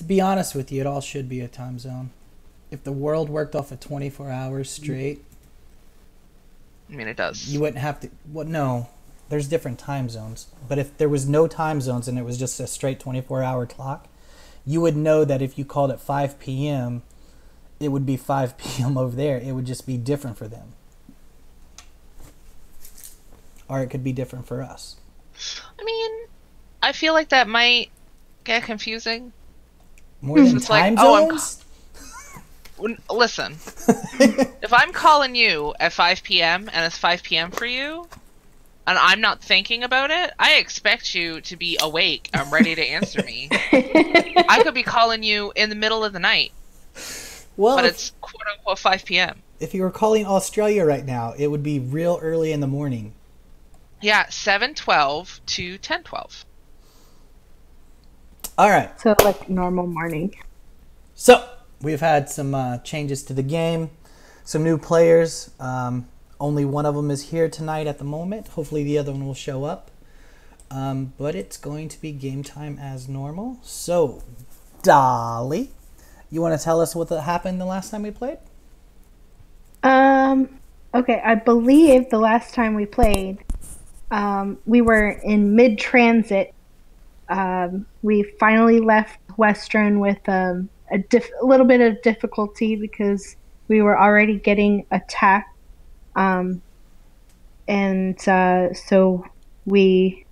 To be honest with you, it all should be a time zone. If the world worked off of 24 hours straight, I mean, it does. you wouldn't have to. Well, no, there's different time zones. But if there was no time zones and it was just a straight 24-hour clock, you would know that if you called at 5 p.m., it would be 5 p.m. over there. It would just be different for them. Or it could be different for us. I mean, I feel like that might get confusing. More than It's like, time oh, zones? listen. If I'm calling you at 5 p.m. and it's 5 p.m. for you, and I'm not thinking about it, I expect you to be awake and ready to answer me. I could be calling you in the middle of the night, Well, but it's quote unquote 5 p.m. if you were calling Australia right now, it would be real early in the morning. Yeah, 7:12 to 10:12. All right. So like normal morning. So we've had some changes to the game, some new players. Only one of them is here tonight at the moment. Hopefully the other one will show up. But it's going to be game time as normal. So, Dolly, you want to tell us what happened the last time we played? Okay, I believe the last time we played, we were in mid-transit. We finally left Western with a little bit of difficulty because we were already getting attacked. So we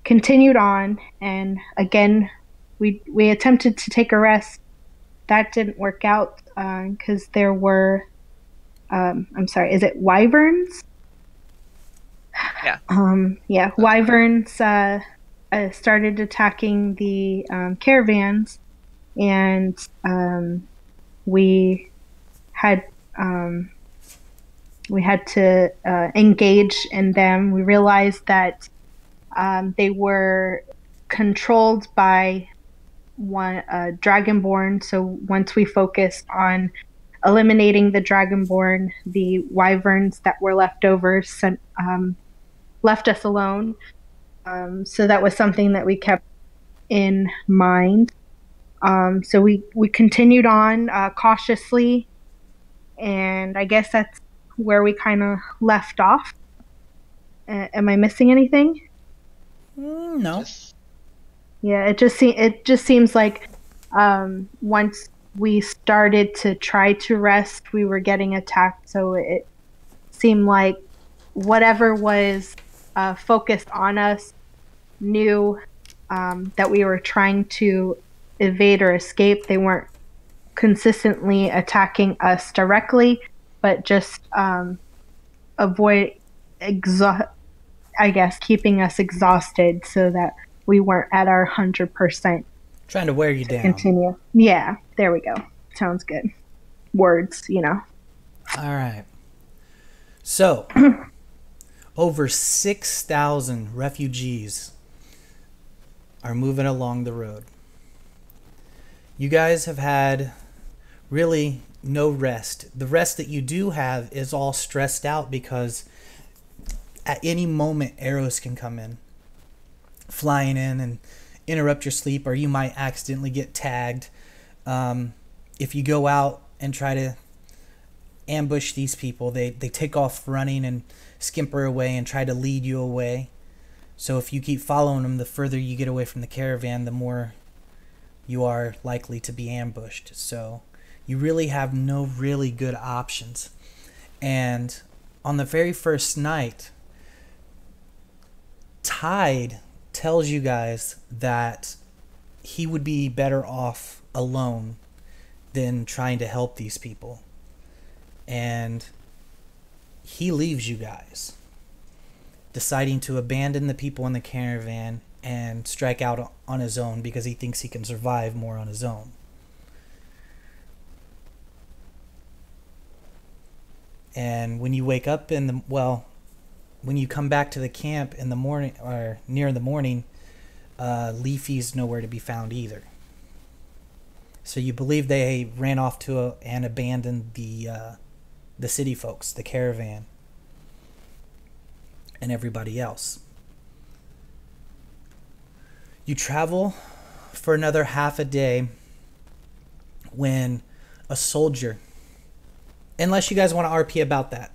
continued on, and again, we attempted to take a rest. That didn't work out because there were, I'm sorry, is it wyverns? Yeah. Yeah, wyverns started attacking the caravans, and we had to engage in them. We realized that they were controlled by one dragonborn. So once we focused on eliminating the dragonborn, the wyverns that were left over left us alone. So that was something that we kept in mind. So we continued on cautiously, and I guess that's where we kind of left off. Am I missing anything? No. Yeah, it just seems like once we started to try to rest, we were getting attacked. So it seemed like whatever was focused on us knew that we were trying to evade or escape. They weren't consistently attacking us directly, but just I guess keeping us exhausted so that we weren't at our 100%. Trying to wear you down. Continue. Yeah, there we go. Sounds good. Words, All right. So, over 6,000 refugees are moving along the road. You guys have had really no rest. The rest that you do have is all stressed out because at any moment arrows can come in, flying in and interrupt your sleep, or you might accidentally get tagged. If you go out and try to ambush these people, they take off running and scamper away and try to lead you away. So if you keep following them, the further you get away from the caravan, the more you are likely to be ambushed. So you really have no really good options. And on the very first night, Tide tells you guys that he would be better off alone than trying to help these people. And he leaves you guys, deciding to abandon the people in the caravan and strike out on his own because he thinks he can survive more on his own. And when you wake up when you come back to the camp in the morning or near the morning, Leafy's nowhere to be found either. So you believe they ran off and abandoned the city folks, the caravan, and everybody else. You travel for another half a day when a soldier, unless you guys want to RP about that.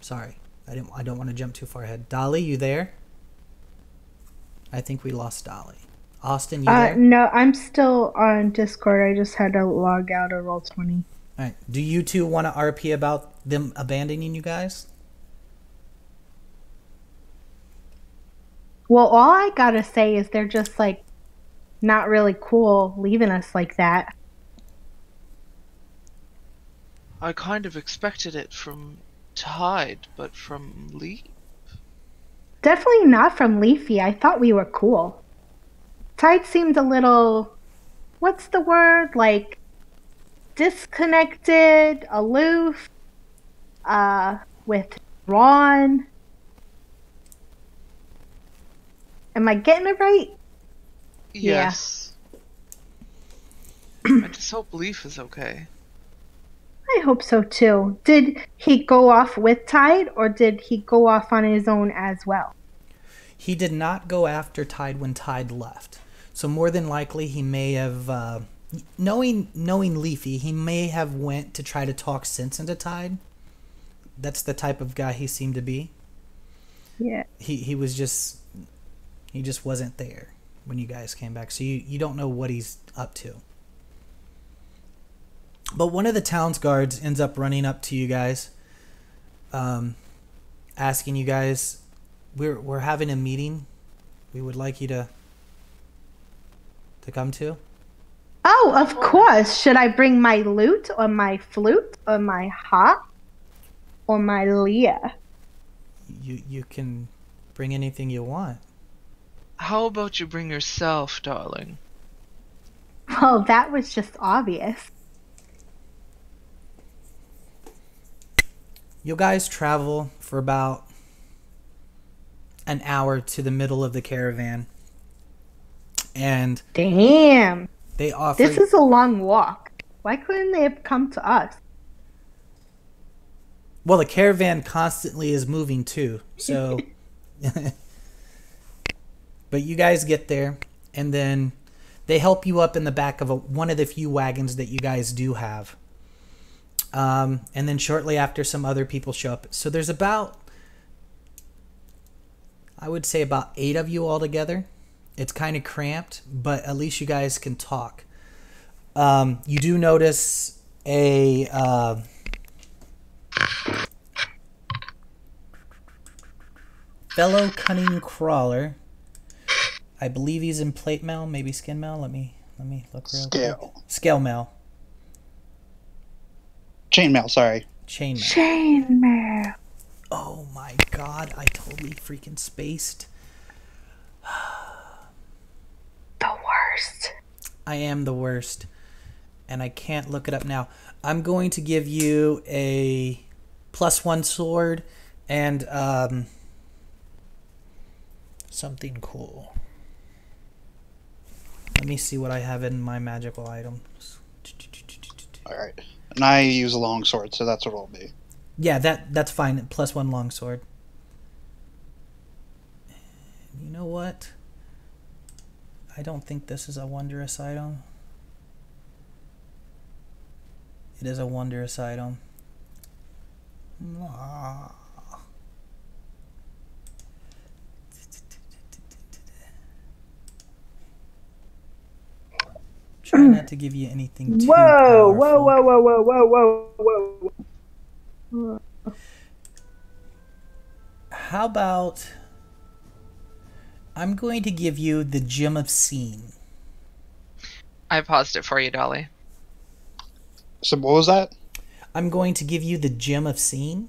Sorry, I don't want to jump too far ahead. Dollee, you there? I think we lost Dollee. Austin, you there? No, I'm still on Discord. I just had to log out of Roll20. All right. Do you two want to RP about them abandoning you guys? Well, all I gotta say is they're just like not really cool leaving us like that. I kind of expected it from Tide, but from Leaf? Definitely not from Leafy. I thought we were cool. Tide seemed a little, what's the word? Like disconnected, aloof, withdrawn. Am I getting it right? Yes. I just hope Leaf is okay. I hope so too. Did he go off with Tide or did he go off on his own as well? He did not go after Tide when Tide left. So more than likely he may have, knowing Leafy, he may have went to try to talk sense into Tide. That's the type of guy he seemed to be. Yeah. He just wasn't there when you guys came back. So you don't know what he's up to. But one of the town's guards ends up running up to you guys, asking you guys, we're having a meeting we would like you to come to. Oh, of course. Should I bring my lute or my flute or my harp or my lyre? You can bring anything you want. How about you bring yourself, darling? Well, that was just obvious. You guys travel for about an hour to the middle of the caravan. And damn, they offer. This is a long walk. Why couldn't they have come to us? Well, the caravan constantly is moving too. So, but you guys get there, and then they help you up in the back of one of the few wagons that you guys do have. And then shortly after, some other people show up. So there's about, I would say, about 8 of you all together. It's kind of cramped, but at least you guys can talk. You do notice a fellow cunning crawler. I believe he's in plate mail, maybe skin mail. Let me look real quick. Scale mail. Chainmail, sorry. Chainmail. Oh my god, I totally freaking spaced. The worst. I am the worst. And I can't look it up now. I'm going to give you a +1 sword and something cool. Let me see what I have in my magical items. Alright. And I use a longsword, so that's what it'll be. Yeah, that's fine. +1 longsword. You know what? I don't think this is a wondrous item. It is a wondrous item. Try not to give you anything too powerful. Whoa. How about I'm going to give you the Gem of Seeing. I paused it for you, Dollee. So what was that? I'm going to give you the Gem of Seeing.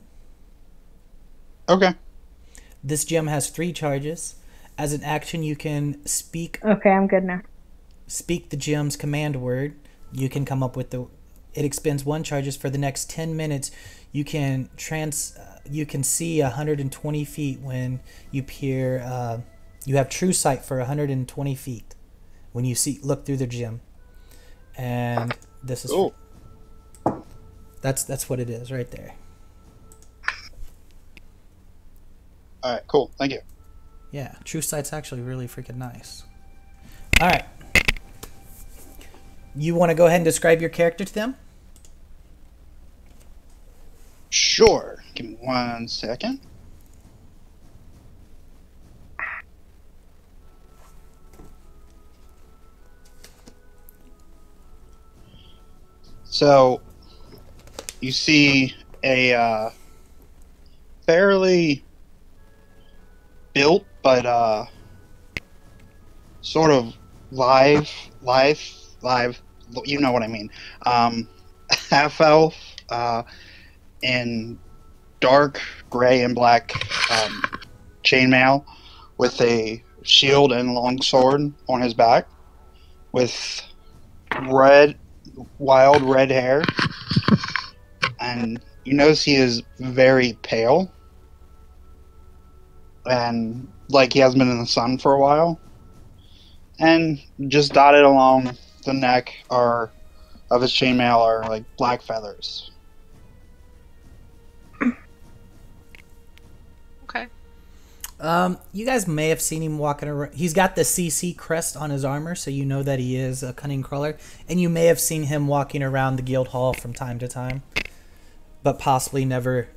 Okay. This gem has 3 charges. As an action, you can speak. Okay, I'm good now. Speak the gem's command word. You can come up with the. It expends 1 charges for the next 10 minutes. You can see 120 feet when you peer. You have true sight for 120 feet when you look through the gem. And this is. Oh. That's what it is right there. All right, cool. Thank you. Yeah, true sight's actually really freaking nice. All right. You want to go ahead and describe your character to them? Sure. Give me 1 second. So, you see a fairly built but sort of live. You know what I mean. Half elf in dark gray and black chainmail, with a shield and long sword on his back, with wild red hair, and you notice he is very pale, and like he hasn't been in the sun for a while, and just dotted along the neck of his chainmail are like black feathers. Okay. You guys may have seen him walking around. He's got the CC crest on his armor, so you know that he is a cunning crawler. And you may have seen him walking around the guild hall from time to time, but possibly never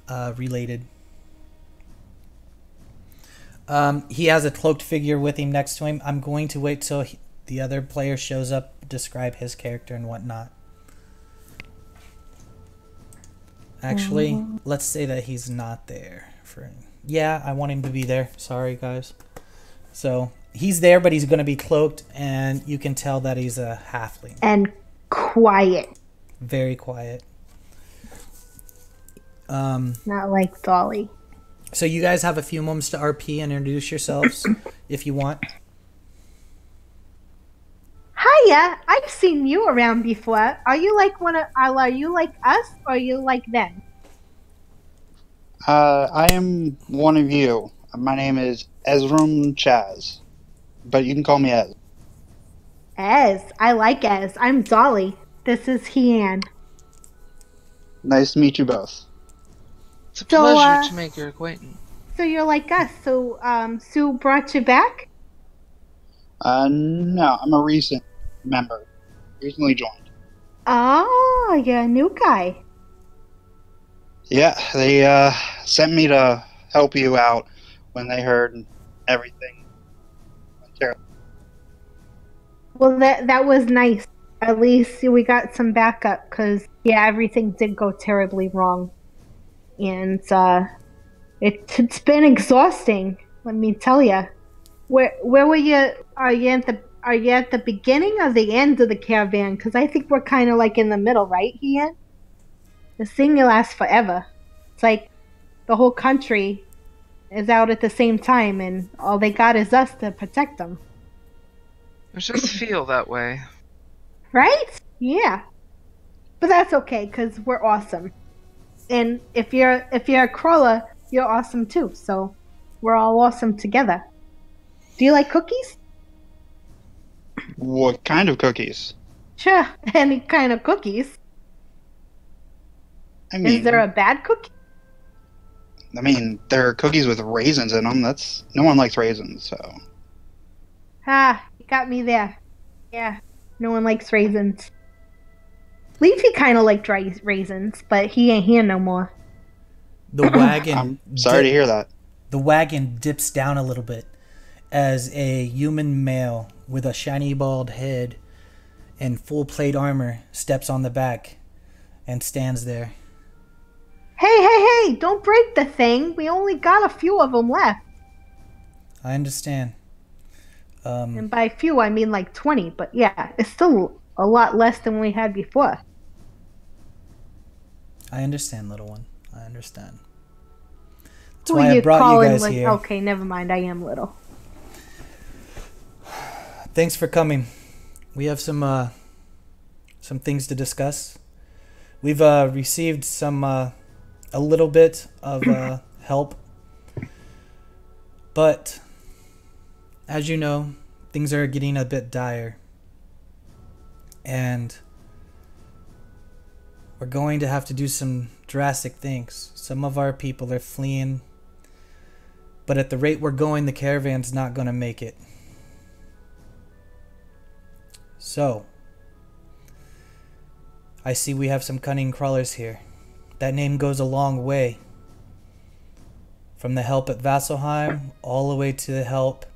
related. He has a cloaked figure with him next to him. I'm going to wait till the other player shows up, describe his character and whatnot. Actually, let's say that he's not there. Yeah, I want him to be there. Sorry, guys. So, he's there, but he's going to be cloaked, and you can tell that he's a halfling. And quiet. Very quiet. Not like Dolly. So you guys have a few moments to RP and introduce yourselves, if you want. Hiya, I've seen you around before. Are you like are you like us, or are you like them? I am one of you. My name is Ezrum Chaz, but you can call me Ez. Ez, I like Ez. I'm Dolly. This is Hien. Nice to meet you both. It's a So, pleasure to make your acquaintance. So you're like us. So Sue brought you back? No, I'm a recent member. Recently joined. Oh, you're a new guy. Yeah, they sent me to help you out when they heard everything went terrible. Well, that was nice. At least we got some backup, because yeah, everything did go terribly wrong, and it's been exhausting. Let me tell you. Where were you? Are you at the beginning or the end of the caravan? Because I think we're kind of like in the middle, right, Ian? This thing lasts forever. It's like the whole country is out at the same time, and all they got is us to protect them. I just feel that way. Right? Yeah. But that's okay, because we're awesome. And if you're a crawler, you're awesome too. So we're all awesome together. Do you like cookies? What kind of cookies? Sure, any kind of cookies. I mean, Is there a bad cookie? there are cookies with raisins in them. No one likes raisins, so. You got me there. Yeah, no one likes raisins. Leafy kind of liked raisins, but he ain't here no more. The wagon. I'm sorry to hear that. The wagon dips down a little bit as a human male with a shiny bald head and full plate armor steps on the back and stands there. Hey, don't break the thing. We only got a few of them left. I understand. And by few, I mean like 20. But yeah, it's still a lot less than we had before. I understand, little one. I understand. That's Who why are I you brought calling you guys like, here. okay, never mind. I am little. Thanks for coming. We have some things to discuss. We've received a little bit of help, but as you know, things are getting a bit dire, and we're going to have to do some drastic things. Some of our people are fleeing, but at the rate we're going, the caravan's not going to make it. So, I see we have some cunning crawlers here. That name goes a long way. From the help at Vasselheim all the way to the help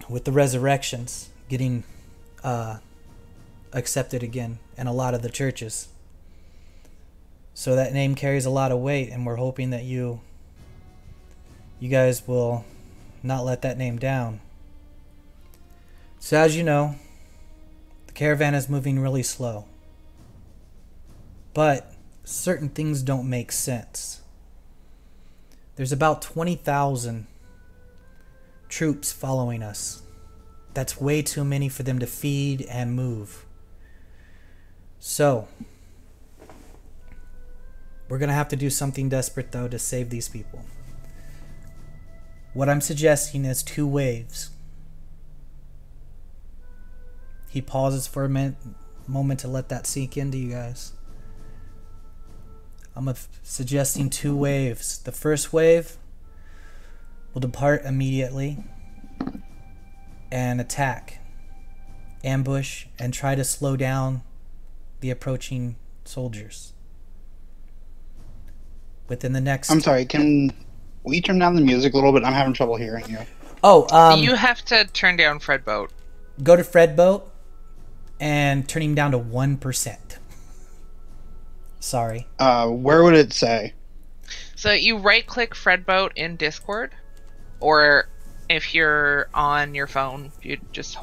with the resurrections getting accepted again in a lot of the churches. So that name carries a lot of weight, and we're hoping that you guys will not let that name down. So as you know, the caravan is moving really slow. But certain things don't make sense. There's about 20,000 troops following us. That's way too many for them to feed and move. So, we're going to have to do something desperate, though, to save these people. What I'm suggesting is 2 waves. He pauses for a moment to let that sink into you guys. I'm suggesting 2 waves. The first wave will depart immediately and attack, ambush, and try to slow down the approaching soldiers. Within the next... I'm sorry, can we turn down the music a little bit? I'm having trouble hearing you. Oh, you have to turn down Fred Boat. Go to Fred Boat and turn him down to 1%. Sorry. Where would it say? So you right-click Fred Boat in Discord, or if you're on your phone, you just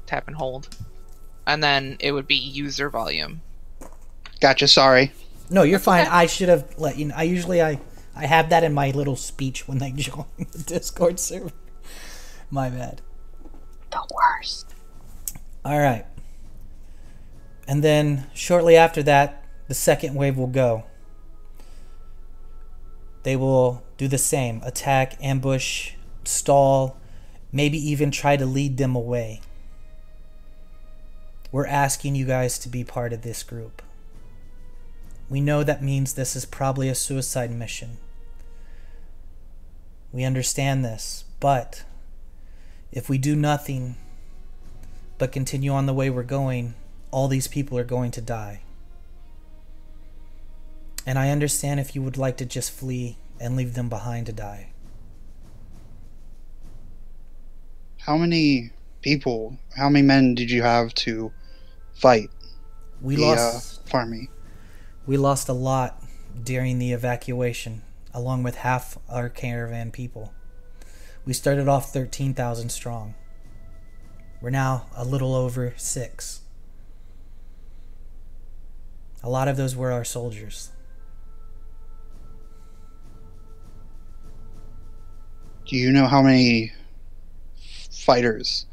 tap and hold, and then it would be user volume. Gotcha, sorry. No, you're fine. I should have let you know. I have that in my little speech when they join the Discord server. My bad. The worst. All right. And then shortly after that, the second wave will go. They will do the same. Attack, ambush, stall, maybe even try to lead them away. We're asking you guys to be part of this group. We know that means this is probably a suicide mission. We understand this, but if we do nothing but continue on the way we're going, all these people are going to die. And I understand if you would like to just flee and leave them behind to die. How many men did you have to fight the army? We lost a lot during the evacuation, along with half our caravan people. We started off 13,000 strong. We're now a little over 6. A lot of those were our soldiers. Do you know how many fighters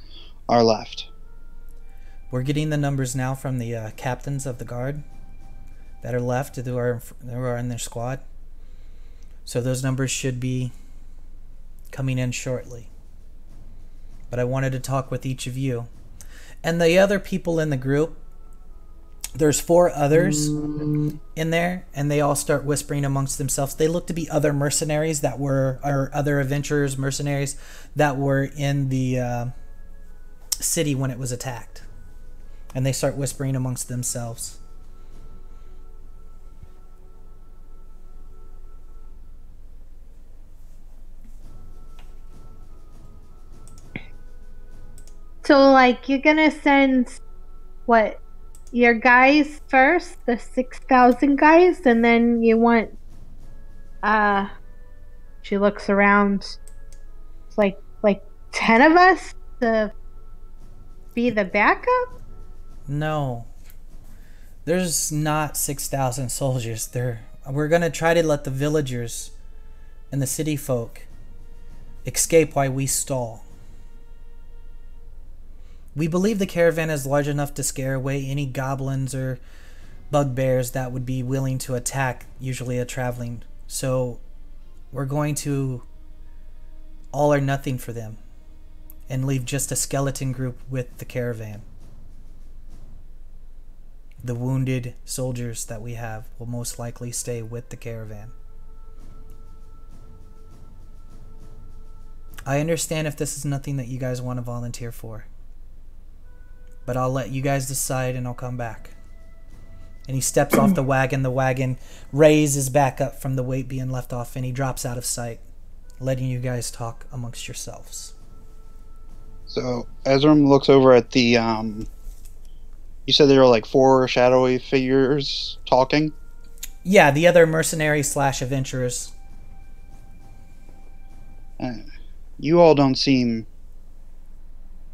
are left? We're getting the numbers now from the captains of the guard that are left, who are in their squad. So those numbers should be coming in shortly. But I wanted to talk with each of you. And the other people in the group, there's 4 others in there, and they all start whispering amongst themselves. They look to be other mercenaries that were, or other adventurers, mercenaries that were in the city when it was attacked. And they start whispering amongst themselves. So, like, you're gonna send, what, your guys first, the 6,000 guys, and then you want, she looks around, it's like 10 of us to be the backup? No. There's not 6,000 soldiers there. We're gonna try to let the villagers and the city folk escape while we stall. We believe the caravan is large enough to scare away any goblins or bugbears that would be willing to attack usually a traveling. So we're going to all or nothing for them and leave just a skeleton group with the caravan. The wounded soldiers that we have will most likely stay with the caravan. I understand if this is nothing that you guys want to volunteer for. But I'll let you guys decide and I'll come back. And he steps off the wagon. The wagon raises back up from the weight being left off, and he drops out of sight, letting you guys talk amongst yourselves. So Ezram looks over at the you said there were like 4 shadowy figures talking? Yeah, the other mercenaries / adventurers. You all don't seem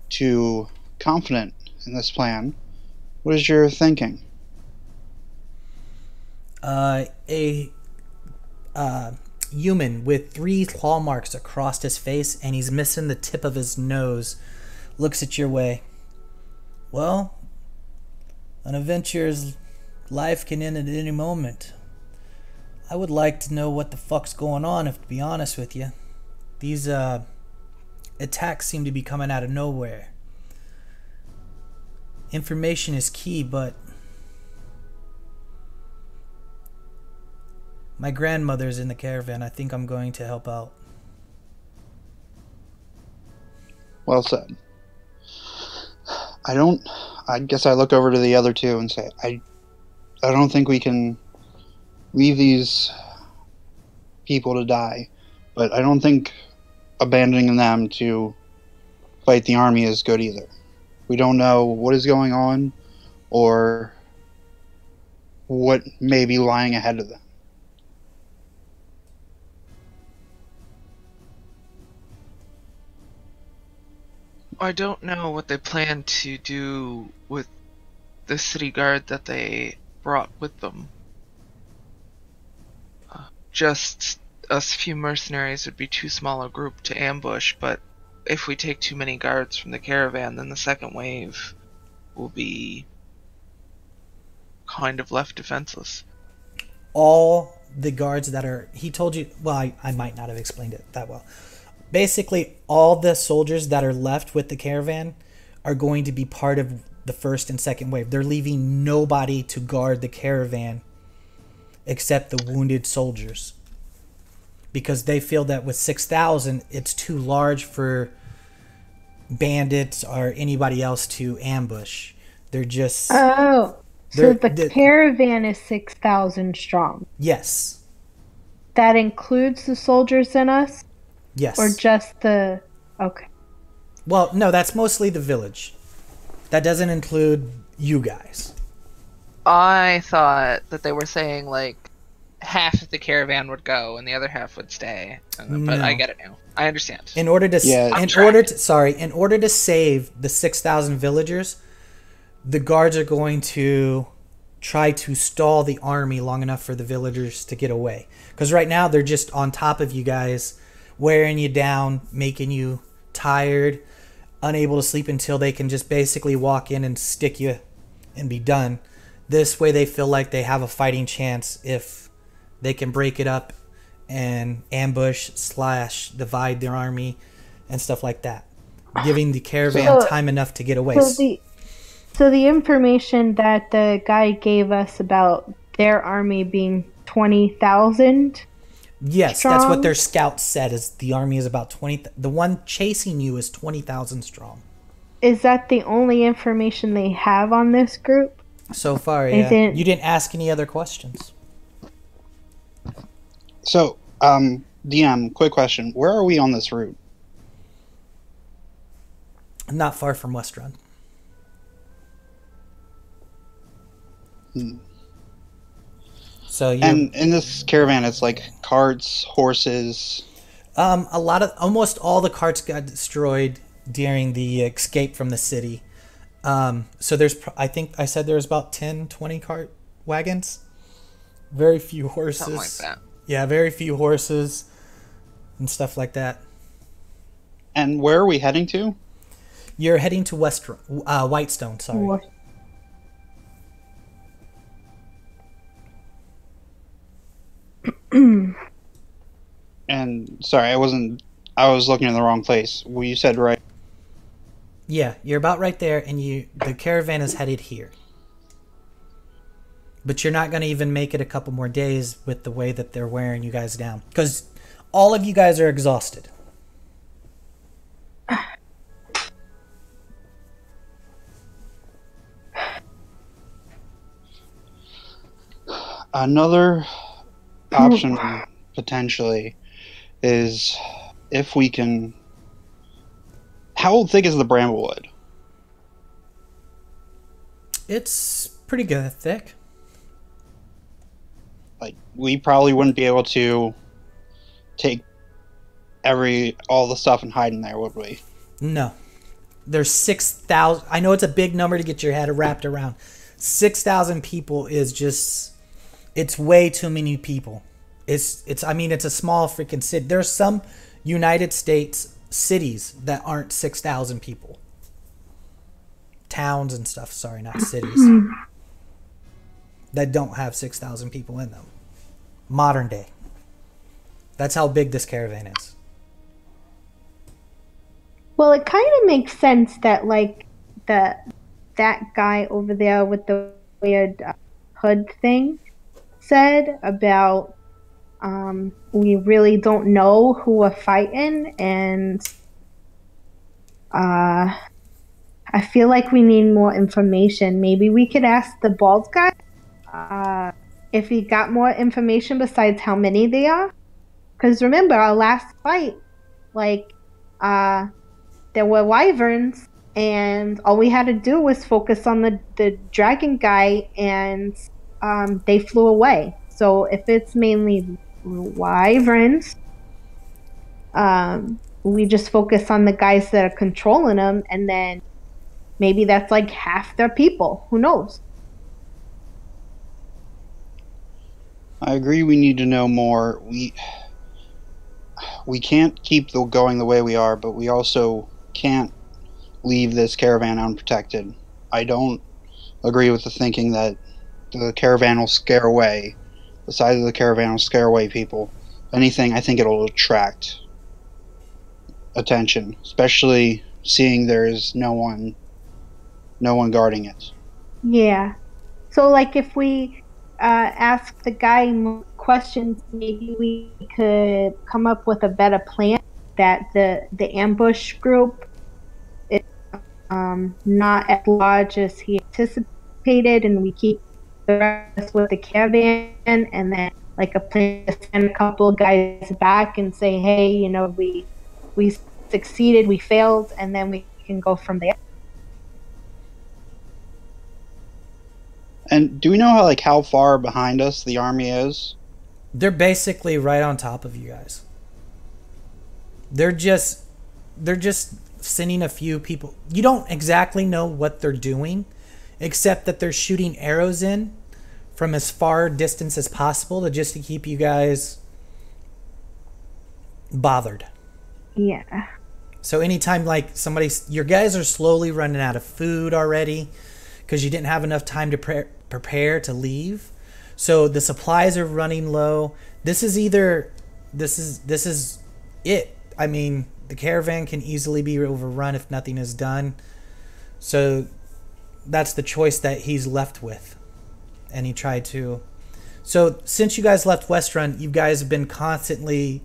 too confident in this plan. What is your thinking? A human with 3 claw marks across his face, and he's missing the tip of his nose, looks at your way. Well, an adventurer's life can end at any moment. I would like to know what the fuck's going on, if to be honest with you. These attacks seem to be coming out of nowhere. Information is key, but my grandmother's in the caravan. I think I'm going to help out. Well said. I guess I look over to the other 2 and say, I don't think we can leave these people to die, but I don't think abandoning them to fight the army is good either. We don't know what is going on or what may be lying ahead of them. I don't know what they plan to do with the city guard that they brought with them. Just us few mercenaries would be too small a group to ambush, but if we take too many guards from the caravan, then the second wave will be kind of left defenseless. All the guards that are... He told you... Well, I might not have explained it that well. Basically, all the soldiers that are left with the caravan are going to be part of the first and second wave. They're leaving nobody to guard the caravan except the wounded soldiers, because they feel that with 6,000, it's too large for bandits or anybody else to ambush. They're just... Oh, so the caravan is 6,000 strong. Yes. That includes the soldiers in us? Yes. Or just the... Okay. Well, no, that's mostly the village. That doesn't include you guys. I thought that they were saying, like, half of the caravan would go and the other half would stay. But I get it now. I understand. In order to save the 6,000 villagers, the guards are going to try to stall the army long enough for the villagers to get away. Because right now they're just on top of you guys, wearing you down, making you tired, unable to sleep until they can just basically walk in and stick you and be done. This way they feel like they have a fighting chance if they can break it up and ambush / divide their army and stuff like that, giving the caravan time enough to get away. So the information that the guy gave us about their army being 20,000. Yes, strong? That's what their scouts said. Is the army is about 20. The one chasing you is 20,000 strong. Is that the only information they have on this group? So far, yeah. You didn't ask any other questions. So, DM, quick question. Where are we on this route? Not far from West Run. So and in this caravan, it's like carts, horses. Almost all the carts got destroyed during the escape from the city. So there's, I think I said there was about 10, 20 cart wagons. Very few horses. Something like that. Yeah, very few horses and stuff like that. And where are we heading to? You're heading to Whitestone, sorry. What? And sorry, I was looking in the wrong place. Well, you said right. Yeah, you're about right there, and the caravan is headed here. But you're not going to even make it a couple more days with the way that they're wearing you guys down. Because all of you guys are exhausted. Another option potentially is if we can. How thick is the bramblewood? It's pretty good, thick. Like, we probably wouldn't be able to take all the stuff and hide in there, would we? No. There's 6,000. I know it's a big number to get your head wrapped around. 6,000 people is just, it's way too many people. I mean, it's a small freaking city. There's some United States cities that aren't 6,000 people. Towns and stuff, sorry, not cities. That don't have 6,000 people in them. Modern day. That's how big this caravan is. Well, it kind of makes sense that like that guy over there with the weird hood thing said about we really don't know who we're fighting, and I feel like we need more information. Maybe we could ask the bald guy if he got more information besides how many they are. Because remember, our last fight, like, there were wyverns, and all we had to do was focus on the dragon guy, and they flew away. So if it's mainly wyverns, we just focus on the guys that are controlling them, and then maybe that's like half their people. Who knows? I agree we need to know more. We can't keep going the way we are, but we also can't leave this caravan unprotected. I don't agree with the thinking that the caravan will scare away. The size of the caravan will scare away people. If anything, I think it'll attract attention, especially seeing there is no one guarding it. Yeah. So like if we ask the guy more questions, maybe we could come up with a better plan that the ambush group is not as large as he anticipated, and we keep the rest with the caravan, and then like a plan to send a couple of guys back and say, hey, you know, we succeeded, we failed, and then we can go from there. And do we know how far behind us the army is? They're basically right on top of you guys. They're just sending a few people. You don't exactly know what they're doing, except that they're shooting arrows in from as far distance as possible to keep you guys bothered. Yeah. So anytime your guys are slowly running out of food already because you didn't have enough time to prepare to leave. So the supplies are running low. This is it. I mean, the caravan can easily be overrun if nothing is done. So that's the choice that he's left with. And he tried to. So since you guys left Westrun, you guys have been constantly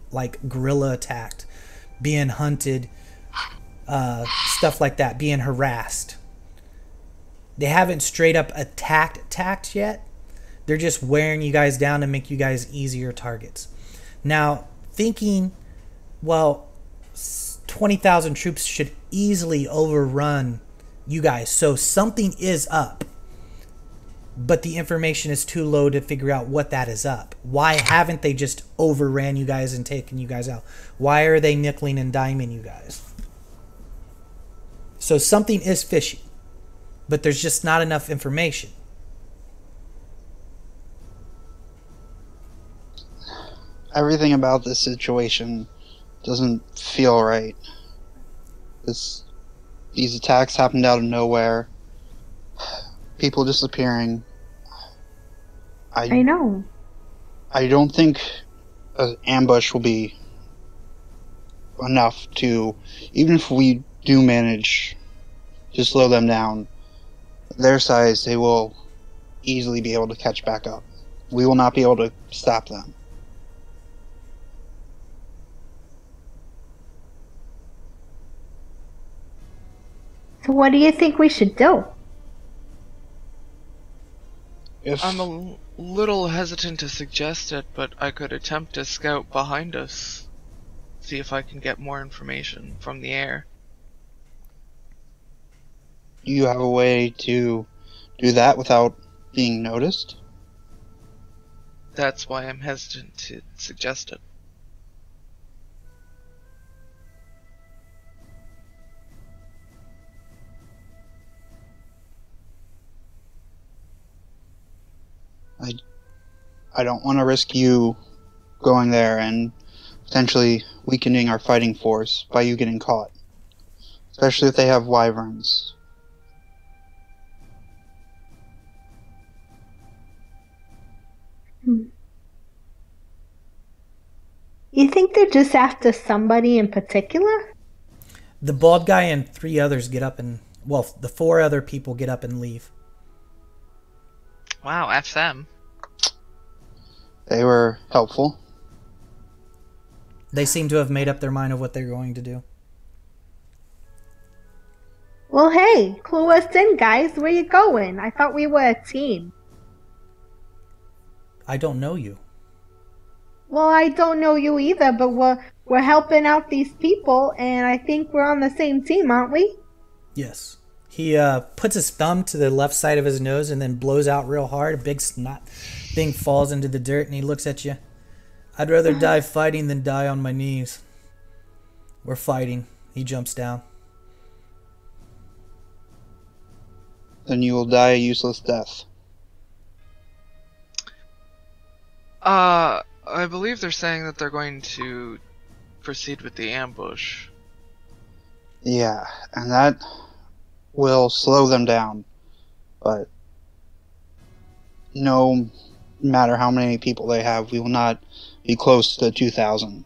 guerrilla attacked, being hunted, stuff like that, being harassed. They haven't straight up attacked yet. They're just wearing you guys down to make you guys easier targets. Now, thinking, 20,000 troops should easily overrun you guys. So something is up. But the information is too low to figure out what that is up. Why haven't they just overran you guys and taken you guys out? Why are they nickeling and diming you guys? So something is fishy. But there's just not enough information. Everything about this situation doesn't feel right. These attacks happened out of nowhere. People disappearing. I know. I don't think an ambush will be enough to, even if we do manage to slow them down, their size, they will easily be able to catch back up. We will not be able to stop them. So what do you think we should do? If I'm a little hesitant to suggest it, but I could attempt to scout behind us. See if I can get more information from the air. you have a way to do that without being noticed, That's why I'm hesitant to suggest it. I don't want to risk you going there and potentially weakening our fighting force by you getting caught. Especially if they have wyverns. You think they're just after somebody in particular? The bald guy and 3 others get up and, well, the 4 other people get up and leave. Wow, F them. They were helpful. They seem to have made up their mind of what they're going to do. Well, hey, clue us in, guys. Where you going? I thought we were a team. I don't know you. Well, I don't know you either, but we're helping out these people, and I think we're on the same team, aren't we? Yes. He puts his thumb to the left side of his nose and then blows out real hard. A big snot thing falls into the dirt, and he looks at you. I'd rather die fighting than die on my knees. We're fighting. He jumps down. Then you will die a useless death. I believe they're saying that they're going to proceed with the ambush. Yeah, and that will slow them down. But no matter how many people they have, we will not be close to 2,000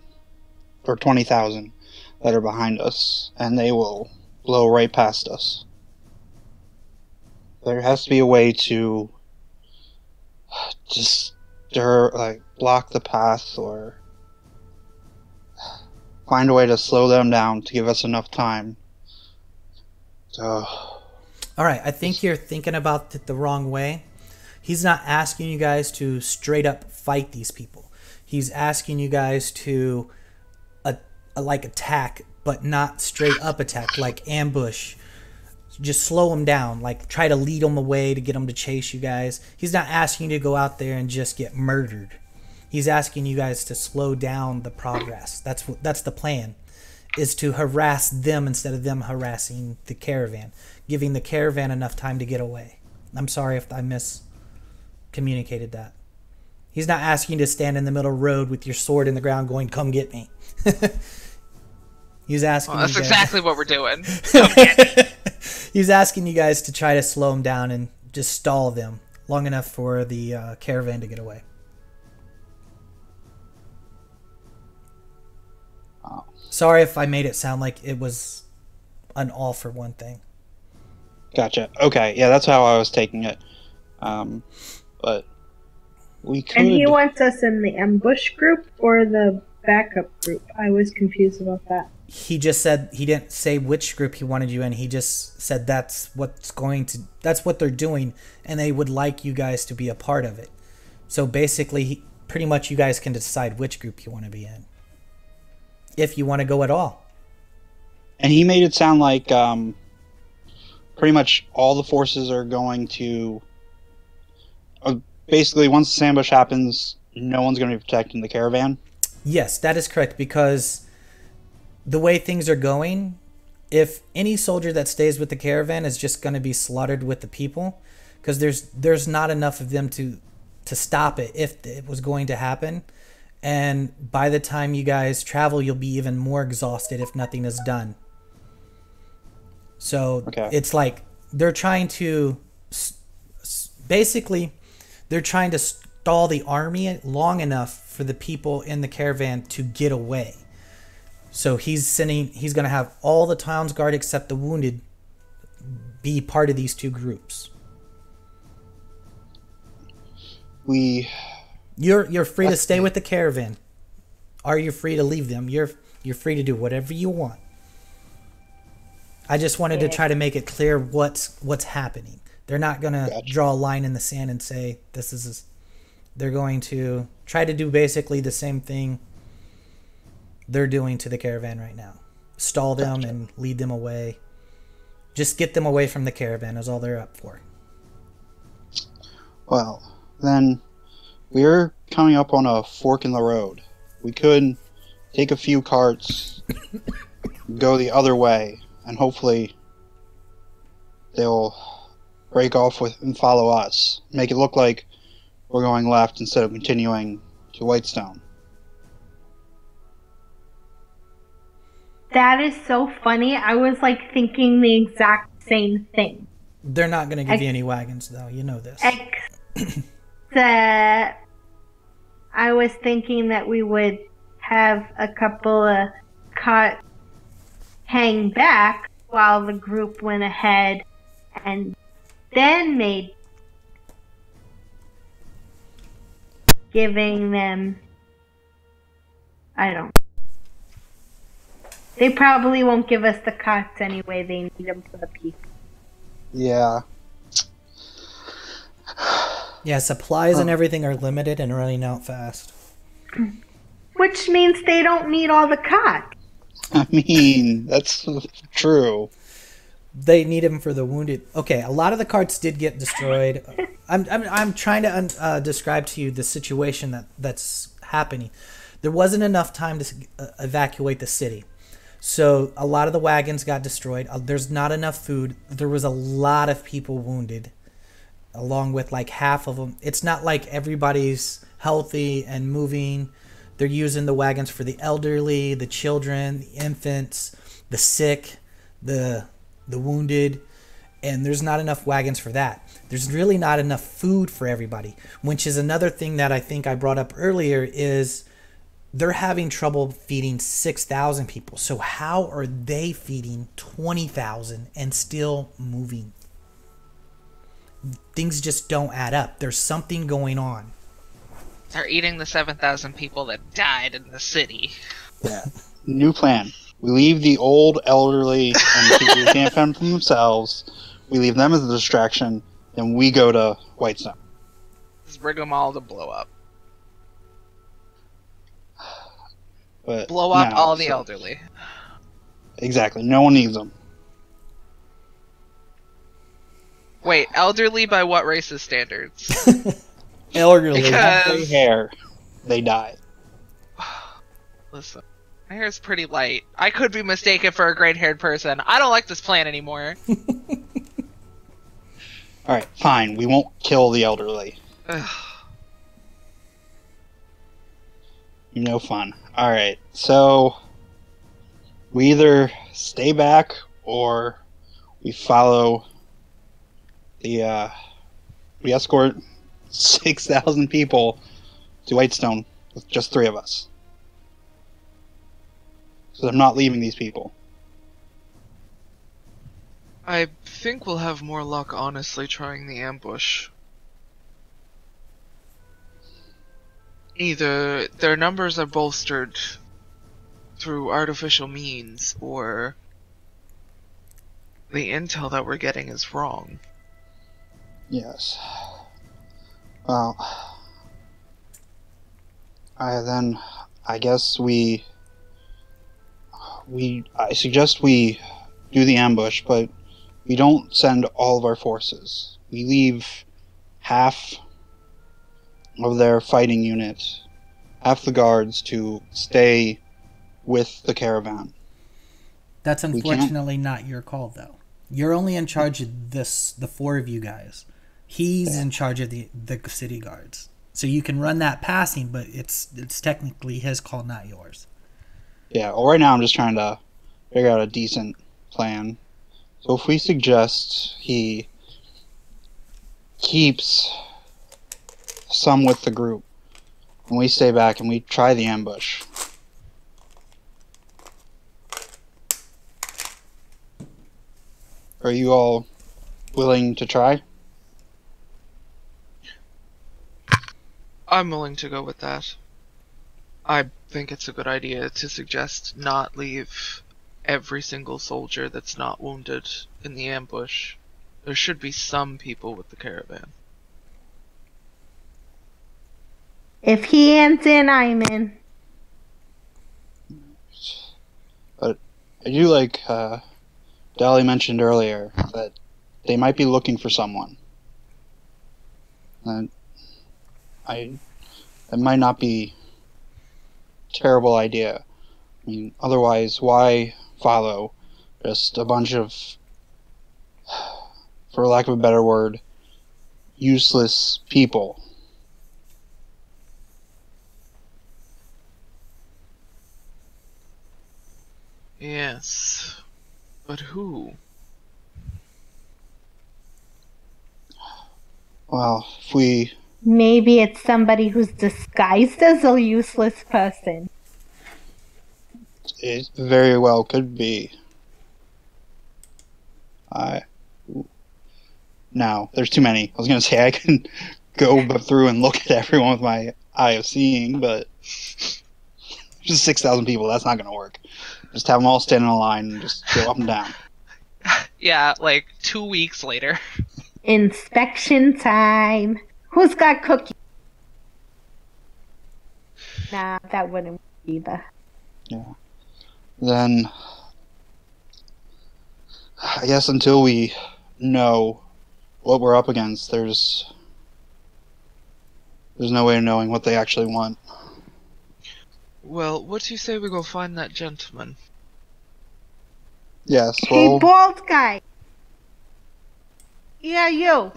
or 20,000 that are behind us, and they will blow right past us. There has to be a way to just block the path or find a way to slow them down to give us enough time. So, all right, I think you're thinking about it the wrong way. He's not asking you guys to straight up fight these people. He's asking you guys to attack, but not straight up attack, like ambush. Just slow them down, like try to lead them away to get them to chase you guys. He's not asking you to go out there and just get murdered. He's asking you guys to slow down the progress. That's the plan, is to harass them instead of them harassing the caravan, giving the caravan enough time to get away. I'm sorry if I miscommunicated that. He's not asking you to stand in the middle of the road with your sword in the ground going, come get me. He's asking Well, that's you guys, exactly what we're doing. Come get me. He's asking you guys to try to slow them down and just stall them long enough for the caravan to get away. oh, Sorry if I made it sound like it was an all for one thing. gotcha. Okay, yeah, that's how I was taking it. But we could. And he wants us in the ambush group or the backup group. I was confused about that. He just said, he didn't say which group he wanted you in. He just said that's what they're doing, and they would like you guys to be a part of it. So basically, pretty much you guys can decide which group you want to be in, if you want to go at all. And he made it sound like pretty much all the forces are going to. Basically, once the ambush happens, no one's going to be protecting the caravan. Yes, that is correct, because the way things are going, if any soldier that stays with the caravan is just going to be slaughtered with the people, because there's not enough of them to stop it if it was going to happen. And by the time you guys travel, you'll be even more exhausted if nothing is done. So It's like they're trying to basically they're trying to stall the army long enough for the people in the caravan to get away. So he's going to have all the town's guard except the wounded be part of these two groups. You're free to stay with the caravan, or you're free to leave them. You're free to do whatever you want. I just wanted to try to make it clear what's happening. They're not going to Gotcha. draw a line in the sand and say, this is... They're going to try to do basically the same thing they're doing to the caravan right now. Stall them and lead them away. Just get them away from the caravan is all they're up for. Well, then we're coming up on a fork in the road. We could take a few carts, go the other way, and hopefully they'll break off with and follow us. Make it look like we're going left instead of continuing to Whitestone. That is so funny. I was like thinking the exact same thing. They're not going to give you any wagons, though. You know this. Except I was thinking that we would have a couple of carts hang back while the group went ahead and then made giving them, I don't know. They probably won't give us the carts anyway. They need them for the people. Yeah. Yeah, supplies and everything are limited and running out fast. Which means they don't need all the carts. I mean, that's true. They need them for the wounded. Okay, a lot of the carts did get destroyed. I'm trying to describe to you the situation that's happening. There wasn't enough time to evacuate the city. So a lot of the wagons got destroyed. There's not enough food. There was a lot of people wounded, along with like half of them. It's not like everybody's healthy and moving. They're using the wagons for the elderly, the children, the infants, the sick, the wounded, and there's not enough wagons for that. There's really not enough food for everybody, which is another thing that I think I brought up earlier is they're having trouble feeding 6,000 people. So how are they feeding 20,000 and still moving? Things just don't add up. There's something going on. They're eating the 7,000 people that died in the city. Yeah. New plan. We leave the old, elderly, and the people who can't fend for themselves. We leave them as a distraction, and we go to Whitestone. Just bring them all to blow up. But Blow up no, all the so- elderly. Exactly. No one needs them. Wait, elderly by what race's standards? Elderly. Because- Gray hair. They die. Listen, my hair's pretty light. I could be mistaken for a gray-haired person. I don't like this plan anymore. Alright, fine. We won't kill the elderly. Ugh. No fun. Alright, so we either stay back or we follow the we escort 6,000 people to Whitestone with just 3 of us. So I'm not leaving these people. I think we'll have more luck honestly trying the ambush. Either their numbers are bolstered through artificial means, or the intel that we're getting is wrong. Yes. Well, I guess I suggest we do the ambush, but we don't send all of our forces. We leave half of their fighting unit, half the guards to stay with the caravan. That's unfortunately not your call, though. You're only in charge of the 4 of you guys. He's in charge of the city guards. So you can run that passing, but it's technically his call, not yours. Yeah, well, right now I'm just trying to figure out a decent plan. So if we suggest he keeps some with the group, and we stay back and we try the ambush. Are you all willing to try? I'm willing to go with that. I think it's a good idea to suggest not leave every single soldier that's not wounded in the ambush. There should be some people with the caravan. If he ain't in, I'm in. But I do like Dolly mentioned earlier that they might be looking for someone. And it might not be a terrible idea. I mean, otherwise, why follow just a bunch of, for lack of a better word, useless people? Yes. But who? Well, if we... Maybe it's somebody who's disguised as a useless person. It very well could be. No, there's too many. I was going to say I can go through and look at everyone with my eye of seeing, but just 6,000 people, that's not going to work. Just have them all stand in a line and just go up and down. Yeah, like 2 weeks later. Inspection time. Who's got cookies? Nah, that wouldn't work either. Yeah. Then, I guess until we know what we're up against, there's no way of knowing what they actually want. Well, what do you say we go find that gentleman? Yes, Hey, well... bald guy. Yeah, you.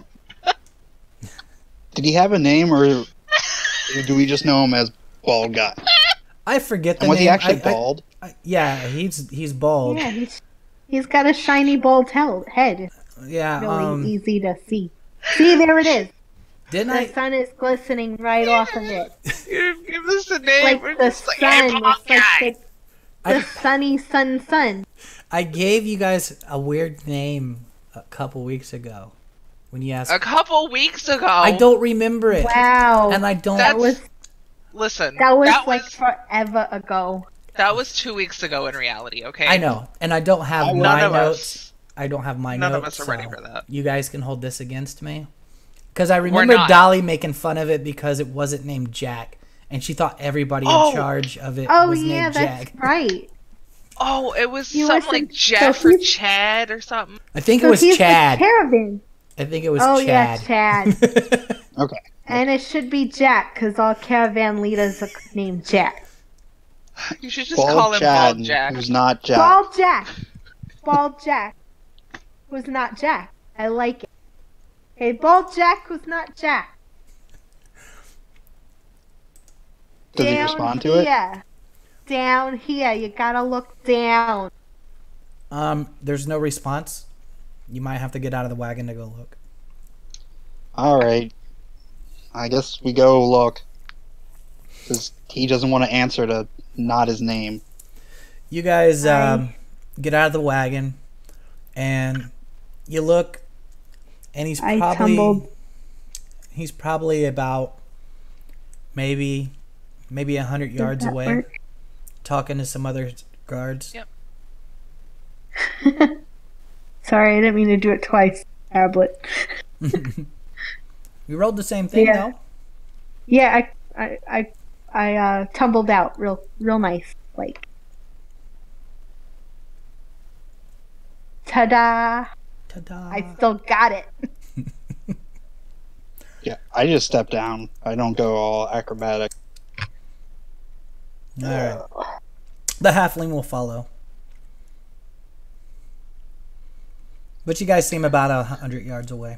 Did he have a name, or do we just know him as Bald Guy? I forget the And was name. he actually bald? Yeah, he's bald. Yeah, he's got a shiny bald head. Yeah, Really easy to see. See, there it is. Didn't The sun is glistening right off of it. You give us a name. Like We're the just like, sun. hey, bald It's like guy. the sunny sun. I gave you guys a weird name a couple weeks ago when you asked. A couple weeks ago. I don't remember it. Wow. And I don't. Listen. That was like forever ago. That was 2 weeks ago in reality, okay? I know, and I don't have None my of notes. us. I don't have my None notes. of us are ready for that. You guys can hold this against me. Because I remember not. Dolly making fun of it because it wasn't named Jack, and she thought everybody in charge of it was named that's Jack. right. Oh, it was You something listen- like Jeff so or he's- Chad or something. I think it So was he's Chad. the caravan. I think it was Oh Chad. yeah, Chad. Okay. And it should be Jack, because all caravan leaders are named Jack. You should just call him Chad, Bald Jack. who's not Jack. Bald Jack. Bald Jack. Who's not Jack. I like it. Hey, Bald Jack who's not Jack. Does he Down respond to it? here. Down here. You gotta look down. There's no response. You might have to get out of the wagon to go look. Alright. I guess we go look. Because he doesn't want to answer to not his name. You guys get out of the wagon, and you look, and he's probably about maybe 100 yards away, work? talking to some other guards. Yep. Sorry, I didn't mean to do it twice. Tablet. We rolled the same thing, though. Yeah, I tumbled out real nice, like. Ta-da! Ta-da! I still got it. Yeah, I just step down. I don't go all acrobatic. All right. The halfling will follow. But you guys seem about 100 yards away.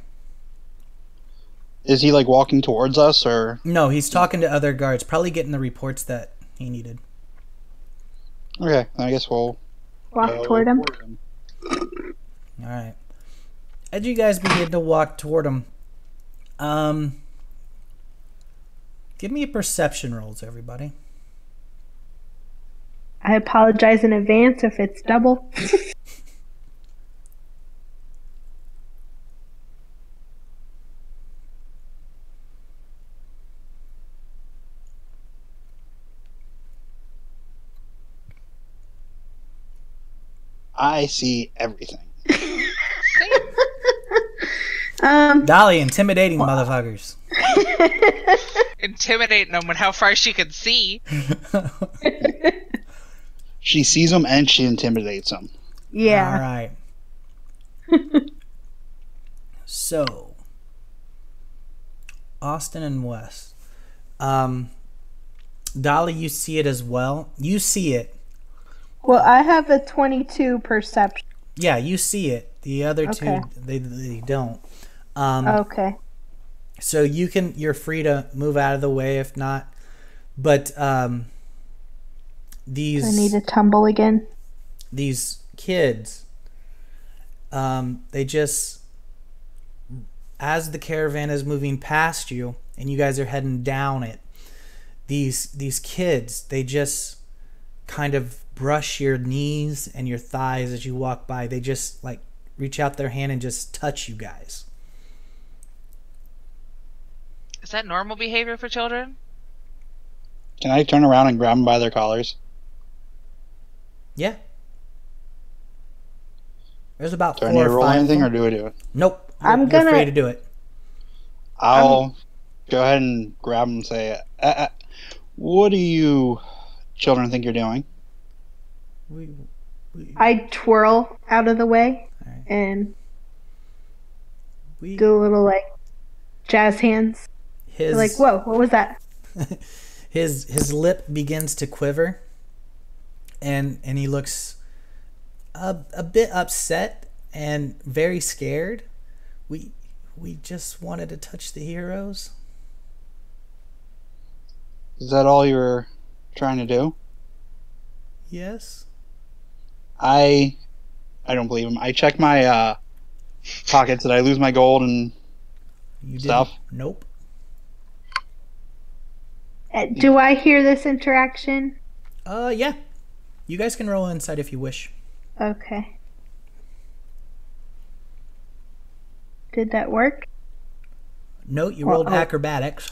Is he like walking towards us, or? No, he's talking to other guards, probably getting the reports that he needed. Okay, I guess we'll Walk toward him. All right. As you guys begin to walk toward him, give me perception rolls, everybody. I apologize in advance if it's double. I see everything. Dolly, intimidating motherfuckers. Intimidating them with how far she could see. She sees them and she intimidates them. Yeah. All right. So, Austin and Wes. Dolly, you see it as well. You see it. Well, I have a 22 perception. Yeah, you see it. The other Okay. two, they don't. Okay. So you're free to move out of the way if not. But these I need to tumble again. these kids, they just, as the caravan is moving past you and you guys are heading down it, these kids, they just kind of brush your knees and your thighs as you walk by. They just like reach out their hand and just touch you guys. Is that normal behavior for children? Can I turn around and grab them by their collars? Yeah. There's about Do I 4 need to or roll 5 anything, of or them. do I do it? Nope. I'm You're free gonna- to do it. I'll go ahead and grab them and say, what do you children think you're doing? We I twirl out of the way Alright. and we do a little like jazz hands. his Like, whoa, what was that? his lip begins to quiver, and he looks a bit upset and very scared. We just wanted to touch the heroes. Is that all you were trying to do? Yes. I don't believe him. I check my pockets. Did I lose my gold and You stuff? didn't? Nope. Do I hear this interaction? Yeah. You guys can roll inside if you wish. Okay. Did that work? No, you rolled Oh. acrobatics.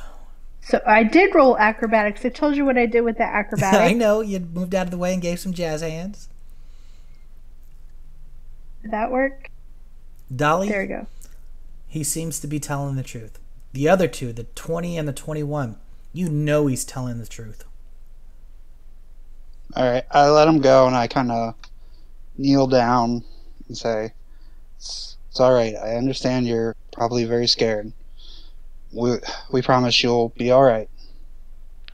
So I did roll acrobatics. I told you what I did with the acrobatics. I know, you moved out of the way and gave some jazz hands. Did that work? Dolly, There we go. he seems to be telling the truth. The other two, the 20 and the 21, you know he's telling the truth. All right, I let him go, and I kind of kneel down and say, "It's all right. I understand you're probably very scared. We promise you'll be all right."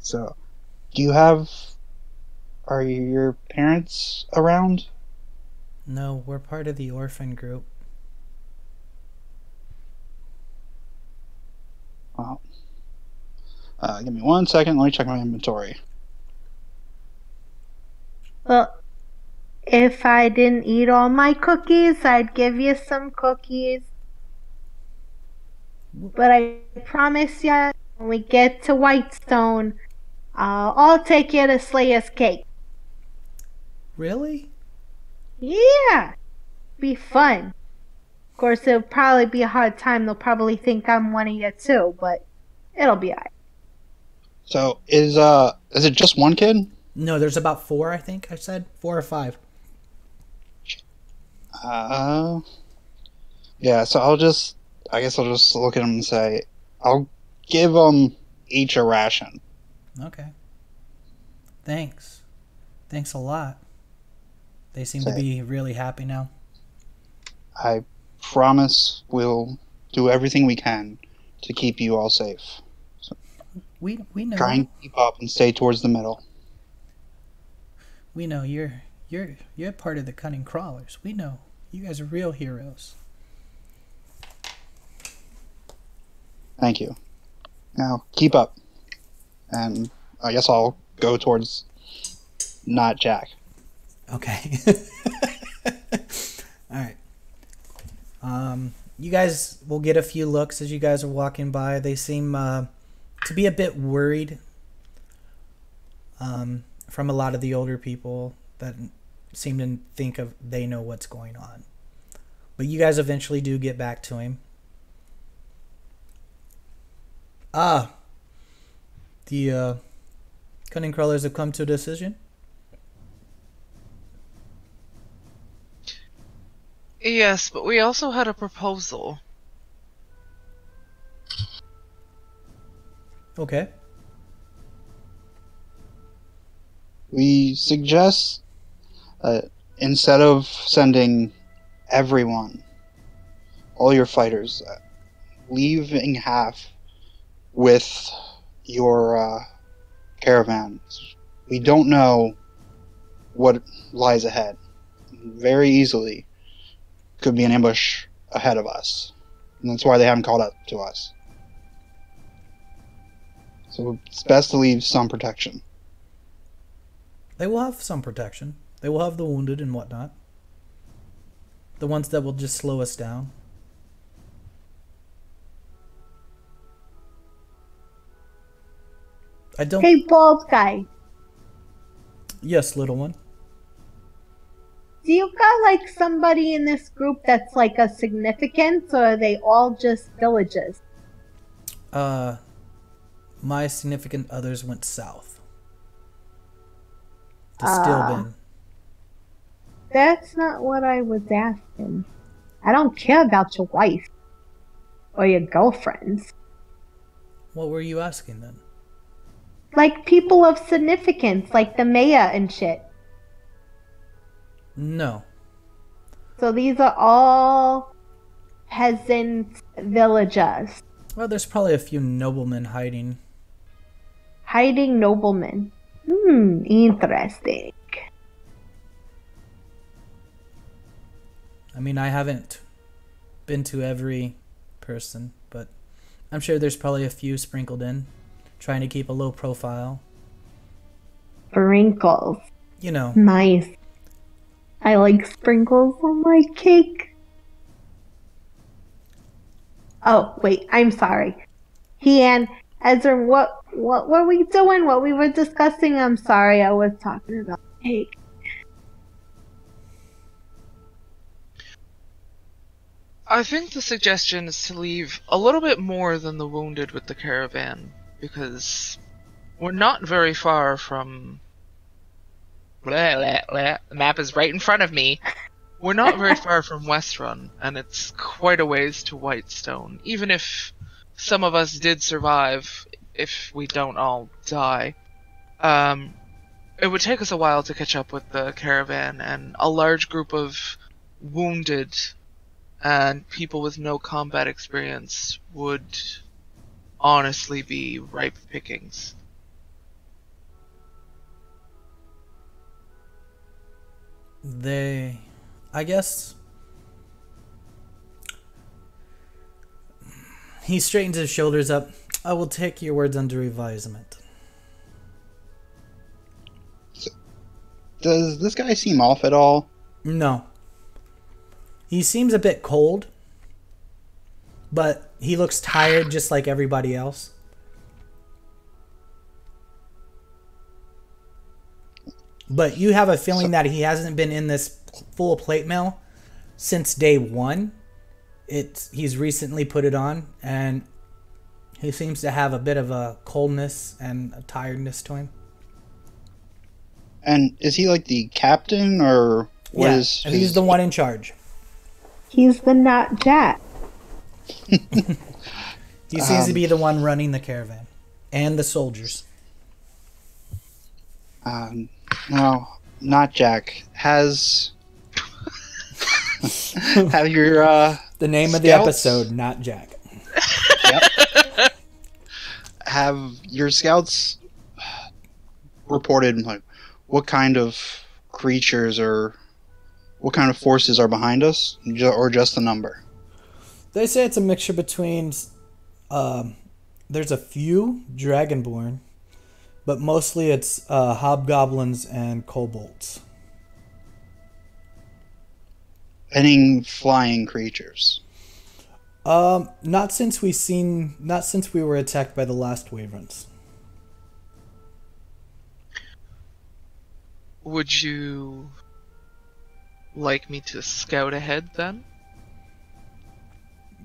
So, are your parents around? No, we're part of the orphan group. Well, give me 1 second. Let me check my inventory. Well, if I didn't eat all my cookies, I'd give you some cookies. But I promise you, when we get to Whitestone, I'll take you to Slayer's Cake. Really? Yeah! Be fun. Of course, it'll probably be a hard time. They'll probably think I'm one of you too, but it'll be alright. So, is it just one kid? No, there's about 4, I think I said. 4 or 5. Yeah. So I guess I'll just look at them and say, I'll give them each a ration. Okay. Thanks. Thanks a lot. They seem to be really happy now. I promise we'll do everything we can to keep you all safe. We know. Try and keep up and stay towards the middle. We know you're part of the Cunning crawlers. We know. You guys are real heroes. Thank you. Now, keep up. And I guess I'll go towards not Jack. Okay. All right. You guys will get a few looks as you guys are walking by. They seem to be a bit worried from a lot of the older people that seem to think they know what's going on. But you guys eventually do get back to him. The Cunning crawlers have come to a decision. Yes, but we also had a proposal. Okay. We suggest instead of sending everyone, all your fighters, leaving half with your caravan. We don't know what lies ahead. Very easily could be an ambush ahead of us. And that's why they haven't called up to us. So it's best to leave some protection. They will have some protection. They will have the wounded and whatnot. The ones that will just slow us down. I don't... Hey, bald guy. Yes, little one. Do you got like somebody in this group that's like a significance, or are they all just villagers? My significant others went south. To Stillben. That's not what I was asking. I don't care about your wife or your girlfriends. What were you asking then? Like people of significance, like the mayor and shit. No. So these are all peasant villagers. Well, there's probably a few noblemen hiding. Hiding noblemen. Interesting. I mean, I haven't been to every person, but I'm sure there's probably a few sprinkled in, trying to keep a low profile. Sprinkles. You know. Nice. I like sprinkles on my cake. Oh, wait, I'm sorry. Ezra, what were we doing? What we were discussing? I'm sorry, I was talking about cake. I think the suggestion is to leave a little bit more than the wounded with the caravan, because we're not very far from... The map is right in front of me. We're not very far from Westrun, and it's quite a ways to Whitestone. Even if some of us did survive, if we don't all die, it would take us a while to catch up with the caravan, and a large group of wounded and people with no combat experience would honestly be ripe pickings. I guess... He straightens his shoulders up. I will take your words under advisement. Does this guy seem off at all? No. He seems a bit cold, but he looks tired just like everybody else. But you have a feeling that he hasn't been in this full plate mail since day one. He's recently put it on, and he seems to have a bit of a coldness and a tiredness to him. And is he like the captain, or what is his... He's the one in charge. He's the not Jack. He seems to be the one running the caravan and the soldiers. No, not Jack. Have your the name of the scouts... episode, not Jack. Yep. Have your scouts reported like what kind of creatures or what kind of forces are behind us, or just the number? They say it's a mixture between... there's a few dragonborn, but mostly it's hobgoblins and kobolds. Any flying creatures? Not since we were attacked by the last wyverns. Would you like me to scout ahead then?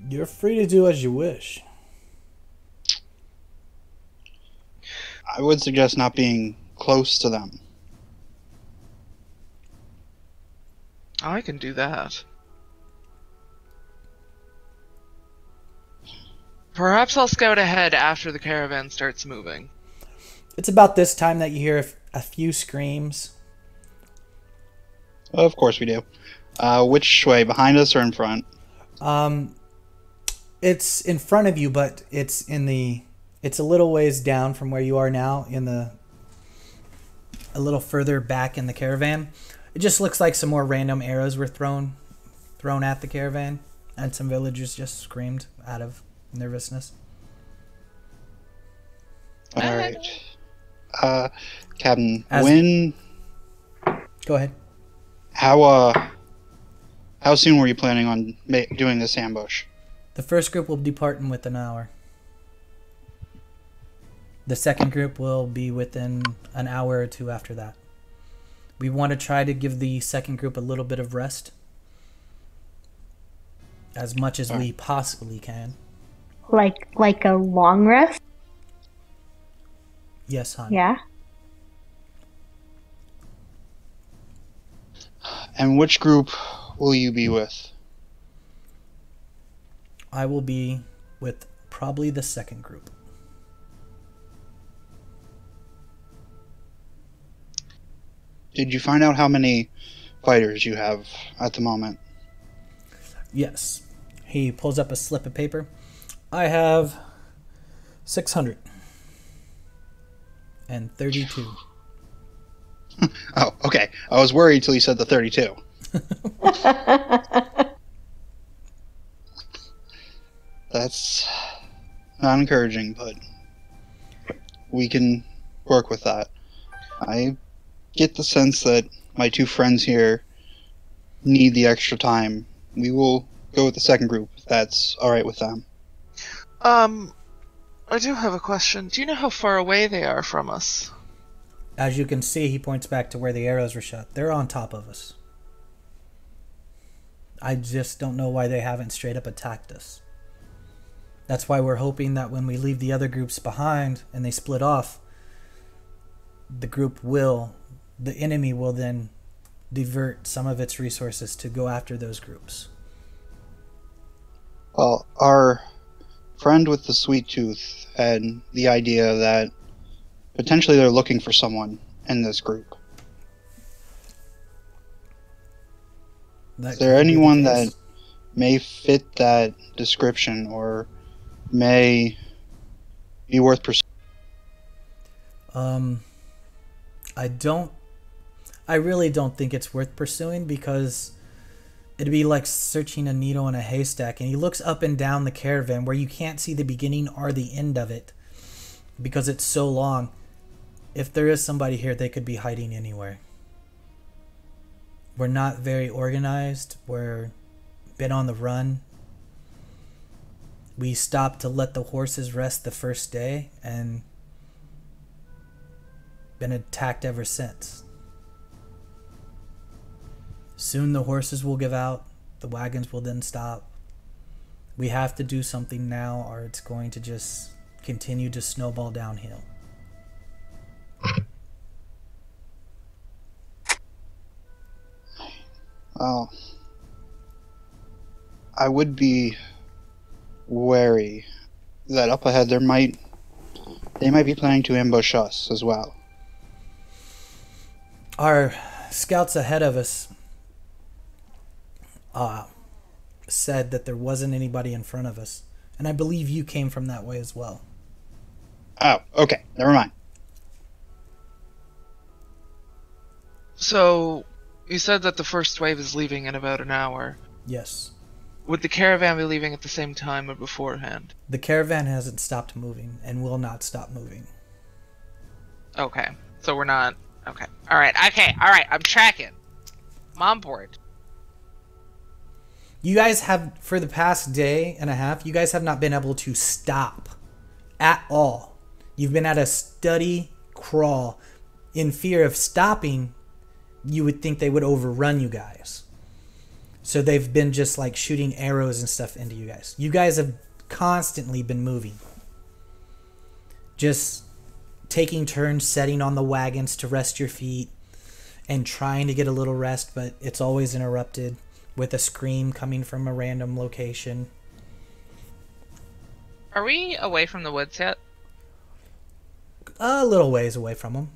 You're free to do as you wish. I would suggest not being close to them. I can do that. Perhaps I'll scout ahead after the caravan starts moving. It's about this time that you hear a few screams. Of course we do. Which way, behind us or in front? It's in front of you, but it's a little ways down from where you are now, a little further back in the caravan. It just looks like some more random arrows were thrown at the caravan, and some villagers just screamed out of nervousness. All right. Captain, Go ahead. How soon were you planning on doing this ambush? The first group will depart in within an hour. The second group will be within an hour or two after that. We want to try to give the second group a little bit of rest. As much as we possibly can. Like a long rest? Yes, hon. Yeah. And which group will you be with? I will be with probably the second group. Did you find out how many fighters you have at the moment? Yes. He pulls up a slip of paper. I have 632. Oh, okay. I was worried till you said the 32. That's not encouraging, but we can work with that. I get the sense that my two friends here need the extra time. We will go with the second group if that's alright with them. I do have a question. Do you know how far away they are from us? As you can see, he points back to where the arrows were shot. They're on top of us. I just don't know why they haven't straight up attacked us. That's why we're hoping that when we leave the other groups behind and they split off, the enemy will then divert some of its resources to go after those groups. Well, our friend with the sweet tooth had the idea that potentially they're looking for someone in this group. Is there anyone that may fit that description or may be worth pursuing? I really don't think it's worth pursuing, because it'd be like searching a needle in a haystack, and he looks up and down the caravan where you can't see the beginning or the end of it because it's so long. If there is somebody here, they could be hiding anywhere. We're not very organized. We're been on the run. We stopped to let the horses rest the first day and been attacked ever since. Soon the horses will give out. The wagons will then stop. We have to do something now, or it's going to just continue to snowball downhill. Well, I would be wary that up ahead they might be planning to ambush us as well. Our scouts ahead of us said that there wasn't anybody in front of us, and I believe you came from that way as well. Oh, okay. Never mind. So, you said that the first wave is leaving in about an hour. Yes. Would the caravan be leaving at the same time or beforehand? The caravan hasn't stopped moving and will not stop moving. Okay. So we're not... Okay. Alright, I'm tracking. I'm on board. You guys have, for the past day and a half, you guys have not been able to stop at all. You've been at a steady crawl. In fear of stopping, you would think they would overrun you guys. So they've been just like shooting arrows and stuff into you guys. You guys have constantly been moving. Just taking turns setting on the wagons to rest your feet and trying to get a little rest, but it's always interrupted with a scream coming from a random location. Are we away from the woods yet? A little ways away from them.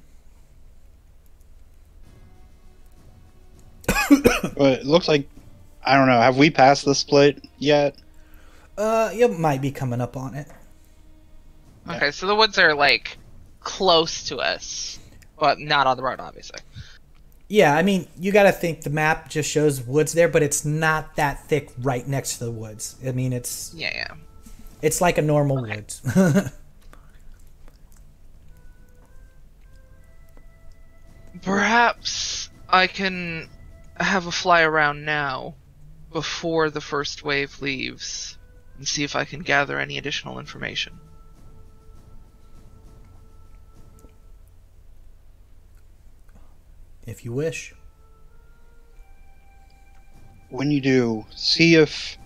But it looks like, I don't know, have we passed the split yet? You might be coming up on it. Yeah. Okay, so the woods are, like, close to us, but not on the road, obviously. Yeah, I mean, you got to think the map just shows woods there, but it's not that thick right next to the woods. I mean, it's Yeah. it's like a normal woods. Perhaps I can have a fly around now, before the first wave leaves, and see if I can gather any additional information. If you wish. When you do, see if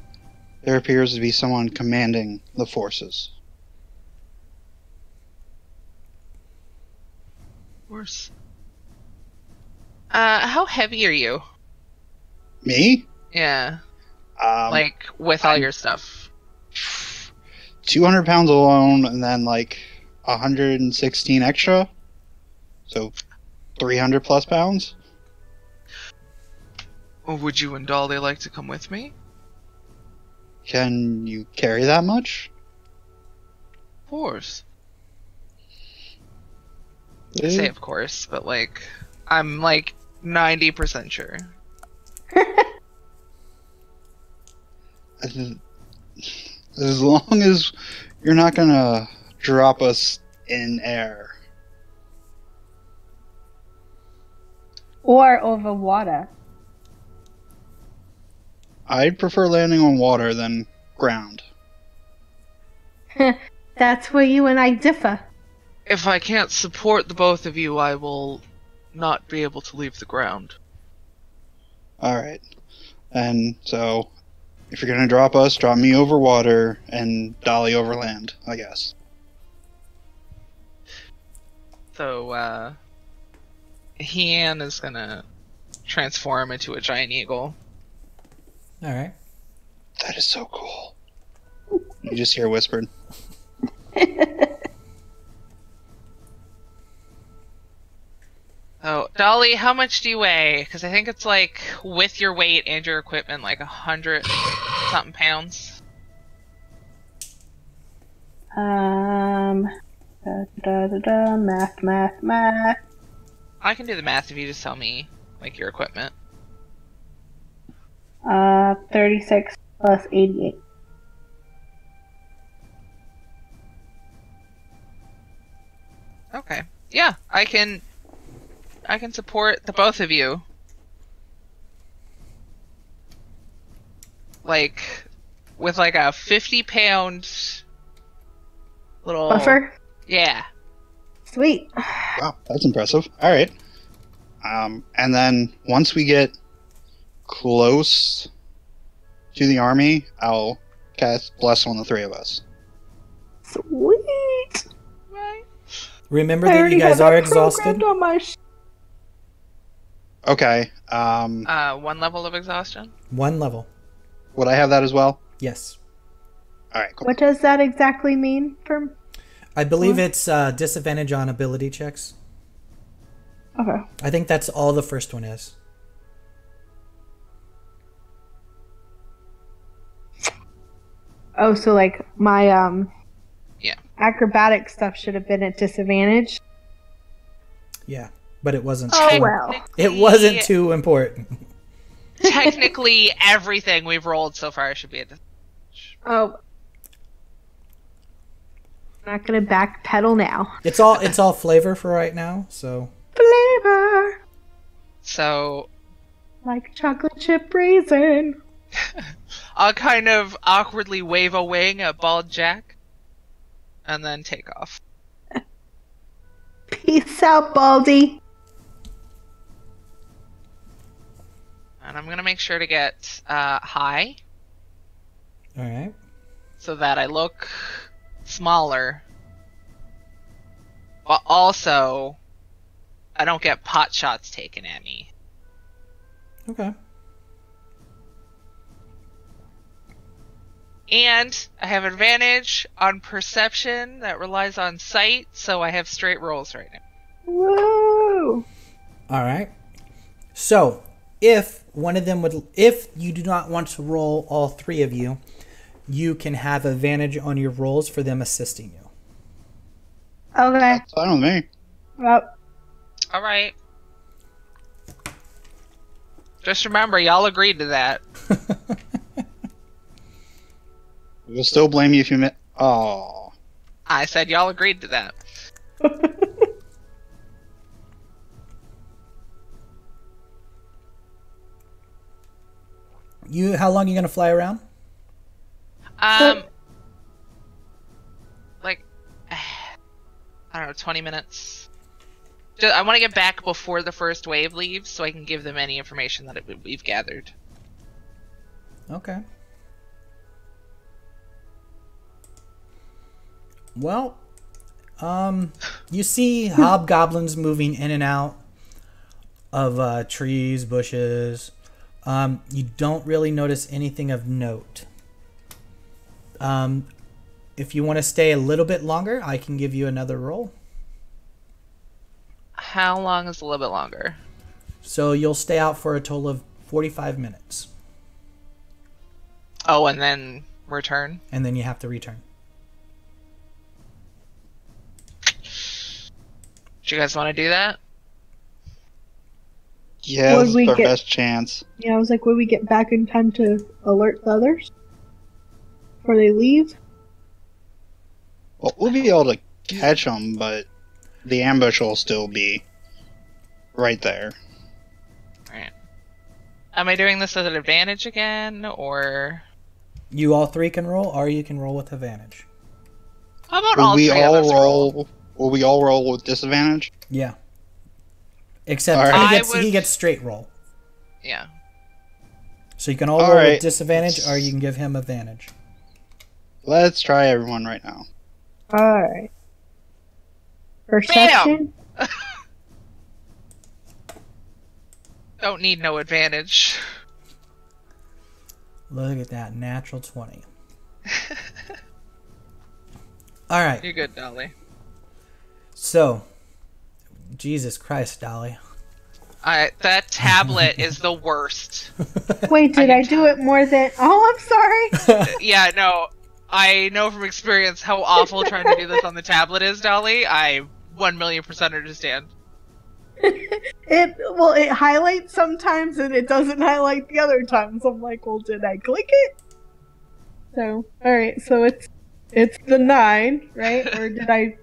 there appears to be someone commanding the forces. Of course. How heavy are you? Me? Yeah, Like, with all your stuff. 200 pounds alone, and then like 116 extra. So 300 plus pounds. Or would you and Dolly like to come with me? Can you carry that much? Of course. I say of course, but like, I'm like 90% sure. As long as you're not gonna drop us in air. Or over water. I'd prefer landing on water than ground. That's where you and I differ. If I can't support the both of you, I will not be able to leave the ground. Alright. And so, if you're gonna drop us, drop me over water and Dolly over land, I guess. So, Hean is gonna transform into a giant eagle. Alright. That is so cool. You just hear whispered. Oh, Dolly, how much do you weigh? Because I think it's like, with your weight and your equipment, like 100 something pounds. Math. I can do the math if you just tell me, like, your equipment. 36 plus 88. Okay. Yeah, I can support the both of you. Like, with like a 50-pound little Buffer? Yeah. Sweet. Wow, that's impressive. Alright. And then once we get close to the army, I'll cast Bless on the three of us. Sweet. Right. Remember that you guys are exhausted. On my Okay. One level of exhaustion. One level. Would I have that as well? Yes. Alright, cool. What does that exactly mean for? I believe it's disadvantage on ability checks. Okay. I think that's all the first one is. Oh, so like my Yeah. acrobatic stuff should have been at disadvantage. Yeah, but it wasn't. Oh well. It wasn't too important. Technically, everything we've rolled so far should be a disadvantage. Oh. Not gonna backpedal now. It's all flavor for right now. So Flavor So like chocolate chip raisin. I'll kind of awkwardly wave a wing at Bald Jack, and then take off. Peace out, Baldy. And I'm gonna make sure to get high, all right. so that I look smaller, but also I don't get pot shots taken at me. Okay. And I have advantage on perception that relies on sight, so I have straight rolls right now. Woo! All right. So, if you do not want to roll all three of you, you can have advantage on your rolls for them assisting you. Okay. That's fine with me. Well, All right. Just remember, y'all agreed to that. We'll still blame you if you miss. Oh. I said y'all agreed to that. How long are you going to fly around? Like, I don't know, 20 minutes. I want to get back before the first wave leaves, so I can give them any information that we've gathered. Okay. Well, you see hobgoblins moving in and out of trees, bushes. You don't really notice anything of note. If you want to stay a little bit longer, I can give you another roll. How long is a little bit longer? So you'll stay out for a total of 45 minutes. Oh, and then return? And then you have to return. Do you guys want to do that? Yeah, Would this we is our get- best chance. yeah, I was like, would we get back in time to alert the others? Before they leave? Well, we'll be able to catch them, but the ambush will still be right there. Alright. Am I doing this as an advantage again, or... You all three can roll, or you can roll with advantage. How about Will all we three of us all roll? roll? Will we all roll with disadvantage? Yeah. Except All right. he gets straight roll. Yeah. So you can all All roll right. with disadvantage, or you can give him advantage. Let's try everyone right now. Alright. Perception? Don't need no advantage. Look at that, natural 20. All right. You're good, Dolly. So, Jesus Christ, Dolly. That tablet is the worst. Wait, did I do it more than... Oh, I'm sorry! Yeah, no. I know from experience how awful trying to do this on the tablet is, Dolly. I 1,000,000% understand. It highlights sometimes and it doesn't highlight the other times. I'm like, well, did I click it? So, alright, so it's the 9, right? Or did I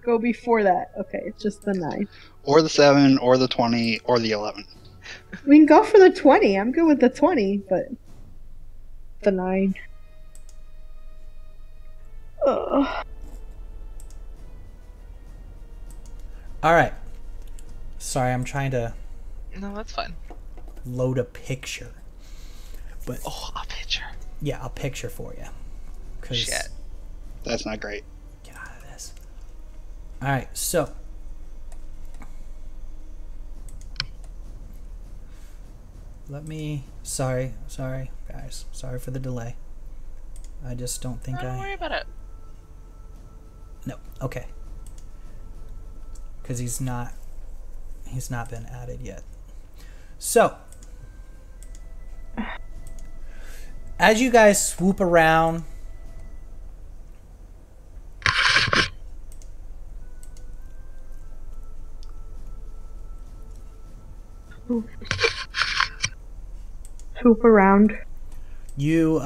go before that? Okay, it's just the 9. Or the 7, or the 20, or the 11. We can go for the 20. I'm good with the 20, but the 9. Ugh. All right. Sorry, I'm trying to No, that's fine. load a picture. But Oh, a picture. yeah, a picture for you. 'Cause- Shit. That's not great. Get out of this. All right, so let me. Sorry, guys. Sorry for the delay. I just don't think Don't worry about it. No. Okay. Because he's not been added yet. So, as you guys swoop around, Swoop around. you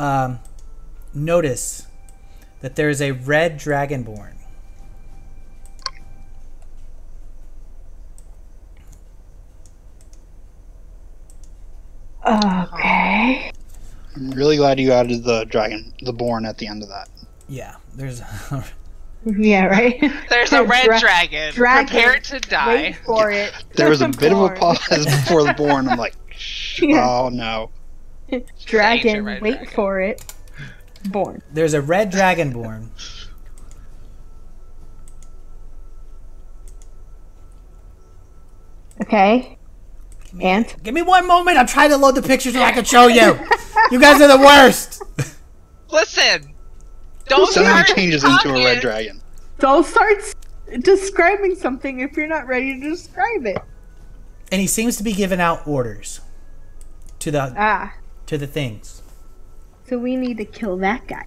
notice that there is a red dragonborn. Okay. I'm really glad you added the born at the end of that. Yeah, there's. Yeah, right? There's a red dragon. dragon. Prepare to die. Wait for it. There was a bit of a Born. pause before the born. I'm like, Yeah. oh no. Dragon, Ancient red wait dragon. for it. Born. There's a red dragonborn. Okay. And? Give me one moment. I'm trying to load the picture so I can show you. You guys are the worst. Listen. Don't Suddenly start changes into a talking. red dragon. Don't start describing something if you're not ready to describe it. And he seems to be giving out orders to the things. So we need to kill that guy.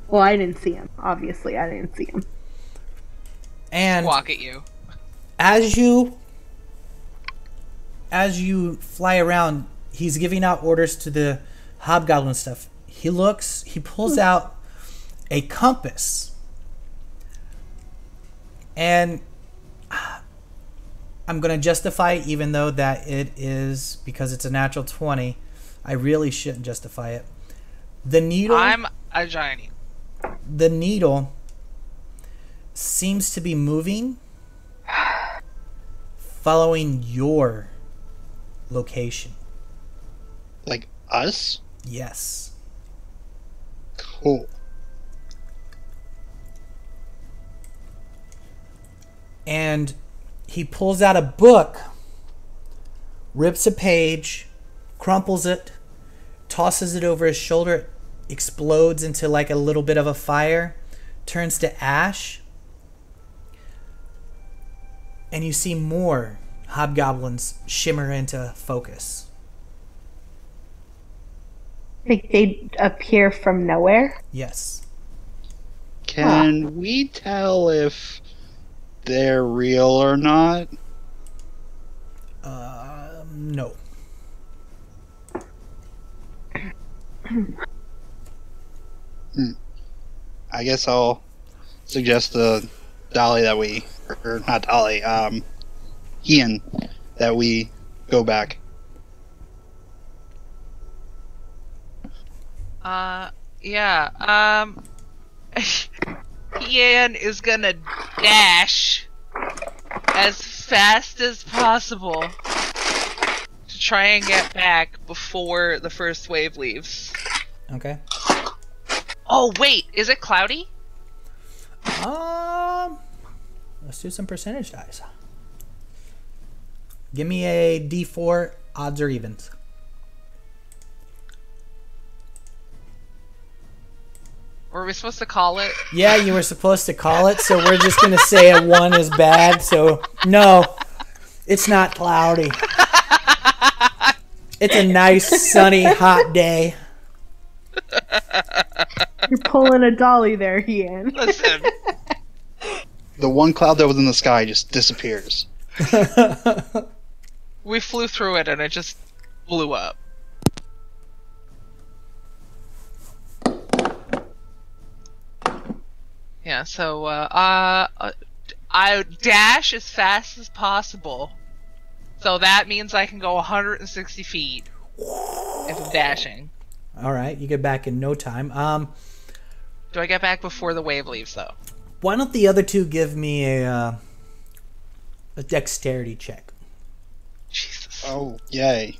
Well, I didn't see him. Obviously, I didn't see him. And Walk at you. as you fly around, he's giving out orders to the hobgoblin stuff. He pulls out a compass. And I'm going to justify it, even though that it is, because it's a natural 20. I really shouldn't justify it. The needle... I'm a giant. The needle seems to be moving, following your location. Like us? Yes. Cool. And he pulls out a book, rips a page, crumples it, tosses it over his shoulder, explodes into like a little bit of a fire, turns to ash, and you see more hobgoblins shimmer into focus. Like they appear from nowhere. Yes. Can we tell if they're real or not? No. I guess I'll suggest to Dolly that we, or not Dolly, Ian, that we go back. Yeah. Ian is gonna dash as fast as possible to try and get back before the first wave leaves. Okay. Oh, wait, is it cloudy? Let's do some percentage dice. Give me a D4, odds or evens. Were we supposed to call it? Yeah, you were supposed to call it, so we're just going to say a 1 is bad. So, no, it's not cloudy. It's a nice, sunny, hot day. You're pulling a dolly there, Ian. Listen. The one cloud that was in the sky just disappears. We flew through it and it just blew up. Yeah, so, I dash as fast as possible. So that means I can go 160 feet if I'm dashing. All right, you get back in no time. Do I get back before the wave leaves, though? Why don't the other two give me a dexterity check? Jesus. Oh, yay.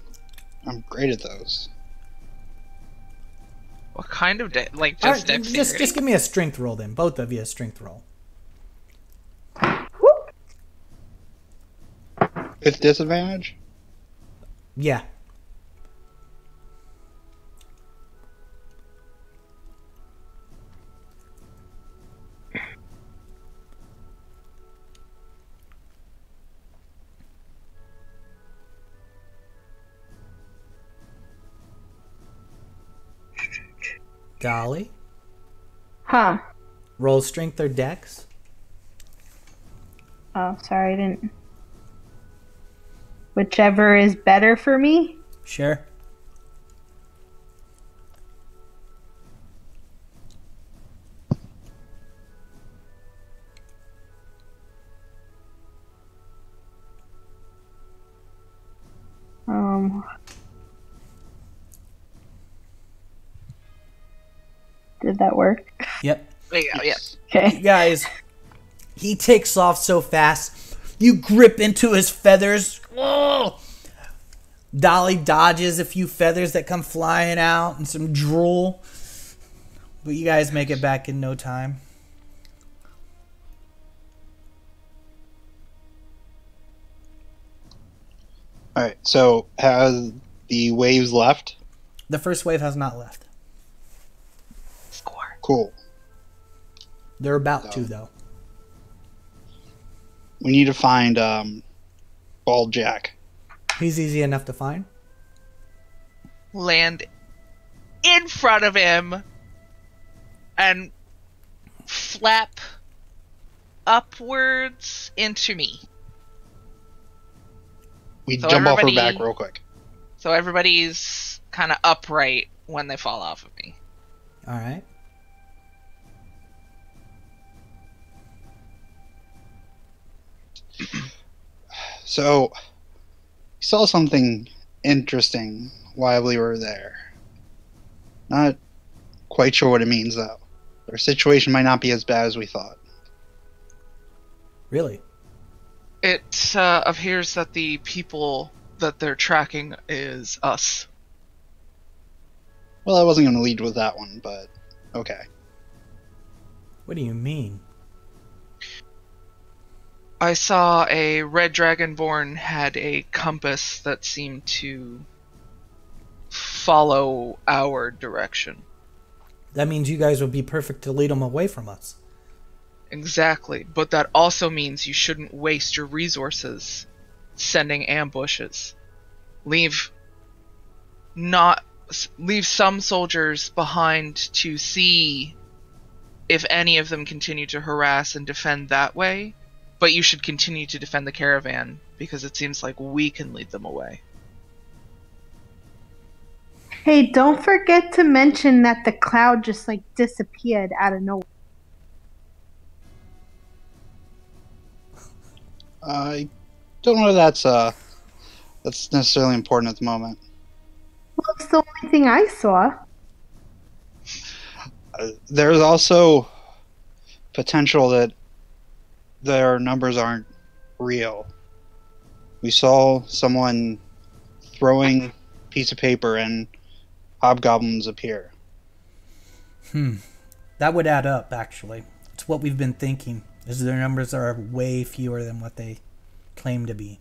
I'm great at those. What kind of just All right, dexterity? just give me a strength roll then. Both of you a strength roll. With disadvantage? Yeah. Dolly, Huh. roll strength or dex. Oh, sorry, I didn't. Whichever is better for me. Sure. Did that work? Yep. There you go, yeah. Okay. You guys, he takes off so fast. You grip into his feathers. Oh! Dolly dodges a few feathers that come flying out and some drool. But you guys make it back in no time. Alright, so has the waves left? The first wave has not left. Cool. They're about to, though. We need to find Bald Jack. He's easy enough to find. Land in front of him and flap upwards into me. We So jump off her everybody- back real quick. So everybody's kind of upright when they fall off of me. All right. So, we saw something interesting while we were there. Not quite sure what it means, though. Our situation might not be as bad as we thought. Really? It appears that the people that they're tracking is us. Well, I wasn't going to lead with that one, but okay. What do you mean? I saw a red dragonborn had a compass that seemed to follow our direction. That means you guys would be perfect to lead them away from us. Exactly, but that also means you shouldn't waste your resources sending ambushes. Leave some soldiers behind to see if any of them continue to harass and defend that way, but you should continue to defend the caravan because it seems like we can lead them away. Hey, don't forget to mention that the cloud just like disappeared out of nowhere. I don't know if that's necessarily important at the moment. Well, it's the only thing I saw. There's also potential that their numbers aren't real. We saw someone throwing a piece of paper and hobgoblins appear. That would add up, actually. It's what we've been thinking, is their numbers are way fewer than what they claim to be.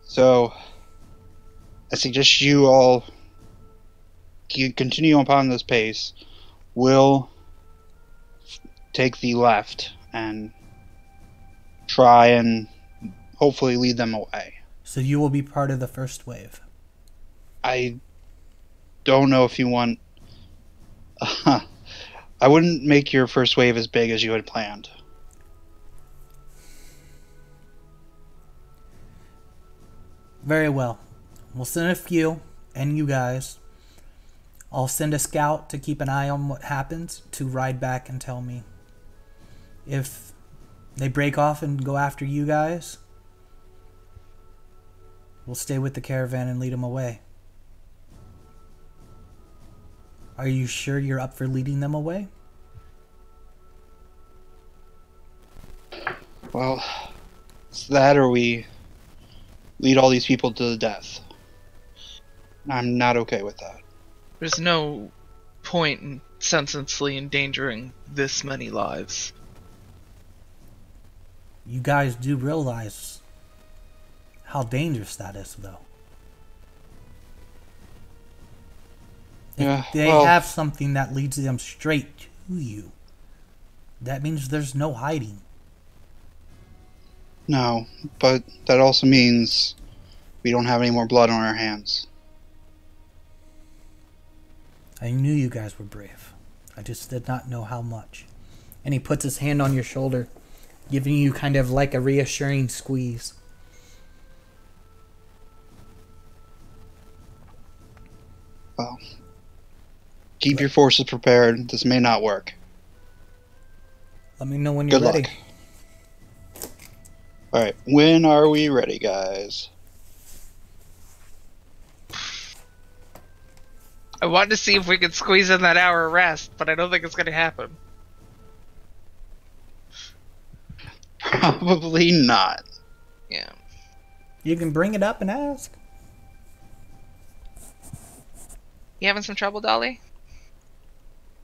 So, I suggest you all continue upon this pace. We'll take the left and try and hopefully lead them away. So you will be part of the first wave. I don't know if you want... I wouldn't make your first wave as big as you had planned. Very well. We'll send a few, and you guys. I'll send a scout to keep an eye on what happens, to ride back and tell me. If they break off and go after you guys, we'll stay with the caravan and lead them away. Are you sure you're up for leading them away? Well, it's that or we lead all these people to the death. I'm not okay with that. There's no point in senselessly endangering this many lives. You guys do realize how dangerous that is, though. Yeah, If they well, have something that leads them straight to you, that means there's no hiding. no, but that also means we don't have any more blood on our hands. I knew you guys were brave. I just did not know how much. And he puts his hand on your shoulder, giving you kind of like a reassuring squeeze. Well, keep your forces prepared. This may not work. Let me know when you're Good ready. luck. Alright, when are we ready, guys? I wanted to see if we could squeeze in that hour of rest, but I don't think it's going to happen. Probably not. Yeah. You can bring it up and ask. You having some trouble, Dolly?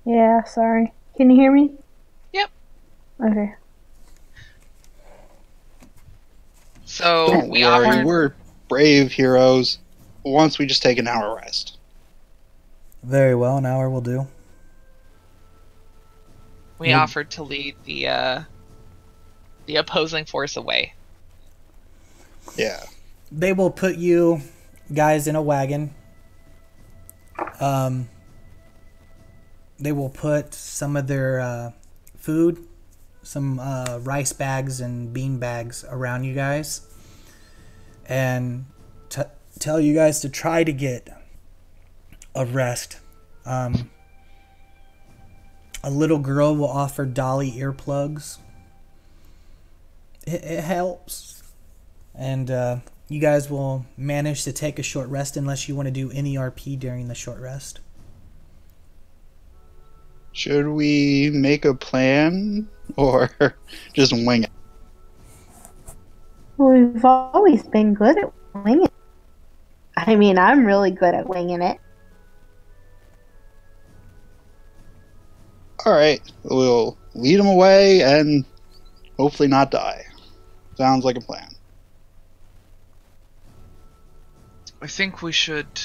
Yeah, sorry. Can you hear me? Yep. Okay. So Don't we worry, offered. we're brave heroes. Once we just take an hour rest. Very well, an hour will do. We offered to lead the opposing force away. Yeah. They will put you guys in a wagon. They will put some of their food, some rice bags and bean bags around you guys, and tell you guys to try to get a rest. A little girl will offer Dolly earplugs. It helps. And you guys will manage to take a short rest unless you want to do any RP during the short rest. Should we make a plan or just wing it? We've always been good at winging it. I mean, I'm really good at winging it. All right, we'll lead them away and hopefully not die. Sounds like a plan. I think we should.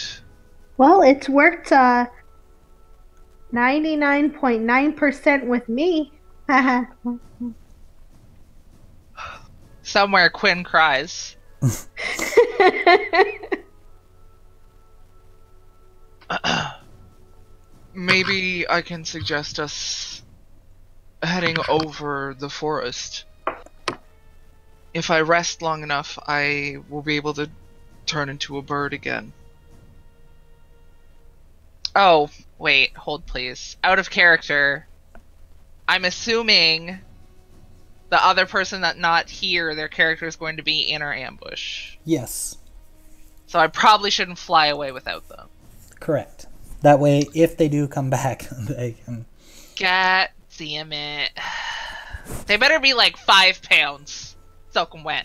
Well, it's worked 99.9% with me. Somewhere Quinn cries. Maybe I can suggest us heading over the forest. If I rest long enough, I will be able to turn into a bird again. Oh, wait, hold please. Out of character. I'm assuming the other person that not here, their character is going to be in our ambush. Yes. So I probably shouldn't fly away without them. Correct. That way, if they do come back, they can... God damn it. They better be like 5 pounds. Soaking wet.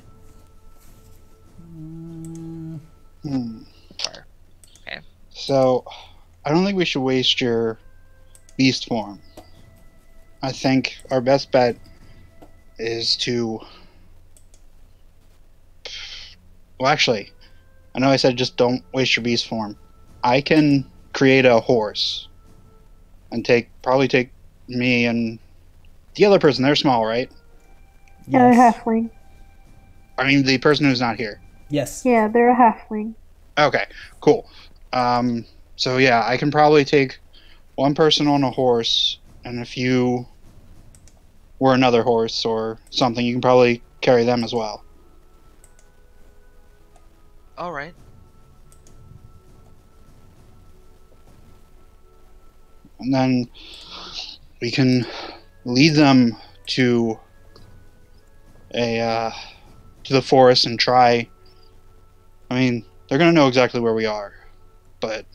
Okay. So, I don't think we should waste your beast form. I think our best bet is to... Well, actually, I know I said just don't waste your beast form. I can create a horse and probably take me and the other person. They're small, right? Yeah, they're Yes. halfling. I mean, the person who's not here. Yes. Yeah, they're a halfling. Okay, cool. So yeah, I can probably take one person on a horse, and if you were another horse or something, you can probably carry them as well. Alright. And then we can lead them to the forest and try. I mean, they're gonna know exactly where we are, but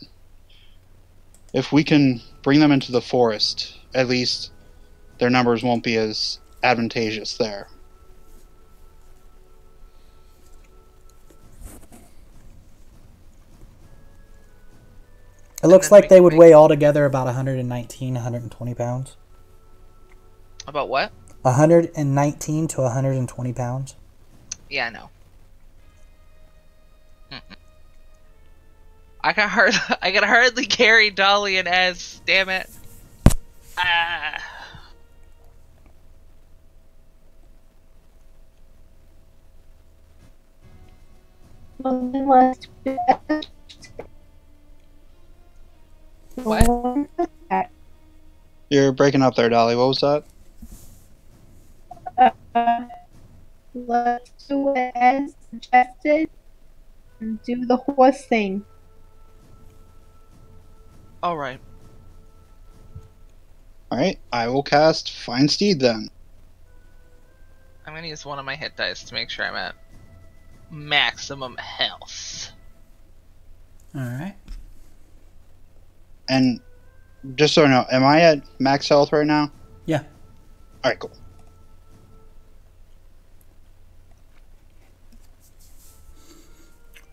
if we can bring them into the forest, at least their numbers won't be as advantageous there. It looks then like they would weigh altogether about 119, 120 pounds. About what? 119 to 120 pounds. Yeah, I know. I can hardly carry Dolly and Ez. Damn it. Ah. Well, then let's do What? You're breaking up there, Dolly. What was that? Let's do it as suggested and do the horse thing. Alright. Alright, I will cast Find Steed then. I'm gonna use one of my hit dice to make sure I'm at maximum health. Alright. And just so I know, am I at max health right now? Yeah. Alright, cool.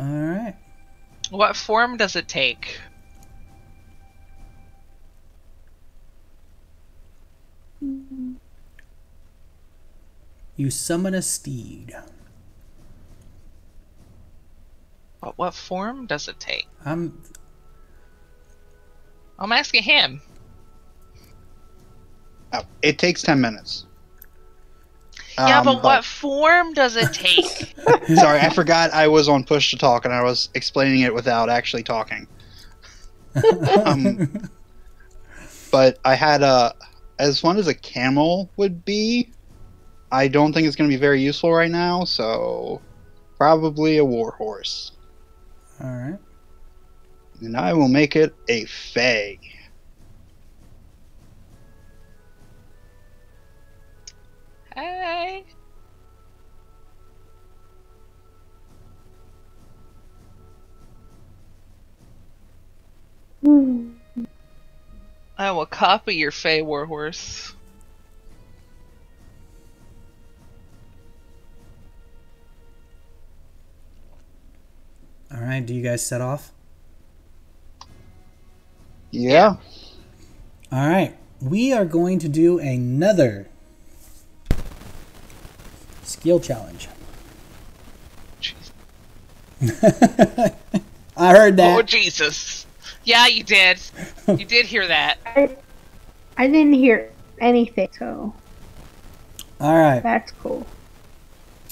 Alright. What form does it take? You summon a steed. What form does it take? I'm asking him. Oh, it takes 10 minutes. Yeah, but what form does it take? Sorry, I forgot I was on push to talk and I was explaining it without actually talking. But I had as fun as a camel would be, I don't think it's going to be very useful right now, so probably a warhorse. Alright. And I will make it a fae. Hey. I will copy your Fey Warhorse. Alright, do you guys set off? Yeah. Alright, we are going to do another skill challenge. Jeez. I heard that. Oh, Jesus. Yeah, you did. You did hear that. I didn't hear anything, so Alright. that's cool.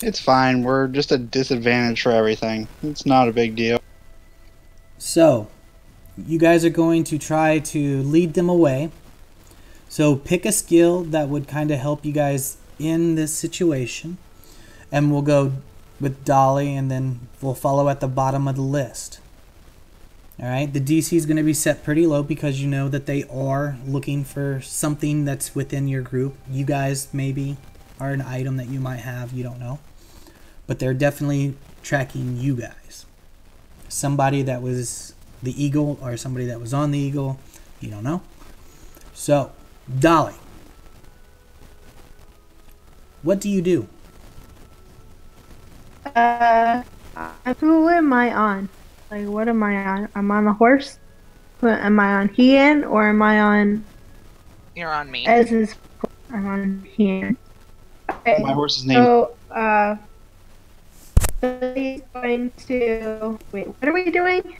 It's fine. We're just a disadvantage for everything. It's not a big deal. So, you guys are going to try to lead them away. So pick a skill that would kind of help you guys in this situation. And we'll go with Dollee and then we'll follow at the bottom of the list. Alright, the DC is going to be set pretty low because you know that they are looking for something that's within your group. You guys maybe are an item that you might have, you don't know. But they're definitely tracking you guys. Somebody that was the eagle or somebody that was on the eagle, you don't know. So, Dollee, what do you do? Who am I on? Like, what am I on? I'm on a horse? Am I on Heian or am I on... You're on me. Ez's... I'm on Heian. Okay, My horse's name. so, he's going to... Wait, what are we doing?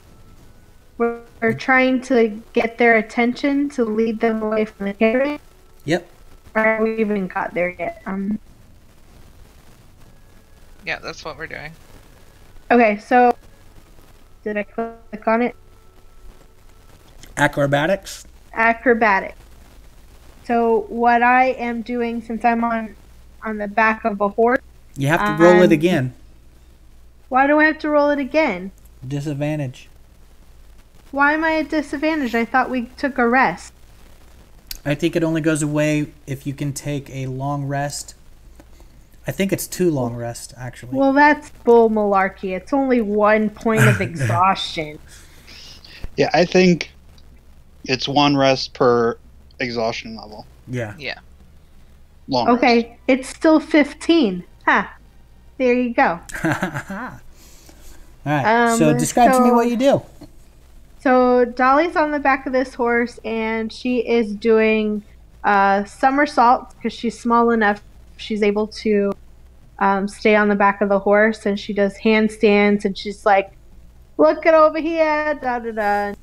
We're trying to get their attention to lead them away from the caravan? Yep. Or have we even got there yet? Yeah, that's what we're doing. Okay, so... Did I click on it? Acrobatics? Acrobatic. So what I am doing, since I'm on the back of a horse... You have to roll it again. Why do I have to roll it again? Disadvantage. Why am I at disadvantage? I thought we took a rest. I think it only goes away if you can take a long rest. I think it's 2 long rests, actually. Well, that's bull malarkey. It's only 1 point of exhaustion. Yeah, I think it's 1 rest per exhaustion level. Yeah. Yeah. Long Okay, rest. it's still 15. Ha! There you go. Alright, so describe to me what you do. So Dolly's on the back of this horse, and she is doing somersaults because she's small enough. She's able to stay on the back of the horse, and she does handstands, and she's like, "Look it over here, da da da,"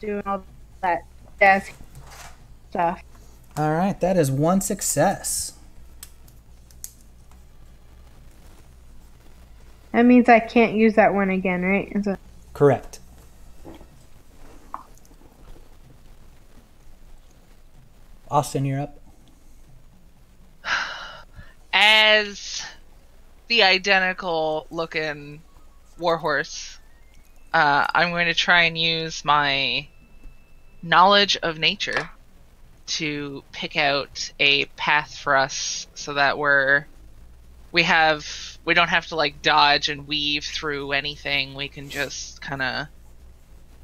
doing all that jazz stuff. Alright, that is 1 success. That means I can't use that one again, right? Is it? Correct. Austin, you're up. As the identical looking warhorse, I'm going to try and use my knowledge of nature to pick out a path for us so that we don't have to like dodge and weave through anything. We can just kind of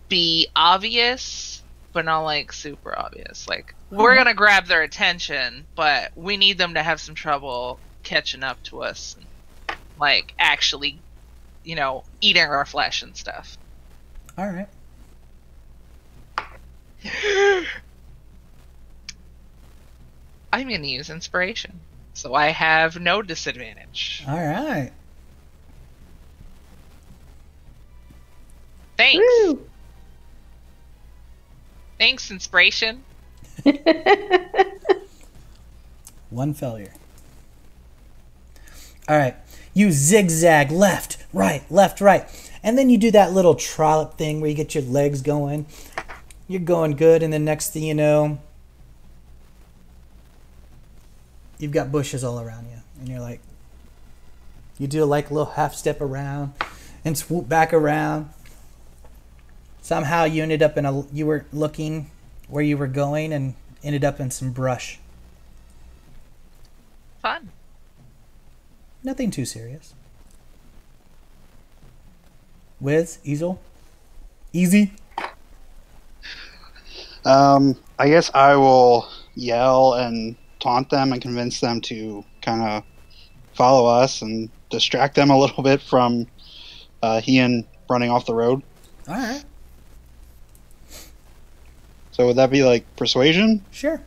be obvious, but not like super obvious. Like, we're gonna grab their attention, but we need them to have some trouble catching up to us and, like, actually, eating our flesh and stuff. Alright. I'm gonna use inspiration, so I have no disadvantage. Alright. Thanks. Woo! Thanks, inspiration. One failure. All right. You zigzag left, right, and then you do that little trollop thing where you get your legs going. You're going good, and the next thing you know, you've got bushes all around you, and you're like, you do like a little half step around and swoop back around. Somehow you ended up you were looking where you were going and ended up in some brush. Fun. Nothing too serious. Wiz, Easel, easy. I guess I will yell and taunt them and convince them to kind of follow us and distract them a little bit from Ian running off the road. All right. So would that be like persuasion? Sure.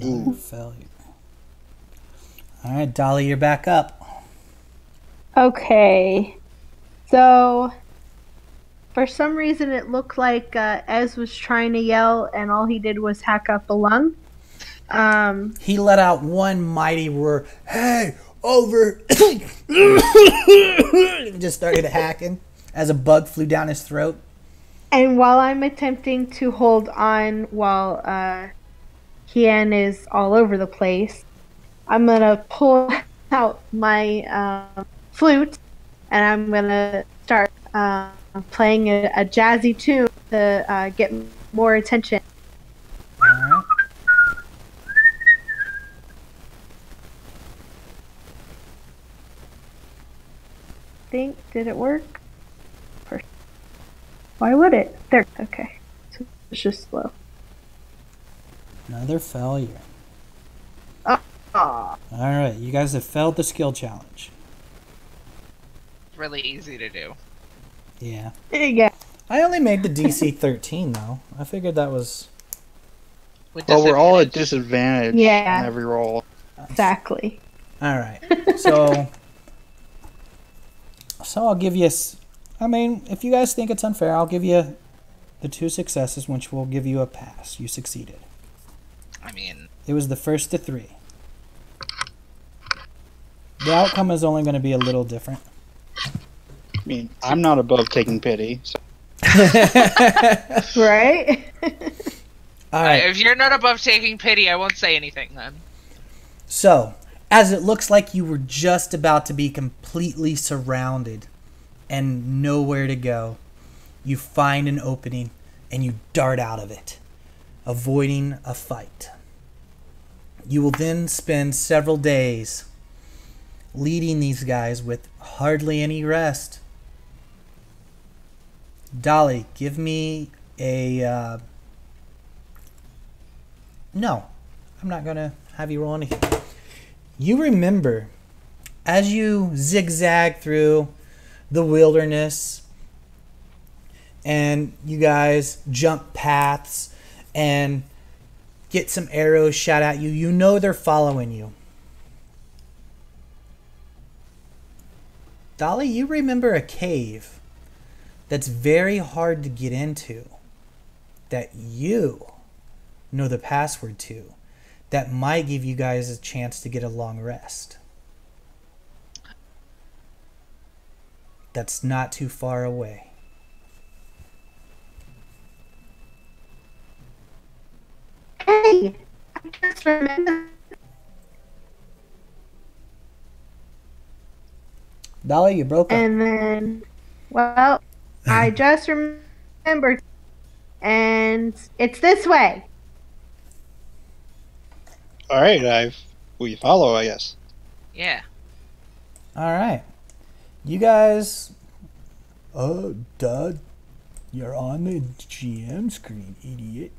Ooh. Failure. All right, Dolly, you're back up. Okay. So, for some reason, it looked like Ez was trying to yell, and all he did was hack up a lung. He let out one mighty roar. Hey, over! Just started hacking as a bug flew down his throat. And while I'm attempting to hold on while Hien is all over the place, I'm going to pull out my flute, and I'm going to start playing a jazzy tune to get more attention. All right. Did it work? Why would it? There. Okay. So it's just slow. Another failure. Aw. All right, you guys have failed the skill challenge. It's really easy to do. Yeah. Yeah. I only made the DC 13 though. I figured that was. With Well, we're all at disadvantage. disadvantage Yeah. in every roll. Exactly. All right. So I'll give you. I mean, if you guys think it's unfair, I'll give you the 2 successes, which will give you a pass. You succeeded. I mean, It was the first to 3. The outcome is only going to be a little different. I mean, I'm not above taking pity. So. Right? All right. if you're not above taking pity, I won't say anything then. So, as it looks like you were just about to be completely surrounded and nowhere to go, you find an opening and you dart out of it, avoiding a fight. You will then spend several days leading these guys with hardly any rest. Dolly, give me a... No, I'm not going to have you roll anything. You remember, as you zigzag through the wilderness and you guys jump paths and get some arrows shot at you, you know they're following you. Dolly, you remember a cave that's very hard to get into, that you know the password to, that might give you guys a chance to get a long rest. That's not too far away. Hey, I just remembered. Dolly, you broke up. And then, well, I just remembered. And it's this way. All right, we follow, I guess. Yeah. All right. You guys... Oh, Dad, you're on the GM screen, idiot.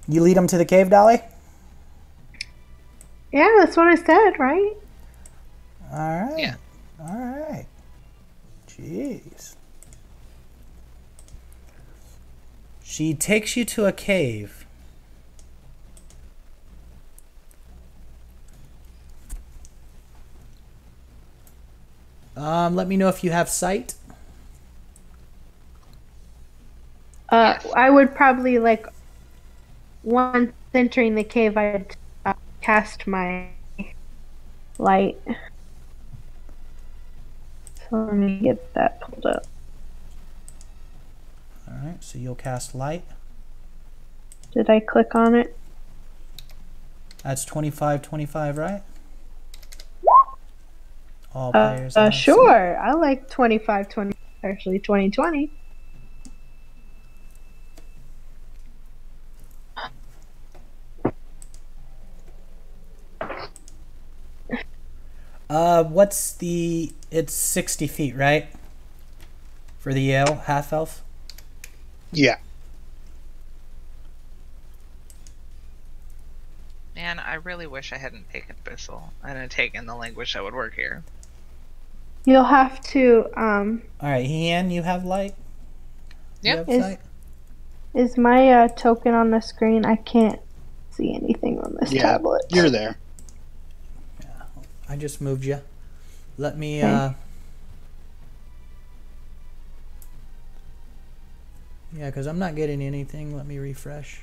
You lead them to the cave, Dolly? Yeah, that's what I said, right? All right. Yeah. All right. Jeez. She takes you to a cave. Let me know if you have sight. I would probably like once entering the cave, I'd cast my light. So let me get that pulled up. Alright, so you'll cast light. Did I click on it? That's 25-25, right? All players have sure. I like 25-20. Actually, 20-20. What's the... It's 60 feet, right? For the Yale half-elf? Yeah. Man, I really wish I hadn't taken Bissell. I hadn't taken the language that would work here. You'll have to, Alright, Ian, you have light? Yep. You have sight? Is my token on the screen? I can't see anything on this tablet. You're there. Yeah, I just moved you. Let me, Okay. Yeah, because I'm not getting anything. Let me refresh.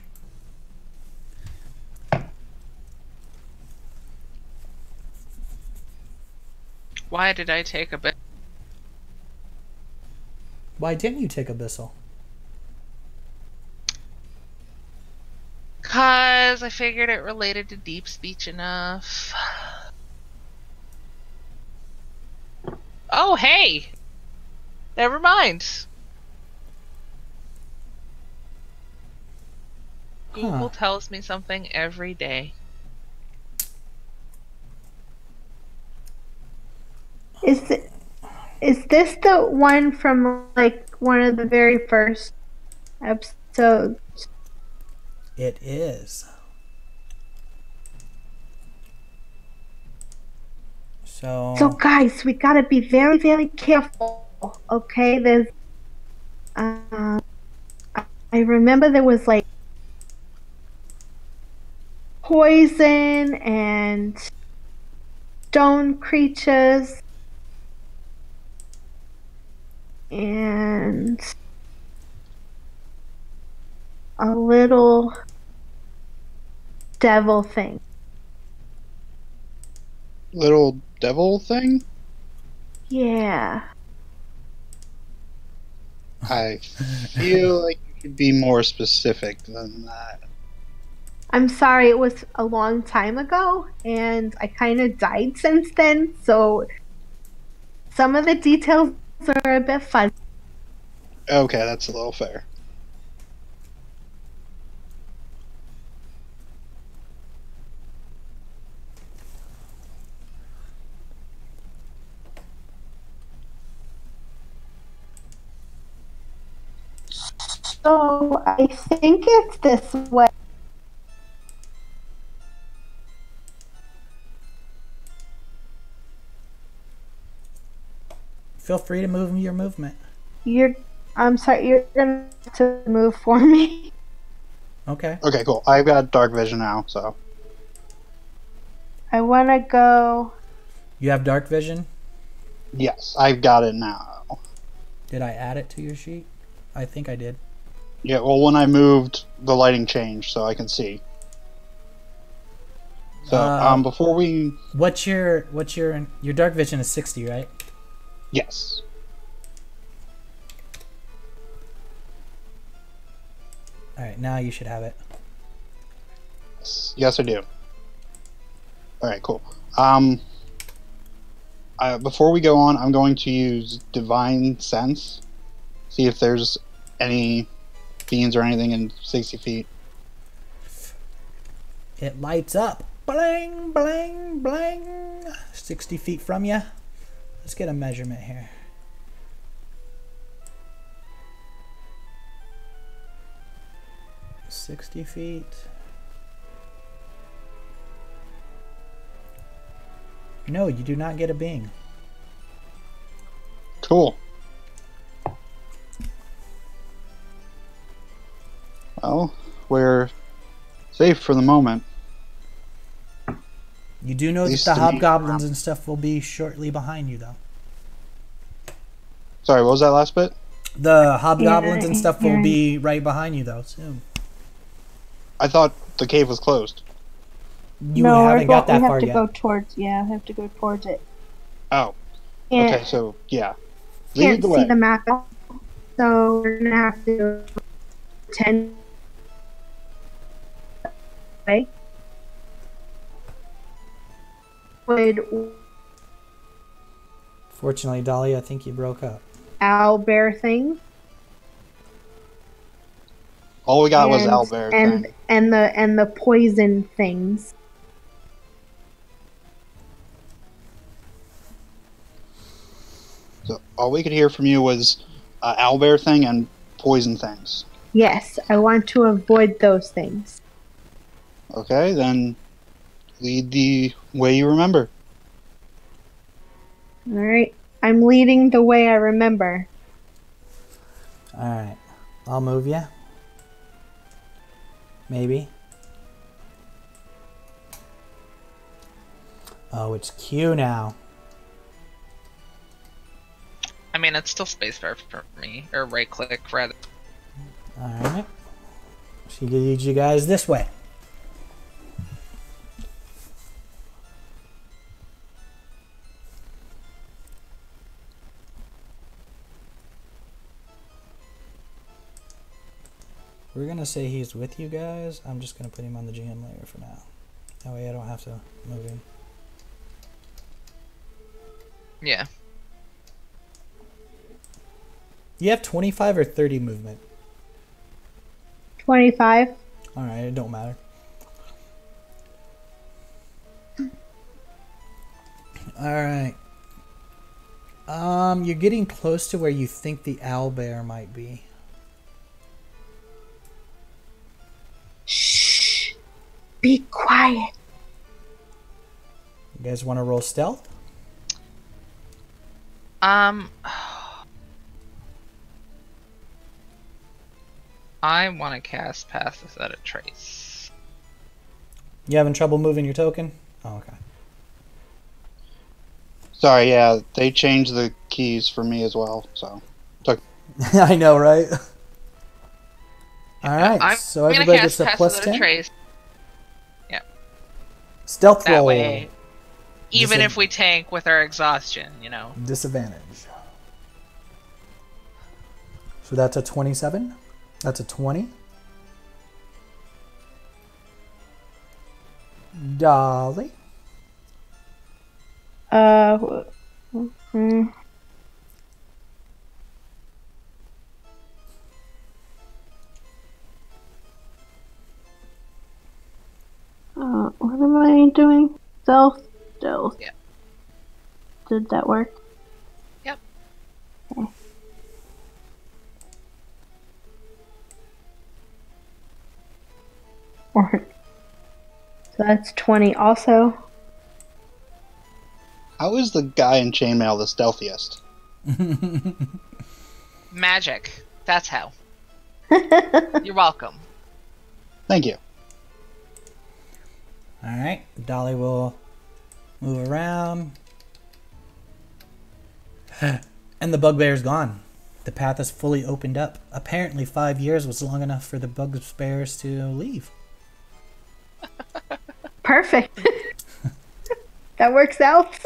Why did I take a bit? Why didn't you take Abyssal? Cause I figured it related to deep speech enough. Oh, hey! Never mind. Google tells me something every day. Is this the one from like one of the very first episodes? It is. So guys, we gotta be very, very careful. Okay, there's. I remember there was like poison and stone creatures and a little devil thing. Little devil thing? Yeah. I feel like you could be more specific than that. I'm sorry, it was a long time ago, and I kind of died since then, so some of the details are a bit fuzzy. Okay, that's a little fair. So I think it's this way. feel free to move your movement. I'm sorry, you're gonna have to move for me. Okay. Okay, cool. I've got dark vision now, so. I wanna go. You have dark vision? Yes, I've got it now. Did I add it to your sheet? I think I did. Yeah, well, when I moved, the lighting changed, so I can see. So, before we... What's your dark vision is 60, right? Yes. Alright, now you should have it. Yes, I do. Alright, cool. Before we go on, I'm going to use Divine Sense. See if there's any fiends or anything in 60 feet. It lights up. Bling, bling, bling. 60 feet from you. Let's get a measurement here. $60 feet. No, you do not get a bing. Cool. Well, we're safe for the moment. You do know that the hobgoblins and stuff will be shortly behind you, though. Sorry, what was that last bit? The hobgoblins and Yeah, stuff will yeah. be right behind you, though, soon. I thought the cave was closed. You haven't got that far we yet. have to go towards. Yeah, we have to go towards it. Oh, Can't, okay, so, yeah. Lead can't the see way. the map, so we're gonna have to 10 way. Would Fortunately, Dolly, I think you broke up. owlbear thing All we got was and owlbear and thing. and the poison things. So all we could hear from you was owlbear thing and poison things. Yes, I want to avoid those things. Okay, then lead the way you remember. All right, I'm leading the way I remember. Alright. I'll move you. Maybe. Oh, it's Q now. I mean, it's still spacebar for me, or right click rather. Alright. She leads you guys this way. We're gonna say he's with you guys. I'm just gonna put him on the GM layer for now. That way I don't have to move him. Yeah. You have 25 or 30 movement. 25. Alright, it don't matter. Alright. You're getting close to where you think the owlbear might be. Shh. Be quiet. You guys want to roll stealth? I want to cast Pass Without a Trace. You having trouble moving your token? Oh, okay. Sorry, yeah, they changed the keys for me as well, so. I know, right? Alright, I'm so gonna everybody cast gets a Pass plus Without a 10. Trace. Stealth That roll. way, even Disadv- if we tank with our exhaustion, you know. Disadvantage. So that's a 27. That's a 20. Dolly. Hmm. What am I doing? Stealth. Yeah. Did that work? Yep. Okay. So that's 20 also. How is the guy in chainmail the stealthiest? Magic. That's how. You're welcome. Thank you. Alright, Dolly will move around. And the bugbear's gone. The path is fully opened up. Apparently 5 years was long enough for the bugbears to leave. Perfect. That works out.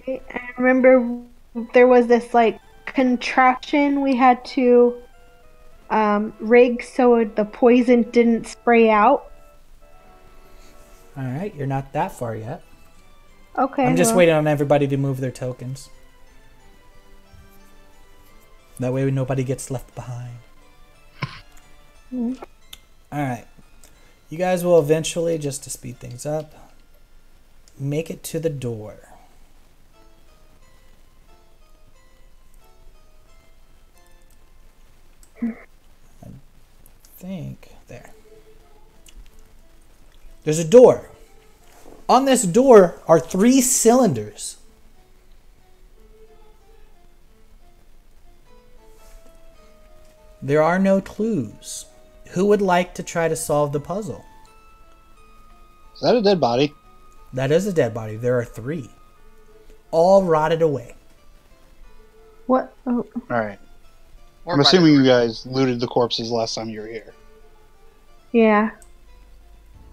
I remember there was this like contraption we had to rig so the poison didn't spray out. Alright, you're not that far yet. Okay. I'm just well, waiting on everybody to move their tokens. That way nobody gets left behind. Alright. You guys will eventually, just to speed things up, make it to the door. I think there. There's a door. On this door are 3 cylinders. There are no clues. Who would like to try to solve the puzzle? Is that a dead body? That is a dead body. There are 3. All rotted away. What? Oh. Alright. Or I'm by assuming the- you guys looted the corpses last time you were here. Yeah.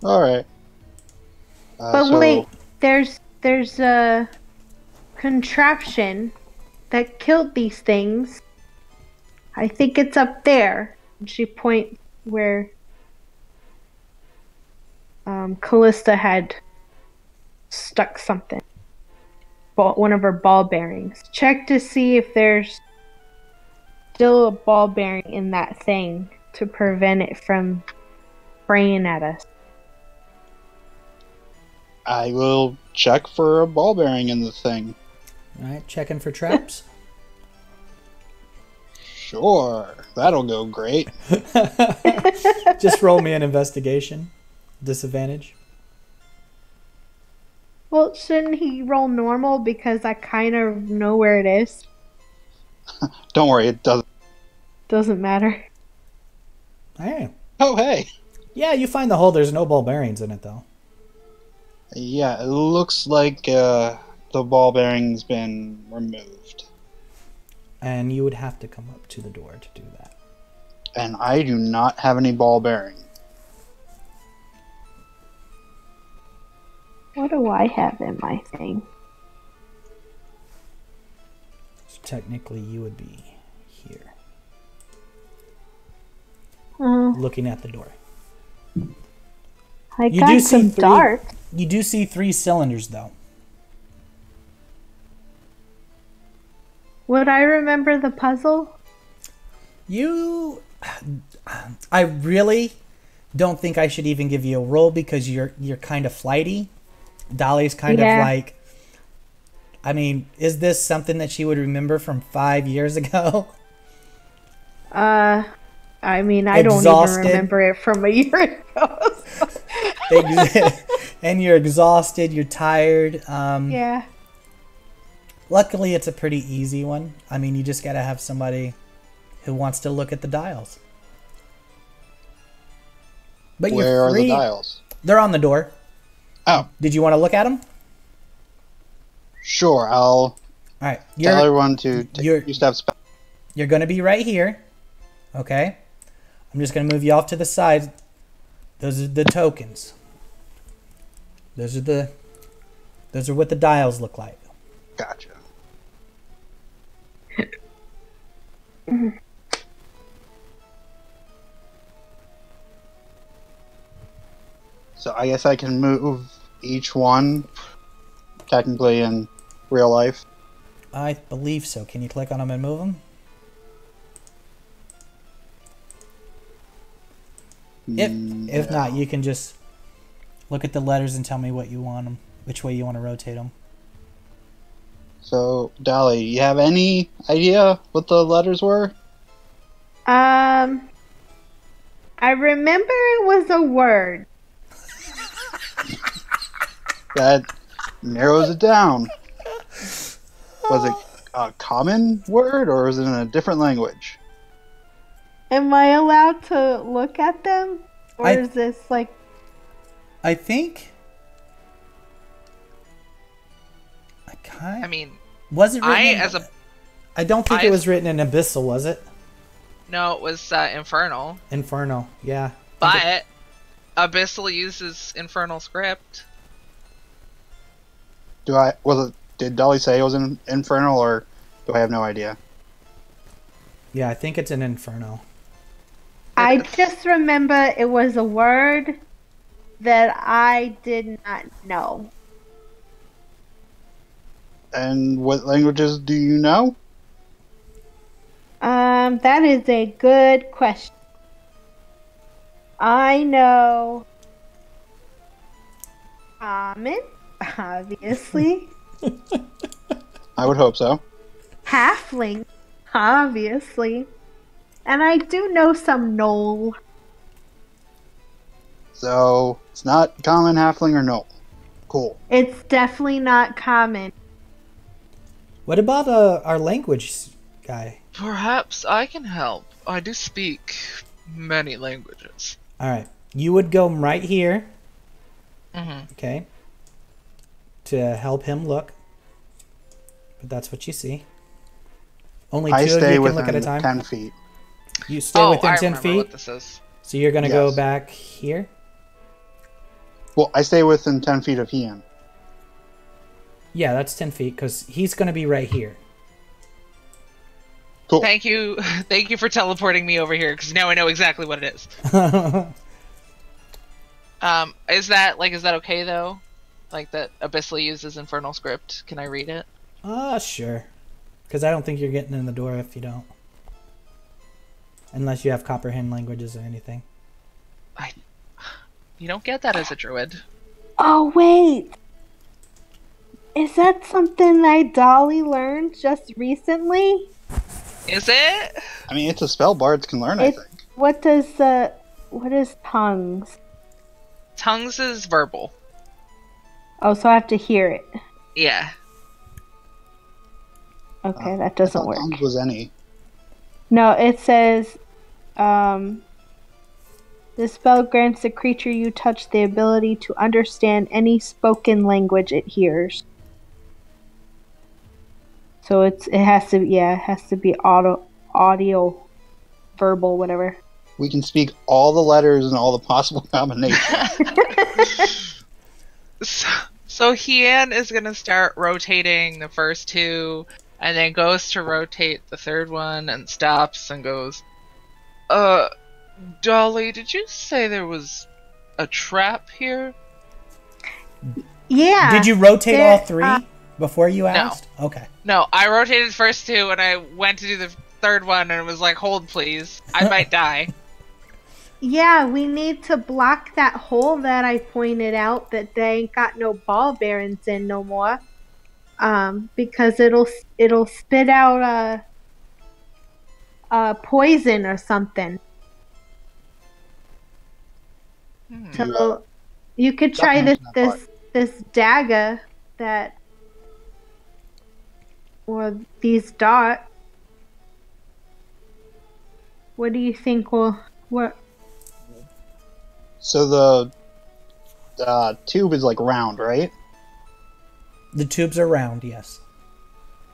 Alright. But wait, there's a contraption that killed these things. I think it's up there. And she points where Callista had stuck something. One of her ball bearings. Check to see if there's still a ball bearing in that thing to prevent it from spraying at us. I will check for a ball bearing in the thing. Alright, checking for traps. Sure, that'll go great. Just roll me an investigation. Disadvantage. Well, shouldn't he roll normal because I kind of know where it is? Don't worry, it doesn't. Doesn't matter. Hey. Oh, hey! Yeah, you find the hole. There's no ball bearings in it, though. Yeah, it looks like the ball bearing's been removed. And you would have to come up to the door to do that. And I do not have any ball bearing. What do I have in my thing? So technically, you would be here, looking at the door. I You got do some see 3. dark. You do see 3 cylinders, though. Would I remember the puzzle? I really don't think I should even give you a roll because you're kind of flighty. Dolly's kind of like, I mean, is this something that she would remember from 5 years ago? I mean, I don't even remember it from a year ago. And you're exhausted, you're tired. Yeah. Luckily, it's a pretty easy one. I mean, you just got to have somebody who wants to look at the dials. But Where are the dials? They're on the door. Oh. Did you want to look at them? Sure, I'll All right. tell everyone to take 2 steps back. You're going to be right here. Okay? I'm just going to move you off to the side. Those are the tokens. Those are what the dials look like. Gotcha. So I guess I can move each one, technically in real life. I believe so. Can you click on them and move them? If not, you can just look at the letters and tell me what you want them, which way you want to rotate them. So, Dolly, you have any idea what the letters were? I remember it was a word. That narrows it down. Was it a common word or was it in a different language? Am I allowed to look at them? Or is this like... I think... I mean... Was it written I don't think it was written in Abyssal, was it? No, it was Infernal. Infernal, yeah. But Abyssal uses Infernal script. Did Dolly say it was an Infernal, or do I have no idea? Yeah, I think it's an Inferno. I just remember it was a word that I did not know. And what languages do you know? That is a good question. I know Common, obviously. I would hope so. Halfling, obviously. And I do know some Knoll. So, it's not common, halfling, or no. Cool. It's definitely not common. What about our language guy? Perhaps I can help. I do speak many languages. All right. You would go right here. Mm-hmm. Okay. to help him look. But that's what you see. Only I two of stay you can within look at a time. 10 feet. You stay Oh, within I 10 remember feet. what this is. So you're going to go Yes. back here? Well, I stay within 10 feet of Ian. Yeah, that's 10 feet because he's going to be right here. Cool. Thank you for teleporting me over here because now I know exactly what it is. Is that okay though? Like that Abyssal uses Infernal Script. Can I read it? Sure. Because I don't think you're getting in the door if you don't. Unless you have Copperhand languages or anything. You don't get that as a druid. Oh, wait. Is that something that Dolly learned just recently? Is it? I mean, it's a spell bards can learn, I It- think. What is tongues? Tongues is verbal. Oh, so I have to hear it. Yeah. Okay, that I doesn't thought work. tongues was any. No, it says, this spell grants the creature you touch the ability to understand any spoken language it hears. So it has to be audio, verbal, whatever. We can speak all the letters and all the possible combinations. So Hien is gonna start rotating the first two, and then goes to rotate the third one, and stops and goes, Dolly, did you say there was a trap here? Yeah. Did you rotate there- all three before you asked? Okay. No, I rotated the first two, and I went to do the third one, and it was like, hold please, I might die. Yeah, we need to block that hole that I pointed out that they ain't got no ball bearings in no more. Because it'll spit out poison or something. So you could try this dagger or these darts. What do you think will work? So the tube is like round, right? The tubes are round, yes.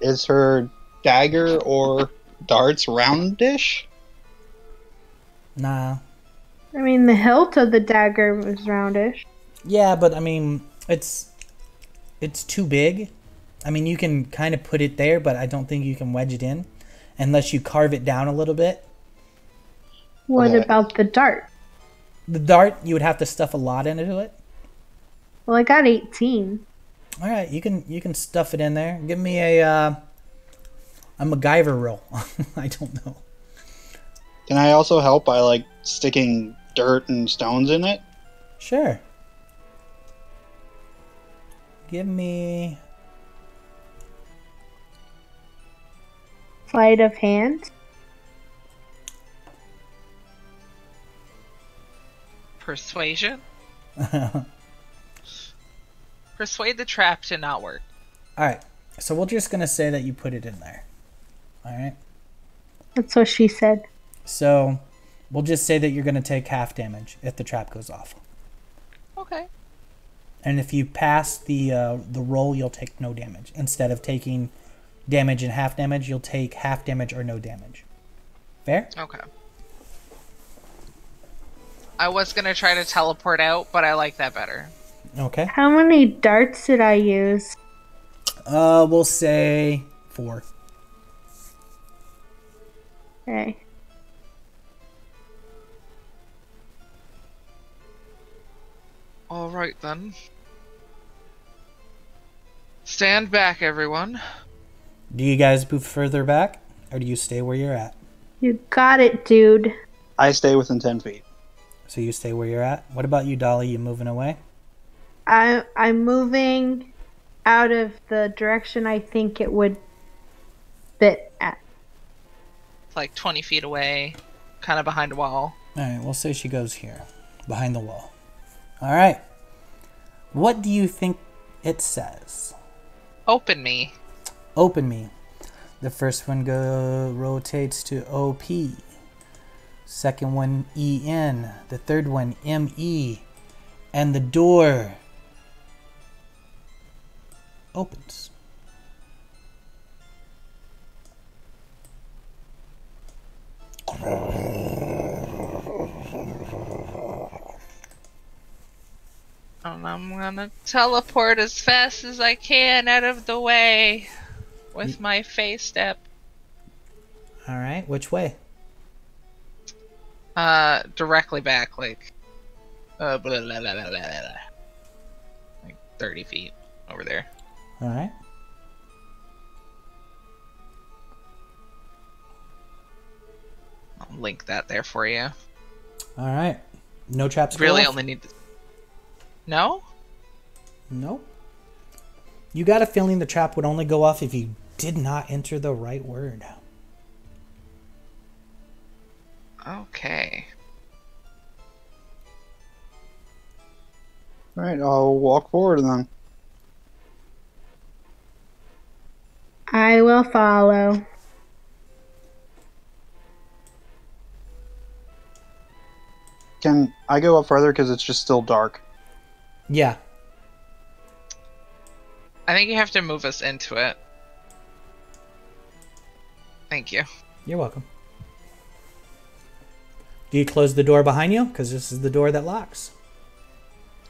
Is her dagger or darts roundish? Nah. I mean, the hilt of the dagger was roundish. Yeah, but I mean, it's too big. I mean, you can kind of put it there, but I don't think you can wedge it in unless you carve it down a little bit. What Okay. about the dart? The dart, you would have to stuff a lot into it. Well, I got 18. All right, you can stuff it in there. Give me a MacGyver roll. I don't know. Can I also help by like sticking dirt and stones in it? Sure. Give me Sleight of hand. Persuasion? Persuade the trap to not work. All right. So we're just gonna say that you put it in there. All right. That's what she said. So we'll just say that you're gonna take half damage if the trap goes off, Okay. and if you pass the roll, you'll take no damage. Instead of taking damage and half damage, you'll take half damage or no damage. Fair? Okay. I was gonna try to teleport out, but I like that better. Okay. How many darts did I use? We'll say 4. Okay. Alright then. Stand back, everyone. Do you guys move further back, or do you stay where you're at? You got it, dude. I stay within 10 feet. So you stay where you're at. What about you, Dolly? You moving away? I'm moving out of the direction I think it would fit at. It's like 20 feet away, kind of behind a wall. All right. We'll say she goes here, behind the wall. All right. What do you think it says? Open me. Open me. The first one rotates to OP. Second one EN. The third one ME. And the door opens. And I'm gonna teleport as fast as I can out of the way with my face step. All right, which way? Directly back, like, blah, blah, blah, blah, blah, blah. Like 30 feet over there. All right. I'll link that there for you. All right. No traps. Really go off? only need to... No? Nope. You got a feeling the trap would only go off if you did not enter the right word. Okay. All right, I'll walk forward then. I will follow. Can I go up further because it's just still dark? Yeah. I think you have to move us into it. Thank you. You're welcome. Do you close the door behind you? Because this is the door that locks.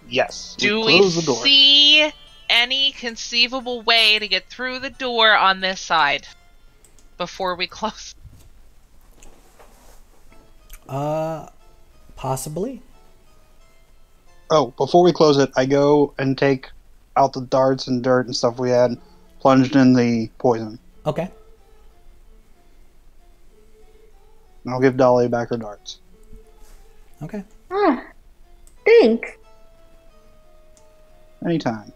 Yes. Do we close the door. see any conceivable way to get through the door on this side before we close? Possibly. Oh, before we close it, I go and take out the darts and dirt and stuff we had plunged in the poison. Okay. And I'll give Dolly back her darts. Okay. Ah, thanks. Anytime.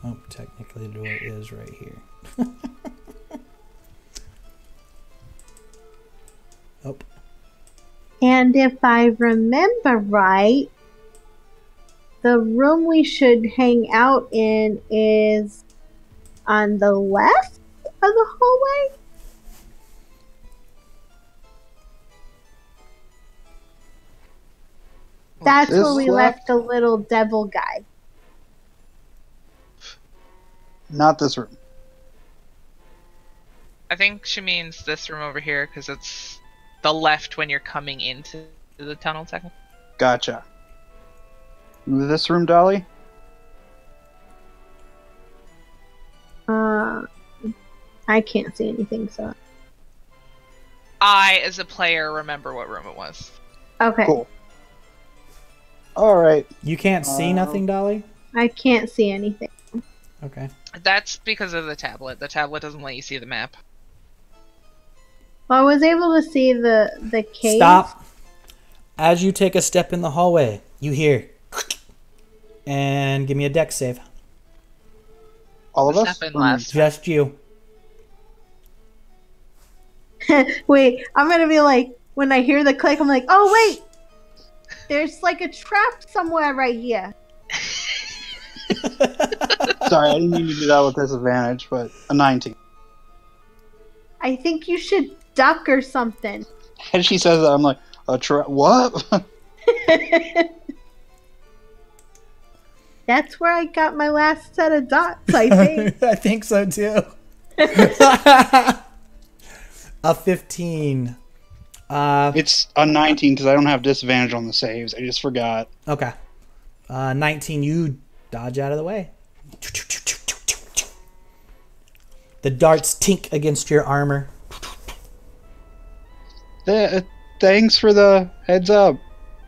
Oh, technically the door is right here. Oh. And if I remember right, the room we should hang out in is on the left of the hallway? That's This where we left? left the little devil guy. Not this room. I think she means this room over here because it's the left when you're coming into the tunnel, technically. Gotcha. This room, Dolly? I can't see anything, so. I, as a player, remember what room it was. Okay. Cool. Alright. You can't see nothing, Dolly? I can't see anything. Okay. That's because of the tablet. The tablet doesn't let you see the map. Well, I was able to see the cave. Stop. As you take a step in the hallway, you hear... And give me a dex save. All of This us? happened Or last time. Just you. Wait, I'm gonna be like, when I hear the click, I'm like, oh wait! There's like a trap somewhere right here. Sorry, I didn't mean to do that with disadvantage, but a 19. I think you should duck or something. As she says that, I'm like, what? That's where I got my last set of dots, I think. I think so too. A 15. It's a 19 because I don't have disadvantage on the saves. I just forgot. Okay. 19, you dodge out of the way. The darts tink against your armor. Thanks for the heads up,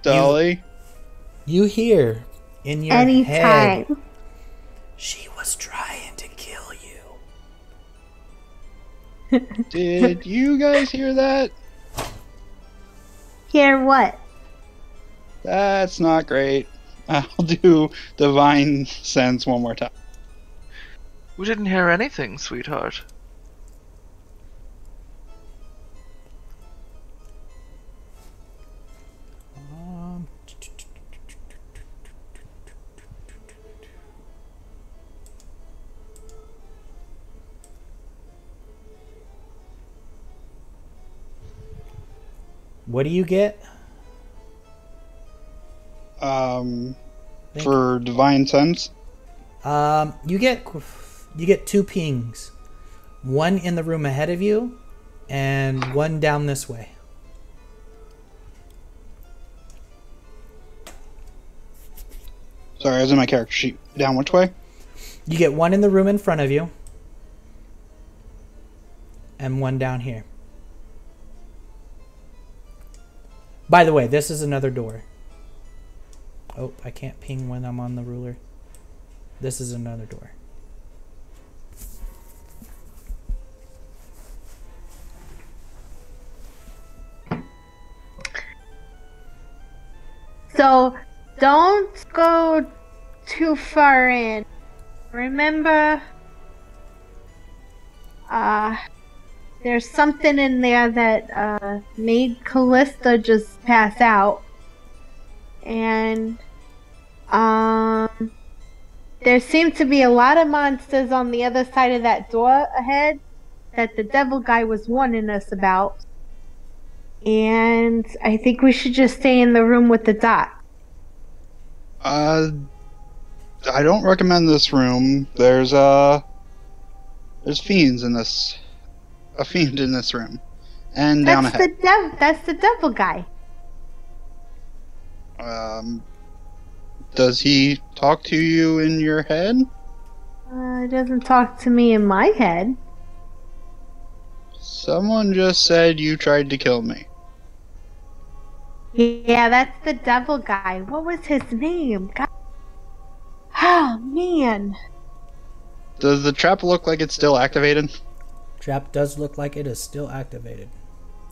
Dolly. You hear in your Anytime. head, she was trying to kill you. Did you guys hear that? Hear what? That's not great. I'll do Divine Sense one more time. We didn't hear anything, sweetheart. What do you get? for divine sense? You get 2 pings. One in the room ahead of you, and one down this way. Sorry, I was in my character sheet. Down which way? You get one in the room in front of you, and one down here. By the way, this is another door. Oh, I can't ping when I'm on the ruler. This is another door. So don't go too far in. Remember, there's something in there that made Callista just pass out. And there seem to be a lot of monsters on the other side of that door ahead that the devil guy was warning us about. And I think we should just stay in the room with the dot. I don't recommend this room. There's fiends in this. A fiend in this room. And down ahead. That's the devil guy. Does he talk to you in your head? He doesn't talk to me in my head. Someone just said you tried to kill me. Yeah, that's the devil guy. What was his name? God. Oh, man. Does the trap look like it's still activated? Trap does look like it is still activated.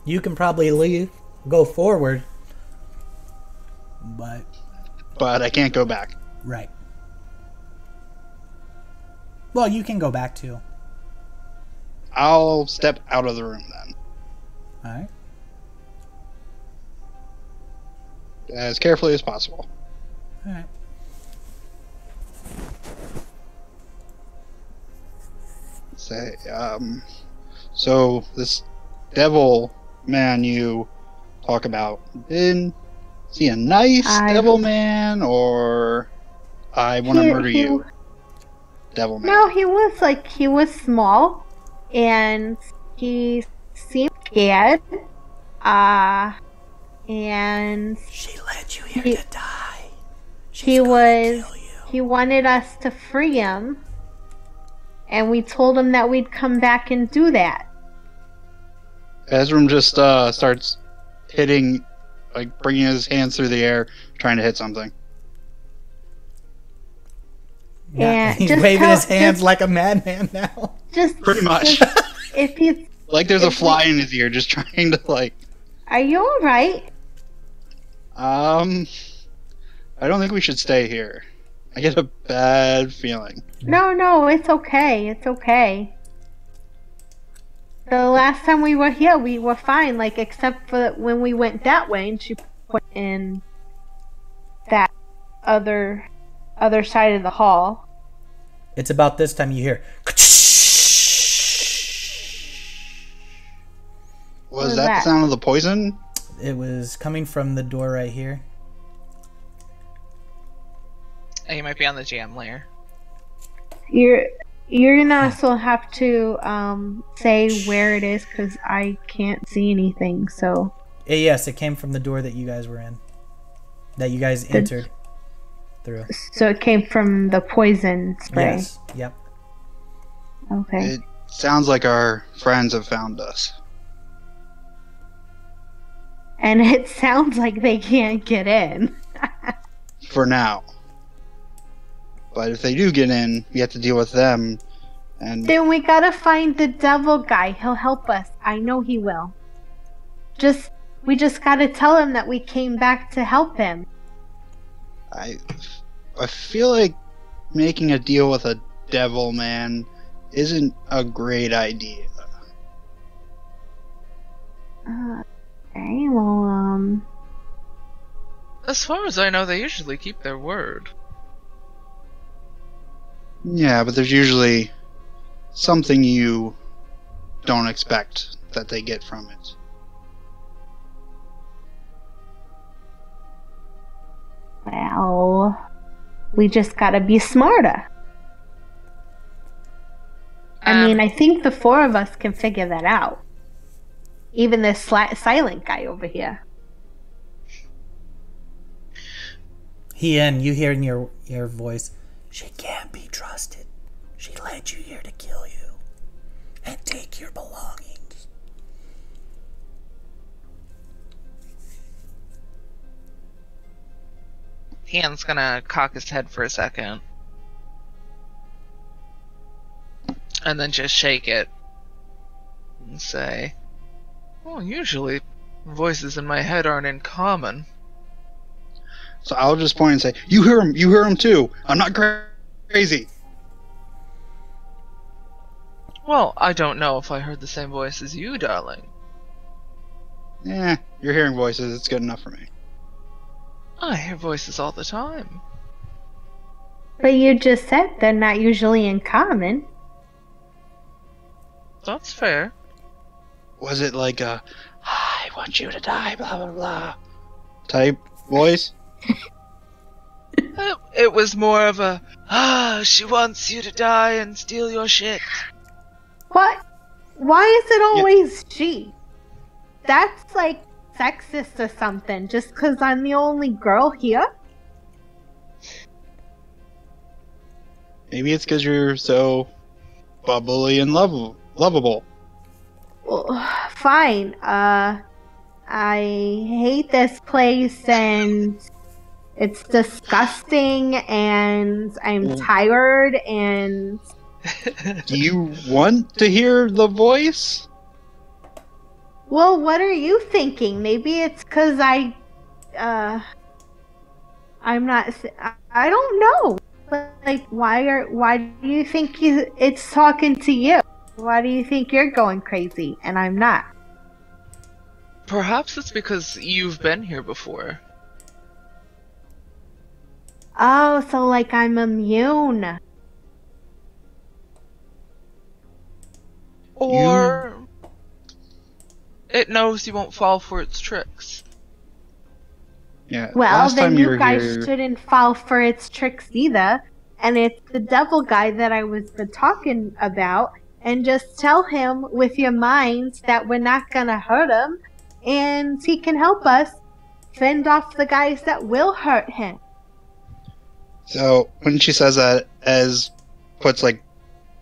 You can probably go forward, but I can't go back. right. Well, you can go back too. I'll step out of the room then. All right. As carefully as possible. All right. Say, so this devil man you talk about, is he a nice devil man, or I want to murder you devil man? No, he was small, and he seemed scared, and She led you here to die. he wanted us to free him. And we told him that we'd come back and do that. Ezram just starts hitting, like bringing his hands through the air, trying to hit something. Yeah, he's waving his hands like a madman now. Just pretty much. If he's like there's a fly in his ear, just trying to like. Are you all right? I don't think we should stay here. I get a bad feeling. No, it's okay. It's okay. The last time we were here, we were fine, like, except for when we went that way and she put in that other side of the hall. It's about this time you hear. Was that the sound of the poison? It was coming from the door right here. He might be on the jam layer. You're gonna also have to say where it is, because I can't see anything. So yes, it came from the door that you guys were in, that you guys entered through. So it came from the poison spray. Yes. Yep. Okay. It sounds like our friends have found us. And it sounds like they can't get in. For now. But if they do get in, we have to deal with them. And Then we gotta find the devil guy. He'll help us. I know he will. We just gotta tell him that we came back to help him. I feel like making a deal with a devil man isn't a great idea. Okay, well, As far as I know, they usually keep their word. Yeah, but there's usually something you don't expect that they get from it. well, We just gotta be smarter. I mean, I think the four of us can figure that out. Even this silent guy over here. Hien, you hear in your voice, she can't be trusted. She led you here to kill you and take your belongings. Hien's gonna cock his head for a second. And then just shake it. And say, well, usually voices in my head aren't in common. So I'll just point and say, you hear him too. I'm not crazy. Well, I don't know if I heard the same voice as you, darling. You're hearing voices. It's good enough for me. I hear voices all the time. But you just said they're not usually in common. That's fair. Was it like a, I want you to die, blah, blah, blah, type voice? It was more of a, she wants you to die and steal your shit. What? Why is it always she? That's like sexist or something, just because I'm the only girl here? Maybe it's because you're so bubbly and lovable. Well, fine. I hate this place and it's disgusting and I'm tired and... Do you want to hear the voice? Well, what are you thinking? Maybe it's because I'm not... I don't know. Like, why do you think it's talking to you? Why do you think you're going crazy and I'm not? Perhaps it's because you've been here before. Oh, so like I'm immune. Or it knows you won't fall for its tricks. Yeah. Well, last then time you were guys here, shouldn't fall for its tricks either. And it's the devil guy that I was talking about. And just tell him with your minds that we're not gonna hurt him. And he can help us fend off the guys that will hurt him. So when she says that, Ez puts like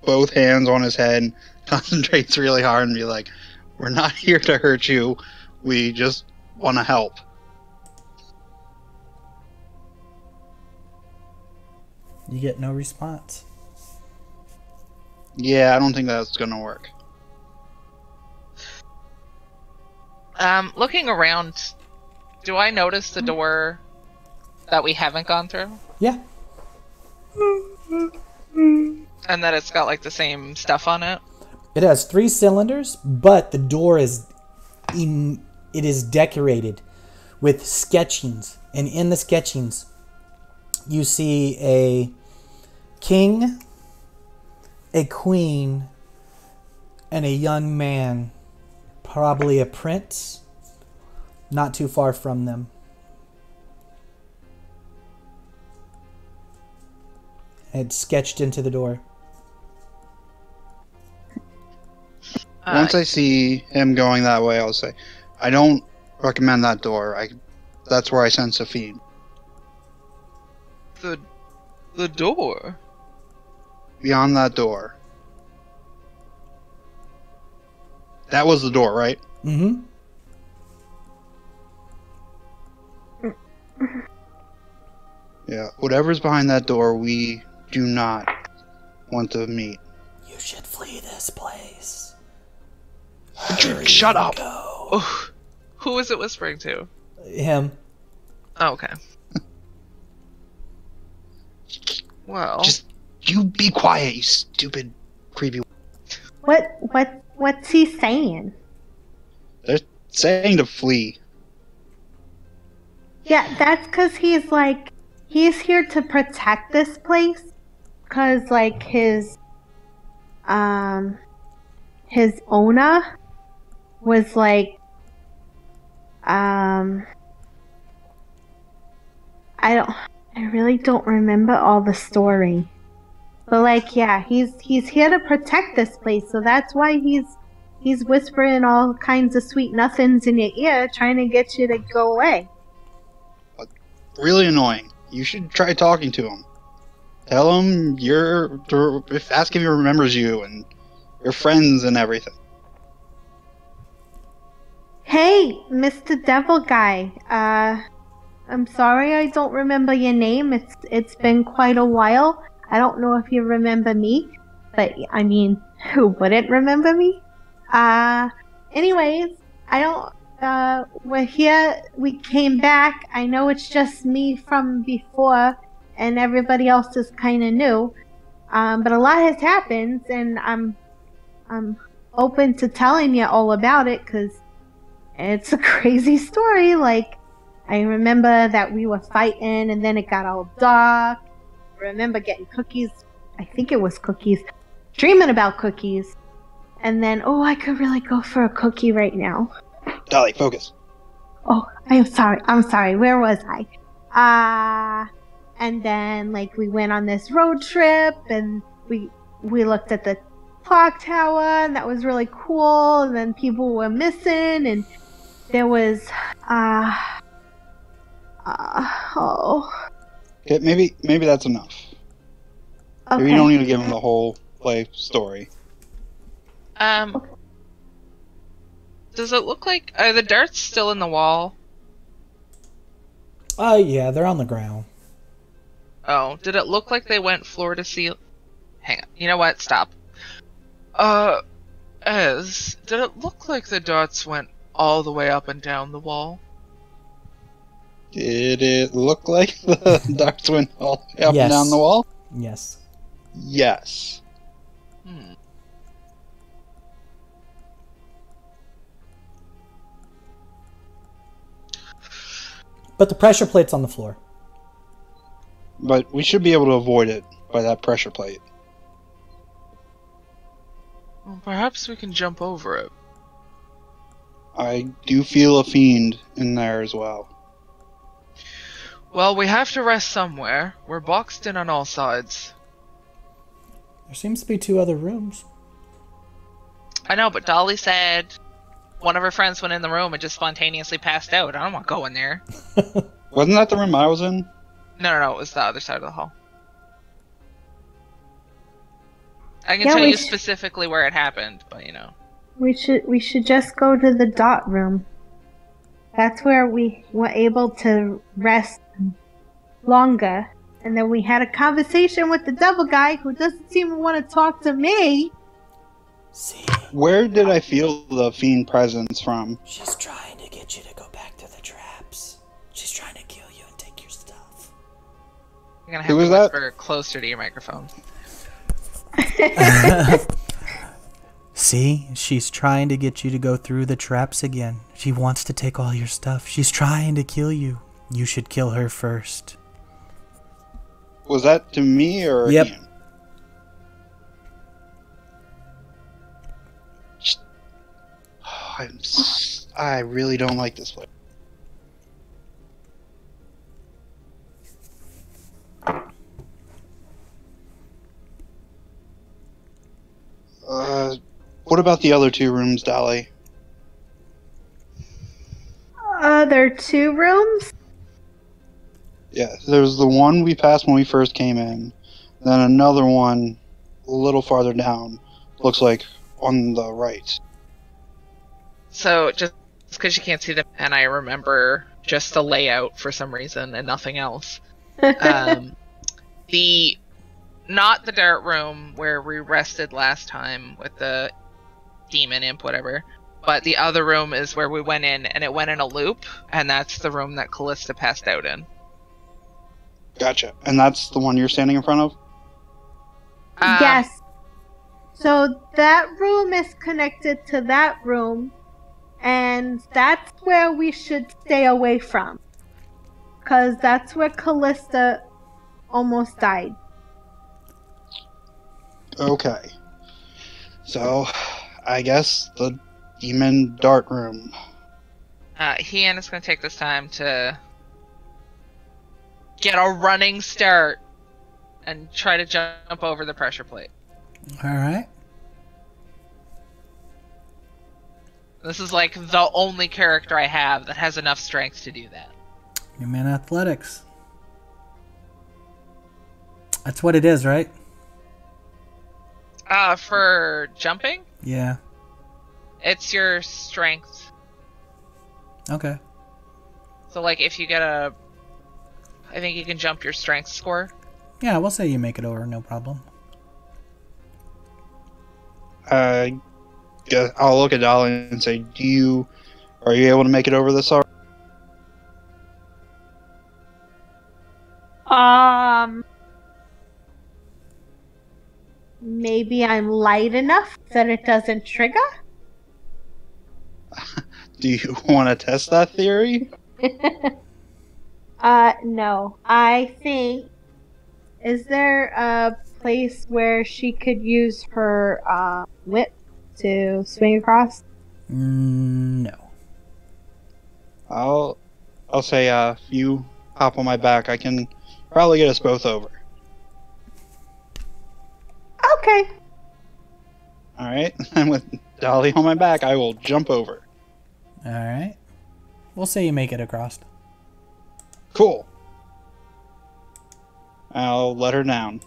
both hands on his head, concentrates really hard, and be like, "We're not here to hurt you. We just want to help." You get no response. Yeah, I don't think that's gonna work. Looking around, do I notice the door that we haven't gone through? Yeah. And that it's got like the same stuff on it? It has 3 cylinders, but the door is it is decorated with sketchings, and in the sketchings you see a king, a queen, and a young man, probably a prince, not too far from them. It's sketched into the door. Once I see him going that way, I'll say, "I don't recommend that door. That's where I sense a fiend." The door? Beyond that door. That was the door, right? Mm-hmm. Yeah. Whatever's behind that door, we do not want to meet. You should flee this place. Shut up! Oh, who is it whispering to? Him. Oh, okay. Well, Just you be quiet, you stupid, creepy. What's he saying? They're saying to flee. Yeah, that's because he's here to protect this place. Because, like, his owner was, like, I really don't remember all the story. But like, yeah, he's here to protect this place, so that's why he's whispering all kinds of sweet nothings in your ear, trying to get you to go away. Really annoying. You should try talking to him. Tell him ask if he remembers you and your friends and everything. Hey, Mr. Devil Guy. I'm sorry I don't remember your name. It's been quite a while. I don't know if you remember me, but I mean, who wouldn't remember me? Anyways, I don't, we're here, we came back. I know it's just me from before, and everybody else is kind of new. But a lot has happened, and I'm open to telling you all about it, because it's a crazy story. Like, I remember that we were fighting, and then it got all dark. I remember getting cookies. I think it was cookies. Dreaming about cookies. And then, I could really go for a cookie right now. Dolly, focus. Oh, I'm sorry. Where was I? And then, like, we went on this road trip, and we looked at the clock tower, and that was really cool. And then people were missing, and there was, Okay, maybe that's enough. Okay. Maybe you don't need to give him the whole life story. Does it look like... Are the darts still in the wall? Yeah, they're on the ground. Oh, did it look like they went floor to ceiling? Hang on. You know what? Stop. Did it look like the darts went all the way up and down the wall? Did it look like the darts went all the way up Yes. and down the wall? Yes. Yes. But the pressure plate's on the floor. But we should be able to avoid it by that pressure plate. Well, perhaps we can jump over it. I do feel a fiend in there as well. Well, we have to rest somewhere. We're boxed in on all sides. There seems to be 2 other rooms. I know, but Dolly said one of her friends went in the room and just spontaneously passed out. I don't want to go in there. Wasn't that the room I was in? No, it was the other side of the hall. I can Yeah, tell we you sh- specifically where it happened, but you know. We should just go to the dot room. That's where we were able to rest longer. And then we had a conversation with the devil guy who doesn't seem to want to talk to me. See, Where did I feel the fiend presence from? she's trying to get you to go back to the traps. She's trying to kill you and take your stuff. You're gonna have Who to was that? whisper closer to your microphone. See, she's trying to get you to go through the traps again. She wants to take all your stuff. She's trying to kill you. You should kill her first. Was that to me or Yep. Ian? I really don't like this place. What about the other 2 rooms, Dolly? There are 2 rooms? Yeah, there's the one we passed when we first came in, then another one a little farther down. Looks like on the right. So, just because you can't see them, and I remember just the layout for some reason and nothing else. Not the dart room where we rested last time with the demon imp, whatever, but the other room is where we went in, and it went in a loop, and that's the room that Callista passed out in. Gotcha. And that's the one you're standing in front of? Yes. So that room is connected to that room, and that's where we should stay away from. Because that's where Callista almost died. Okay. So, I guess the demon dart room. Ian is going to take this time to get a running start and try to jump over the pressure plate. All right. This is like the only character I have that has enough strength to do that. You're man athletics. That's what it is, right? For jumping, Yeah. it's your strength. Okay. So like if you get I think you can jump your strength score. Yeah, we'll say you make it over, no problem. I'll look at Dolly and say, are you able to make it over this already? Maybe I'm light enough that it doesn't trigger? Do you want to test that theory? No. I think... Is there a place where she could use her whip to swing across? No. I'll say, if you hop on my back, I can probably get us both over. Okay. Alright, and with Dolly on my back, I will jump over. All right. We'll say you make it across. Cool. I'll let her down.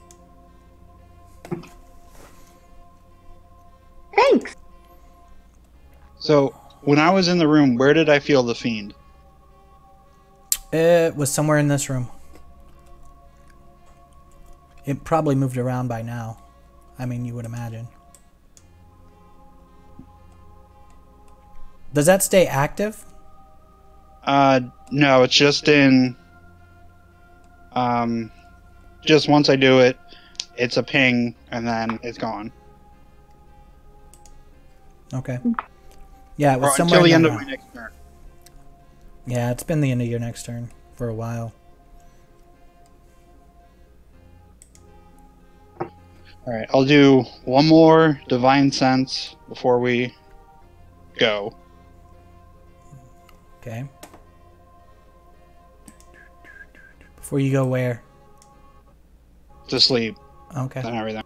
Thanks. So, when I was in the room, where did I feel the fiend? It was somewhere in this room. It probably moved around by now. I mean, you would imagine. Does that stay active? No, it's just in... just once I do it, it's a ping, and then it's gone. Okay. Yeah, it was Or somewhere until the in end that of my room. next turn. Yeah, it's been the end of your next turn for a while. Alright, I'll do one more Divine Sense before we go. Okay. Before you go where? To sleep Okay. and everything.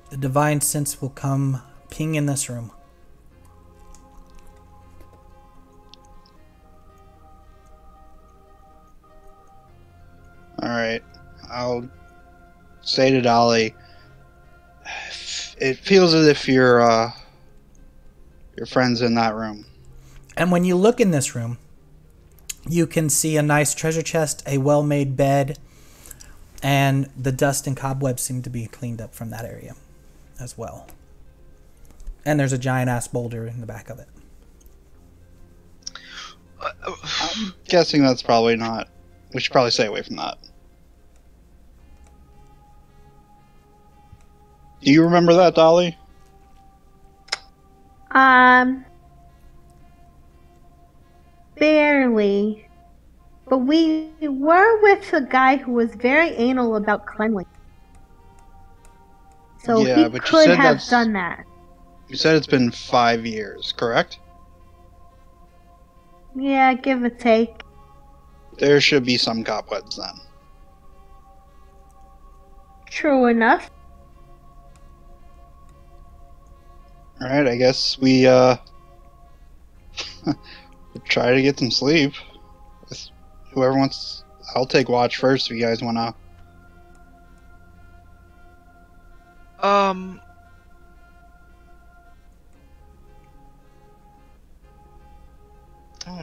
The divine sense will come ping in this room. Alright, I'll say to Dolly, it feels as if your friend's in that room. And when you look in this room, you can see a nice treasure chest, a well-made bed, and the dust and cobwebs seem to be cleaned up from that area as well. And there's a giant-ass boulder in the back of it. I'm guessing that's probably not... We should probably stay away from that. Do you remember that, Dolly? Barely. But we were with a guy who was very anal about cleanliness. So Yeah, he but you could said have that's- done that. You said it's been 5 years, correct? Yeah, give or take. There should be some cobwebs then. True enough. Alright, I guess we, try to get some sleep. Whoever wants... I'll take watch first if you guys wanna... Oh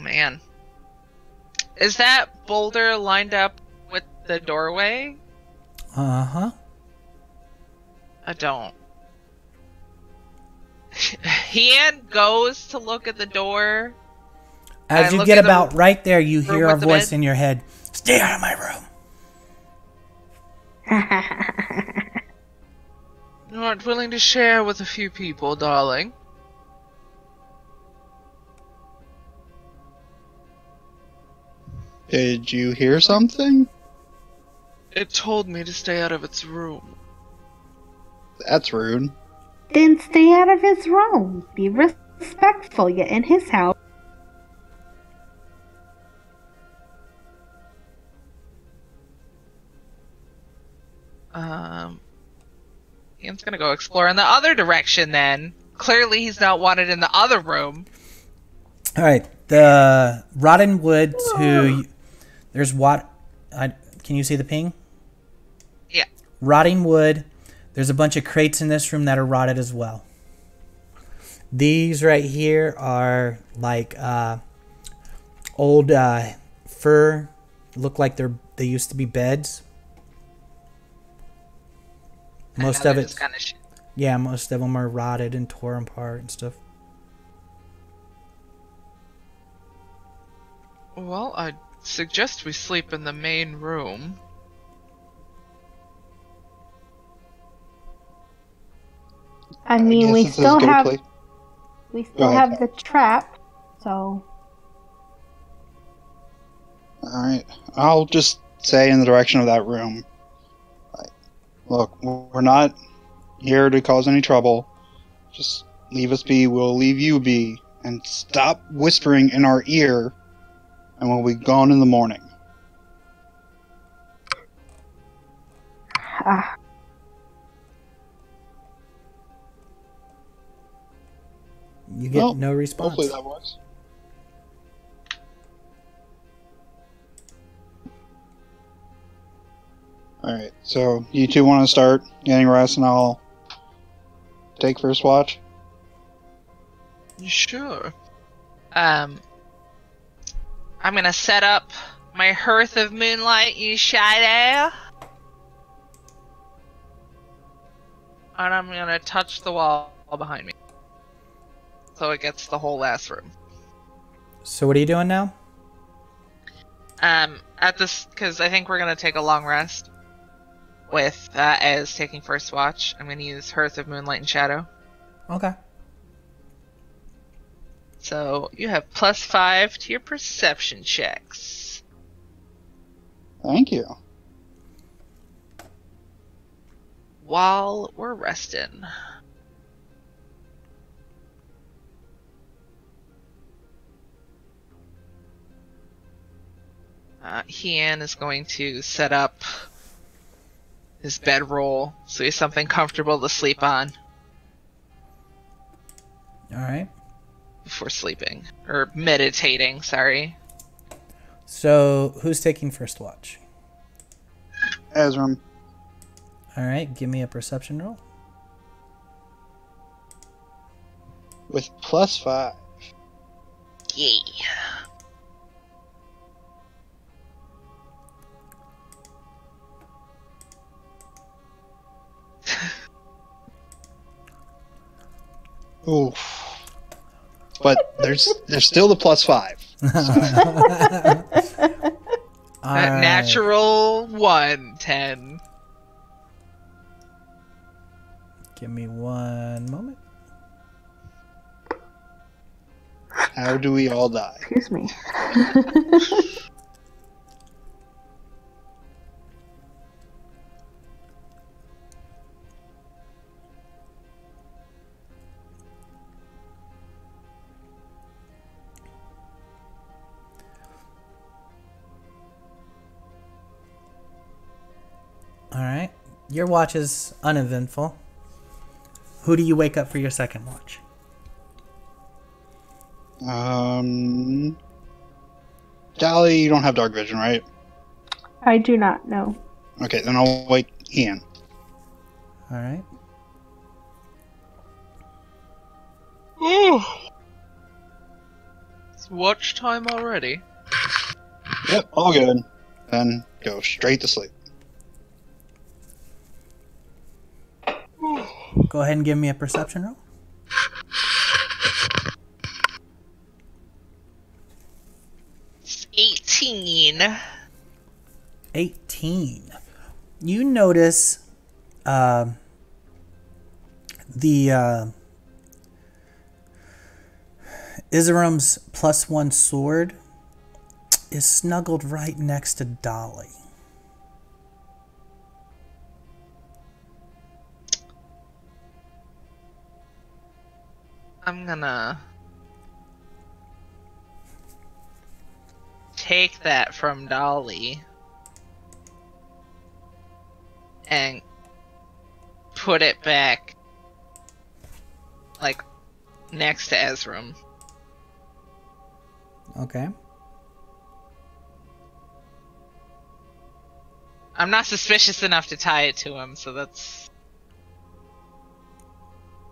man. Is that boulder lined up with the doorway? Uh-huh. I don't. Ian goes to look at the door. As I you look get at the about right there, you room hear a with the voice bed. in your head. Stay out of my room. You aren't willing to share with a few people, darling. Did you hear something? It told me to stay out of its room. That's rude. Then stay out of his room. Be respectful. You're in his house. Ian's gonna go explore in the other direction then. Clearly he's not wanted in the other room. All right, the rotten wood to there's what? Can you see the ping? Yeah. Rotting wood. There's a bunch of crates in this room that are rotted as well. These right here are like old fur. Look like they used to be beds. Most of it, yeah, most of them are rotted and torn apart and stuff. Well, I'd suggest we sleep in the main room. I mean, we guess it's as still good a have place. we still ahead. have the trap, so All right, I'll just say in the direction of that room. Like, look, we're not here to cause any trouble. Just leave us be. We'll leave you be, and stop whispering in our ear, and we'll be gone in the morning. You get no response. Hopefully that works. Alright, so you two want to start getting rest and I'll take first watch? Sure. I'm gonna set up my hearth of moonlight, you shadow. And I'm gonna touch the wall behind me. So it gets the whole last room. So what are you doing now? At this, because I think we're gonna take a long rest. With, as taking first watch, I'm gonna use Hearth of Moonlight and Shadow. Okay. So, you have +5 to your perception checks. Thank you. While we're resting. Hian is going to set up his bedroll so he has something comfortable to sleep on. Alright. Before sleeping. Or meditating, sorry. So, who's taking first watch? Ezram. Alright, give me a perception roll. With +5. Yay. Oof. But there's still the +5. So. Alright. Natural 110. Give me one moment. How do we all die? excuse me. Alright. Your watch is uneventful. Who do you wake up for your second watch? Dollee, you don't have dark vision, right? I do not know. Okay, then I'll wake Ian. Alright. It's watch time already. Yep, all good. Then go straight to sleep. Go ahead and give me a perception roll. It's 18. 18. You notice the Isram's +1 sword is snuggled right next to Dollee. I'm gonna take that from Dollee and put it back, like, next to Ezram. Okay. I'm not suspicious enough to tie it to him, so that's...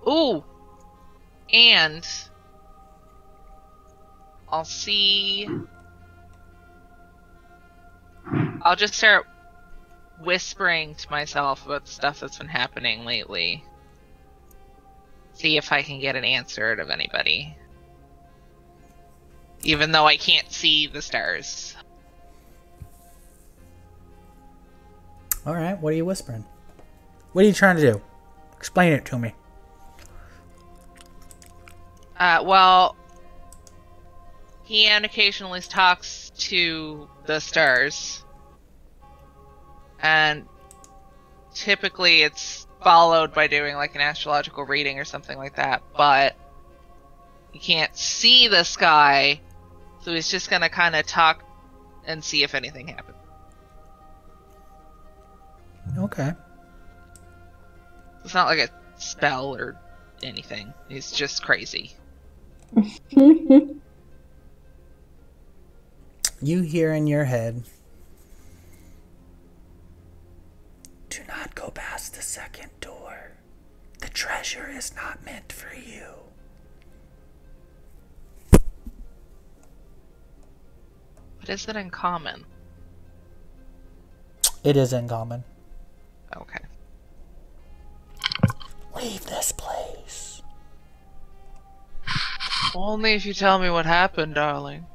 Ooh! And... I'll see... I'll just start whispering to myself about the stuff that's been happening lately. See if I can get an answer out of anybody. Even though I can't see the stars. Alright, what are you whispering? What are you trying to do? Explain it to me. Well, Ian occasionally talks to the stars. And typically it's followed by doing like an astrological reading or something like that, but you can't see the sky, so he's just gonna kind of talk and see if anything happens. Okay. It's not like a spell or anything. He's just crazy. You hear in your head, "Do not go past the second door. The treasure is not meant for you." But is it in common? It is in common. Okay. Leave this place. Only if you tell me what happened, darling.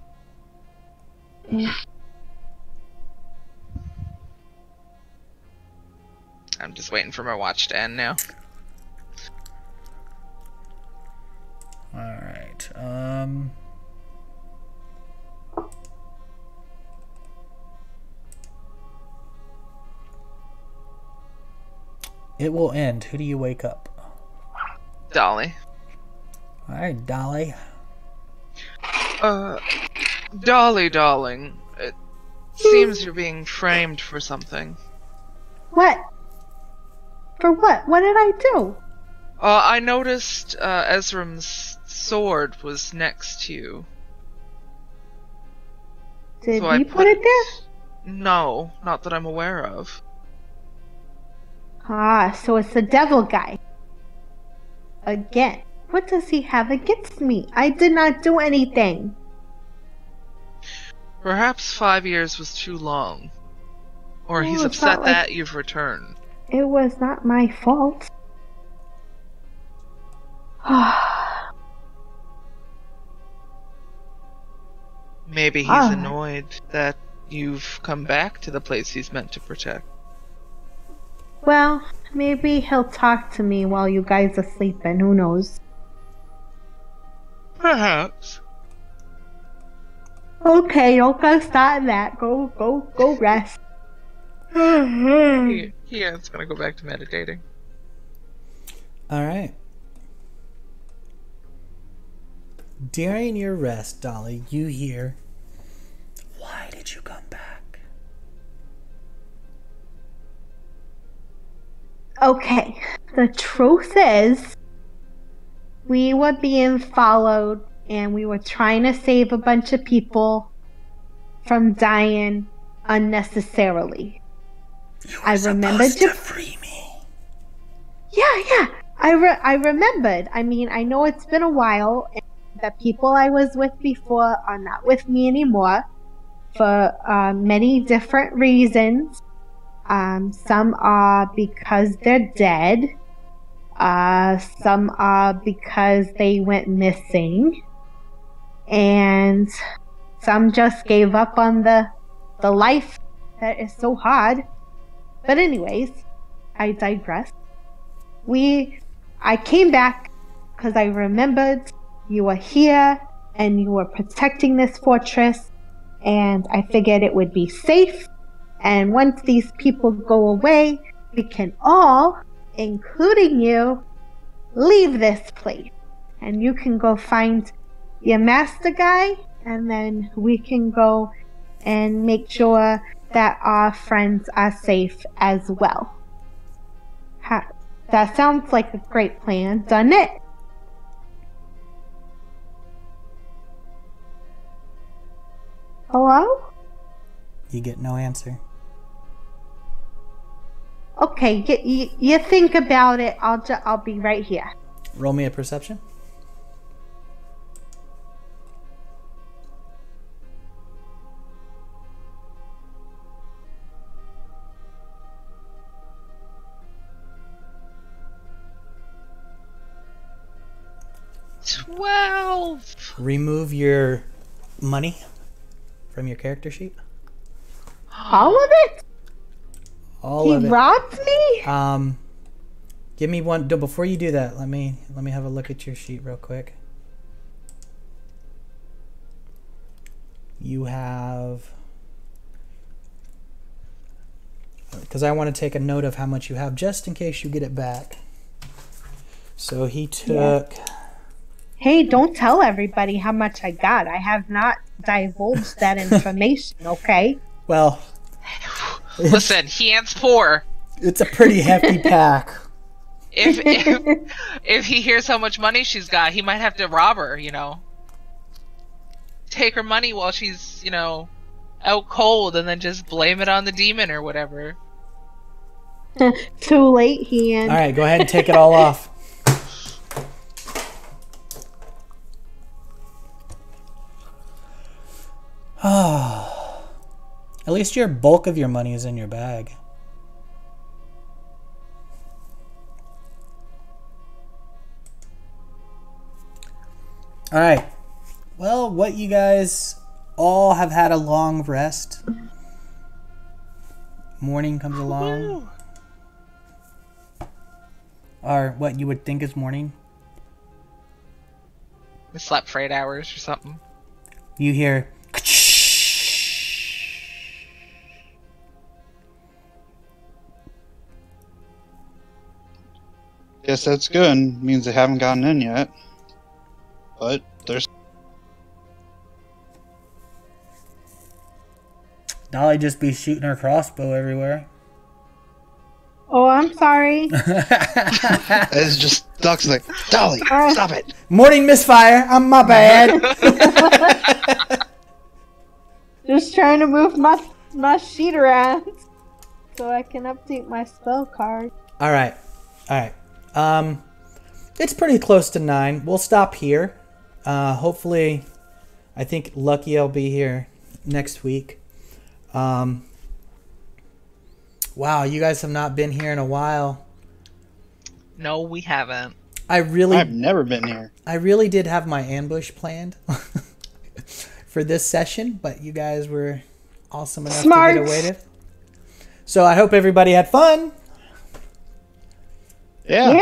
I'm just waiting for my watch to end now. Alright, it will end. Who do you wake up? Dolly. Alright, Dolly. Dolly, darling. It seems you're being framed for something. What? For what? What did I do? I noticed Ezram's sword was next to you. Did So I he put it there? No, not that I'm aware of. Ah, so it's the devil guy. Again. What does he have against me? I did not do anything. Perhaps 5 years was too long. Or he's it's upset not like- that you've returned. It was not my fault. Maybe he's annoyed that you've come back to the place he's meant to protect. Well, maybe he'll talk to me while you guys are sleeping. Who knows? Perhaps. Okay, don't go starting that. Go rest. Ian's gonna go back to meditating. Alright. During your rest, Dolly, you hear, "Why did you come back?" Okay, the truth is, we were being followed and we were trying to save a bunch of people from dying unnecessarily. I remembered to free me. Yeah. I remembered. I mean, I know it's been a while, and the people I was with before are not with me anymore for many different reasons. Some are because they're dead. Some are because they went missing. And some just gave up on the life that is so hard. But anyways, I digress. I came back because I remembered you were here and you were protecting this fortress, and I figured it would be safe. And once these people go away, we can all, including you, leave this place. And you can go find your master guy, and then we can go and make sure that our friends are safe as well. That sounds like a great plan, doesn't it? Hello? You get no answer. Okay, you think about it. I'll be right here. Roll me a perception. Remove your money from your character sheet. All of it? All of it. He robbed me? Give me one. Before you do that, let me have a look at your sheet real quick. You have, because I want to take a note of how much you have just in case you get it back. So he took. Yeah. Hey, don't tell everybody how much I got. I have not divulged that information, okay? Well, listen, he ain't poor. It's a pretty hefty pack. If he hears how much money she's got, he might have to rob her, you know. Take her money while she's, you know, out cold and then just blame it on the demon or whatever. Too late, Ian. All right, go ahead and take it all off. At least your bulk of your money is in your bag. All right. Well, what you guys all have had a long rest. Morning comes along. Or what you would think is morning. We slept for 8 hours or something. You hear... Guess that's good. Means they haven't gotten in yet. But there's... Dolly just be shooting her crossbow everywhere. Oh, I'm sorry. It's just Duck's like, Dolly, stop it. Morning misfire. I'm my bad. Just trying to move my sheet around so I can update my spell card. All right. It's pretty close to 9. We'll stop here. Hopefully, I think Lucky will be here next week. Wow, you guys have not been here in a while. No, we haven't. I've never been here. I really did have my ambush planned for this session, but you guys were awesome enough to get away with. So I hope everybody had fun. Yeah.